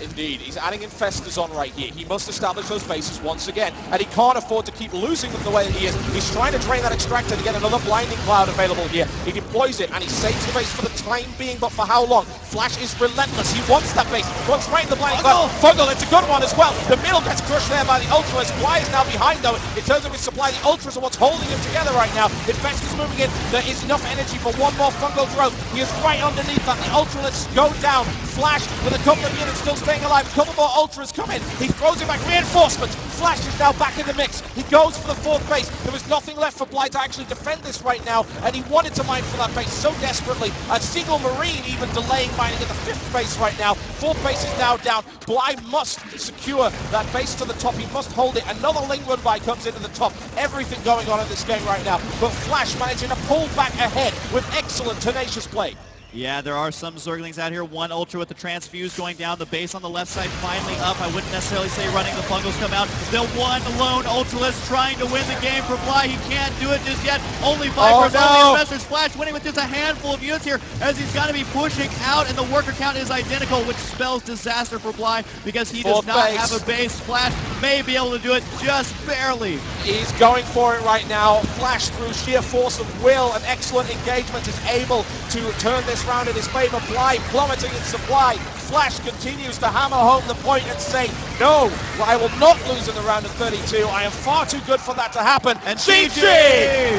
S8: Indeed, he's adding infestors on right here. He must establish those bases once again, and he can't afford to keep losing them the way that he is. He's trying to drain that extractor to get another blinding cloud available here. He deploys it, and he saves the base for the time being, but for how long? Flash is relentless. He wants that base. Runs right in the blinding cloud. Fungal, it's a good one as well. The middle gets crushed there by the Ultras. Bly is now behind, though. In terms of his supply, the Ultras are what's holding him together right now. Infestors moving in. There is enough energy for one more fungal throw. He is right underneath that. The Ultras go down. Flash with a couple of units still staying alive. A couple more Ultras come in. He throws it back. Reinforcements. Flash is now back in the mix. He goes for the fourth base. There was nothing left for Bly to actually defend this right now, and he wanted to mine for that base so desperately. A single Marine even delaying mining at the fifth base right now. Fourth base is now down. Bly must secure that base to the top. He must hold it. Another Ling run by comes into the top. Everything going on in this game right now, but Flash managing to pull back ahead with excellent, tenacious play.
S2: Yeah, there are some Zerglings out here. One Ultra with the transfuse going down. The base on the left side finally up. I wouldn't necessarily say running. The Fungals come out. The one lone Ultralist trying to win the game for Bly. He can't do it just yet. Only Vipers on the Infestors. Flash winning with just a handful of units here as he's got to be pushing out, and the worker count is identical, which spells disaster for Bly because he does not have a base. Flash may be able to do it just barely.
S8: He's going for it right now. Flash, through sheer force of will and excellent engagement, is able to turn this round in his favor. Bly plummeting in supply. Flash continues to hammer home the point and say, no, I will not lose in the round of 32. I am far too good for that to happen.
S2: And
S8: GG!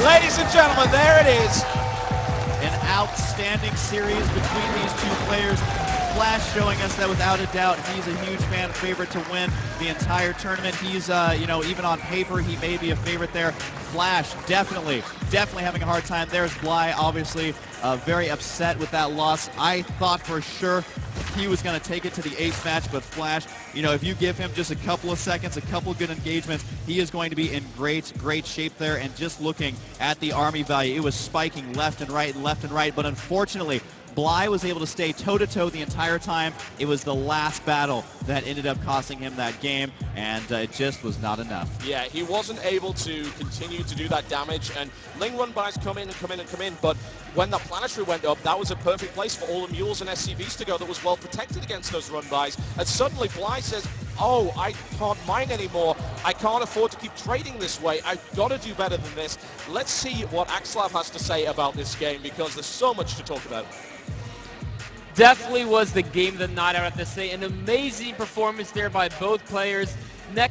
S8: Ladies and gentlemen, there it is.
S2: An outstanding series between these two players. Flash showing us that without a doubt he's a huge fan favorite to win the entire tournament. He's even on paper he may be a favorite there. Flash definitely having a hard time. There's Bly, obviously very upset with that loss. I thought for sure he was going to take it to the 8th match, but Flash, if you give him just a couple of seconds, a couple of good engagements, he is going to be in great shape there. And just looking at the army value, it was spiking left and right, but unfortunately Bly was able to stay toe-to-toe the entire time. It was the last battle that ended up costing him that game, and it just was not enough.
S8: Yeah, he wasn't able to continue to do that damage, and Ling run buys come in, but when the planetary went up, that was a perfect place for all the mules and SCVs to go that was well protected against those run buys, and suddenly Bly says, oh, I can't mine anymore. I can't afford to keep trading this way. I've got to do better than this. Let's see what Axelav has to say about this game, because there's so much to talk about.
S7: Definitely was the game of the night, I have to say. An amazing performance there by both players. The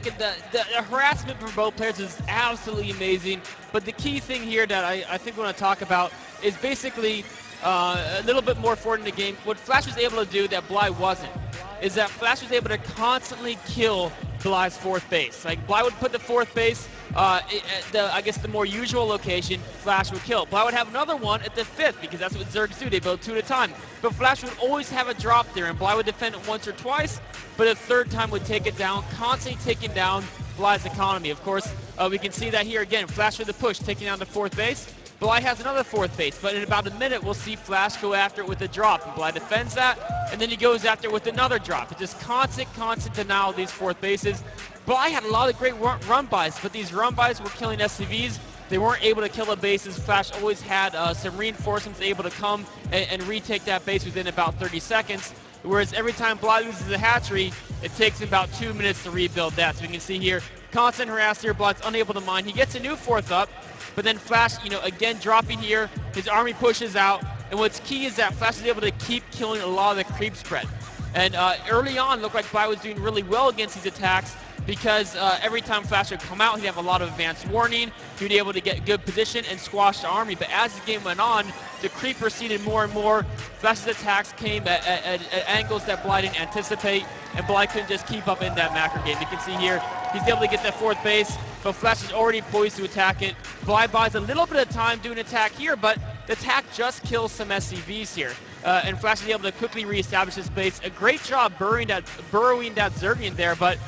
S7: harassment from both players is absolutely amazing. But the key thing here that I think we want to talk about is basically a little bit more forward in the game. What Flash was able to do that Bly wasn't is that Flash was able to constantly kill Bly's fourth base. Like, Bly would put the fourth base I guess the more usual location. Flash would kill. Bly would have another one at the fifth, because that's what Zergs do. They build two at a time. But Flash would always have a drop there, and Bly would defend it once or twice, but a third time would take it down, constantly taking down Bly's economy. Of course, we can see that here again. Flash with the push, taking down the fourth base. Bly has another fourth base, but in about a minute, we'll see Flash go after it with a drop, and Bly defends that, and then he goes after it with another drop. It's just constant denial of these fourth bases. Bly had a lot of great run buys, but these run buys were killing SCVs. They weren't able to kill the bases. Flash always had some reinforcements able to come and retake that base within about 30 seconds. Whereas every time Bly loses a hatchery, it takes him about 2 minutes to rebuild that. So we can see here, constant harass here. Bly's unable to mine. He gets a new fourth up, but then Flash, again dropping here. His army pushes out, and what's key is that Flash is able to keep killing a lot of the creep spread. And early on, it looked like Bly was doing really well against these attacks. because every time Flash would come out, he'd have a lot of advanced warning. He'd be able to get good position and squash the army. But as the game went on, the creep proceeded more and more. Flash's attacks came at angles that Bly didn't anticipate, and Bly couldn't just keep up in that macro game. You can see here, he's able to get that fourth base, but Flash is already poised to attack it. Bly buys a little bit of time doing attack here, but the attack just kills some SCVs here. And Flash is able to quickly reestablish his base. A great job burrowing that Zergian there, but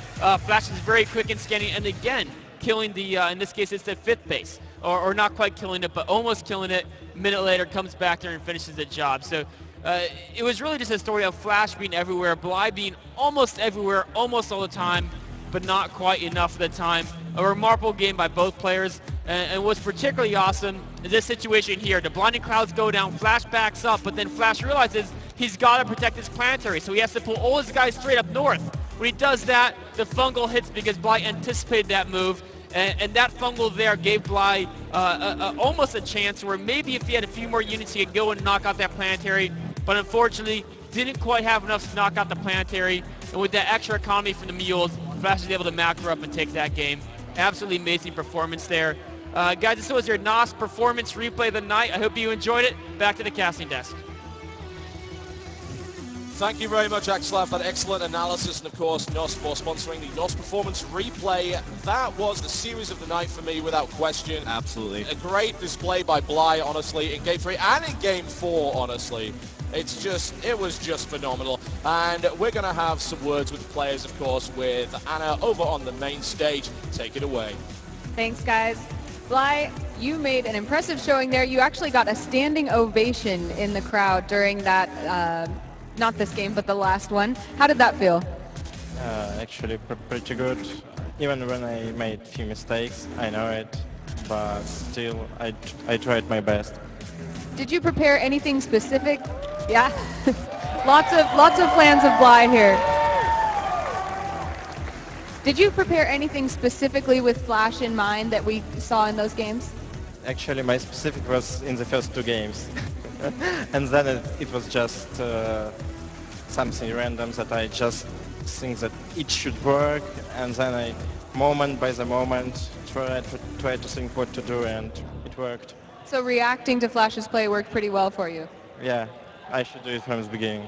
S7: Flash is very quick in scanning, and again, killing the, in this case, it's the fifth base. Or not quite killing it, but almost killing it. A minute later, comes back there and finishes the job. So it was really just a story of Flash being everywhere, Bly being almost everywhere, almost all the time, but not quite enough of the time. A remarkable game by both players. And what's particularly awesome is this situation here. The blinding clouds go down, Flash backs up, but then Flash realizes he's got to protect his planetary, so he has to pull all his guys straight up north. When he does that, the fungal hits because Bly anticipated that move, and that fungal there gave Bly almost a chance where maybe if he had a few more units, he could go and knock out that planetary, but unfortunately, didn't quite have enough to knock out the planetary, and with that extra economy from the mules, Flash is able to macro up and take that game. Absolutely amazing performance there. Guys, this was your NOS performance replay of the night. I hope you enjoyed it. Back to the casting desk.
S8: Thank you very much, Axel, for that excellent analysis, and of course, NOS for sponsoring the NOS Performance Replay. That was the series of the night for me, without question.
S2: Absolutely.
S8: A great display by Bly, honestly, in Game 3 and in Game 4, honestly. It was just phenomenal. And we're going to have some words with the players, of course, with Anna over on the main stage. Take it away.
S3: Thanks, guys. Bly, you made an impressive showing there. You actually got a standing ovation in the crowd during that, not this game, but the last one. How did that feel?
S4: Actually, pretty good. Even when I made a few mistakes, I know it, but still, I tried my best.
S3: Did you prepare anything specific? Yeah, lots of plans of Bly here. Did you prepare anything specifically with Flash in mind that we saw in those games?
S4: Actually, my specific was in the first two games. And then it was just something random that I just think that it should work, and then I, moment by the moment, try to think what to do, and it worked.
S3: So reacting to Flash's play worked pretty well for you.
S4: Yeah, I should do it from the beginning.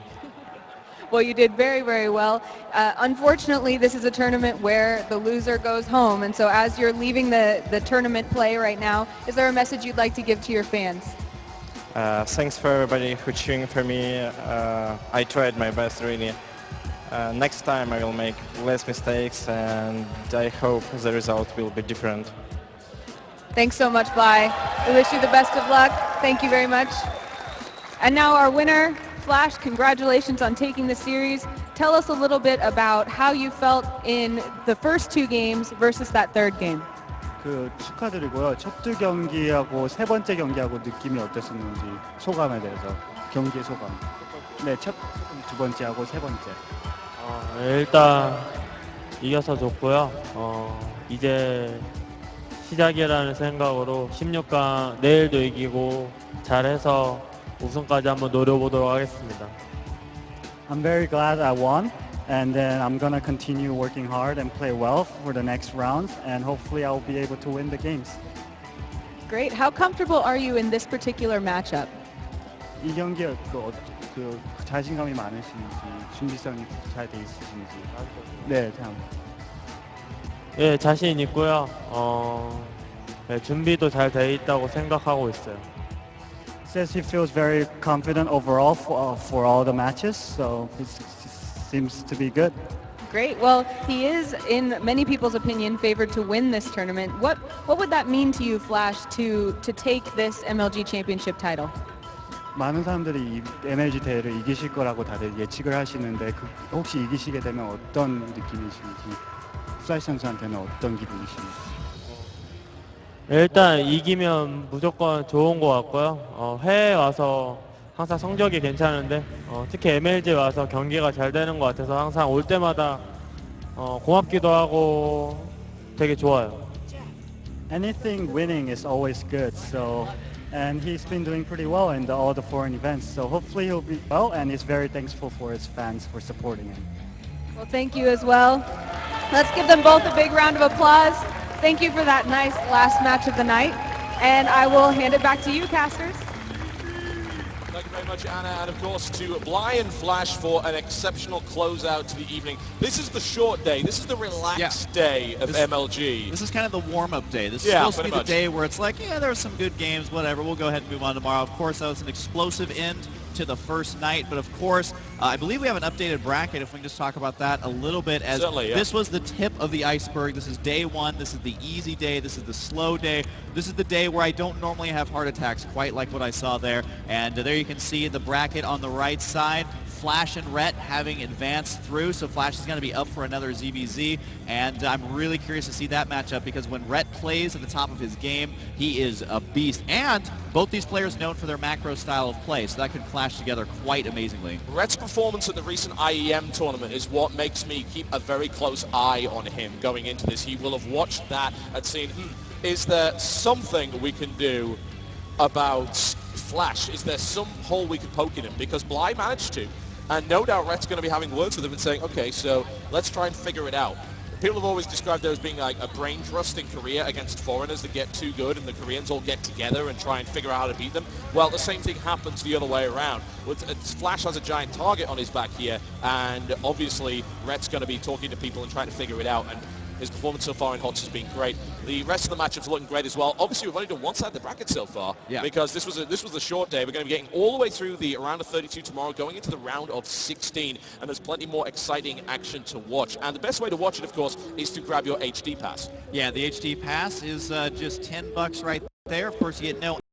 S3: Well, you did very, very well. Unfortunately, this is a tournament where the loser goes home, and so as you're leaving the tournament play right now, is there a message you'd like to give to your fans?
S4: Thanks for everybody who cheering for me. I tried my best, really. Next time I will make less mistakes, and I hope the result will be different.
S3: Thanks so much, Bly. We wish you the best of luck. Thank you very much. And now our winner, Flash, congratulations on taking the series. Tell us a little bit about how you felt in the first two games versus that third game.
S5: 축하드리고요. 첫 두 경기하고 세 번째 경기하고 느낌이 어땠었는지 소감에 대해서 경기의 소감. 네, 두 번째하고 세 번째.
S6: 일단 이겨서 좋고요. 이제 시작이라는 생각으로 16강 내일도 이기고 잘해서 우승까지 한번 노려보도록 하겠습니다.
S5: I'm very glad I won, and then I'm gonna continue working hard and play well for the next rounds, and hopefully I'll be able to win the games.
S3: Great. How comfortable are you in this particular matchup?
S5: 이 경기에 그 자신감이 많으신지 준비성이 잘 돼 있으신지. 네, 참.
S6: 예, 자신 있고요. 네, 준비도 잘 돼 있다고 생각하고 있어요.
S5: Says he feels very confident overall for all the matches, so it seems to be good.
S3: Great. Well, he is, in many people's opinion, favored to win this tournament. What would that mean to you, Flash, to take this MLG championship title?
S5: 많은 사람들이 이 MLG 대회를 이기실 거라고 다들 예측을 하시는데 혹시 이기시게 되면 어떤 느낌이신지, 플라시 선수한테는 어떤 기분이신지.
S6: 일단 이기면 무조건 좋은 것 같고요. 해외 와서 항상 성적이 괜찮은데 특히 MLG 와서 경기가 잘 되는 것 같아서 항상 올 때마다 고맙기도 하고 되게 좋아요.
S5: Anything winning is always good, so and he's been doing pretty well in all the foreign events, so hopefully he'll be well, and he's very thankful for his fans for supporting him.
S3: Well, thank you as well. Let's give them both a big round of applause. Thank you for that nice last match of the night. And I will hand it back to you, casters.
S8: Thank you very much, Anna, and of course to Bly and Flash for an exceptional closeout to the evening. This is the short day. This is the relaxed day of MLG.
S2: This is kind of the warm-up day. This is supposed to be the day where it's like, yeah, there are some good games, whatever. We'll go ahead and move on tomorrow. Of course, that was an explosive end to the first night, but of course, I believe we have an updated bracket, if we can just talk about that a little bit, as this was the tip of the iceberg. This is day one. This is the easy day. This is the slow day. This is the day where I don't normally have heart attacks, quite like what I saw there. And there you can see the bracket on the right side. Flash and Rhett having advanced through, so Flash is going to be up for another ZBZ, and I'm really curious to see that matchup because when Rhett plays at the top of his game, he is a beast, and both these players known for their macro style of play, so that could clash together quite amazingly.
S8: Rhett's performance at the recent IEM tournament is what makes me keep a very close eye on him going into this. He will have watched that and seen, is there something we can do about Flash? Is there some hole we could poke in him? Because Bly managed to. And no doubt Rhett's going to be having words with him and saying, okay, so let's try and figure it out. People have always described there as being like a brain trust in Korea against foreigners that get too good and the Koreans all get together and try and figure out how to beat them. Well, the same thing happens the other way around. Flash has a giant target on his back here, and obviously Rhett's going to be talking to people and trying to figure it out. And his performance so far in HotS has been great. The rest of the matchups are looking great as well. Obviously, we've only done one side of the bracket so far because this was a short day. We're going to be getting all the way through the round of 32 tomorrow, going into the round of 16, and there's plenty more exciting action to watch. And the best way to watch it, of course, is to grab your HD pass.
S2: Yeah, the HD pass is just $10 right there. Of course, you get no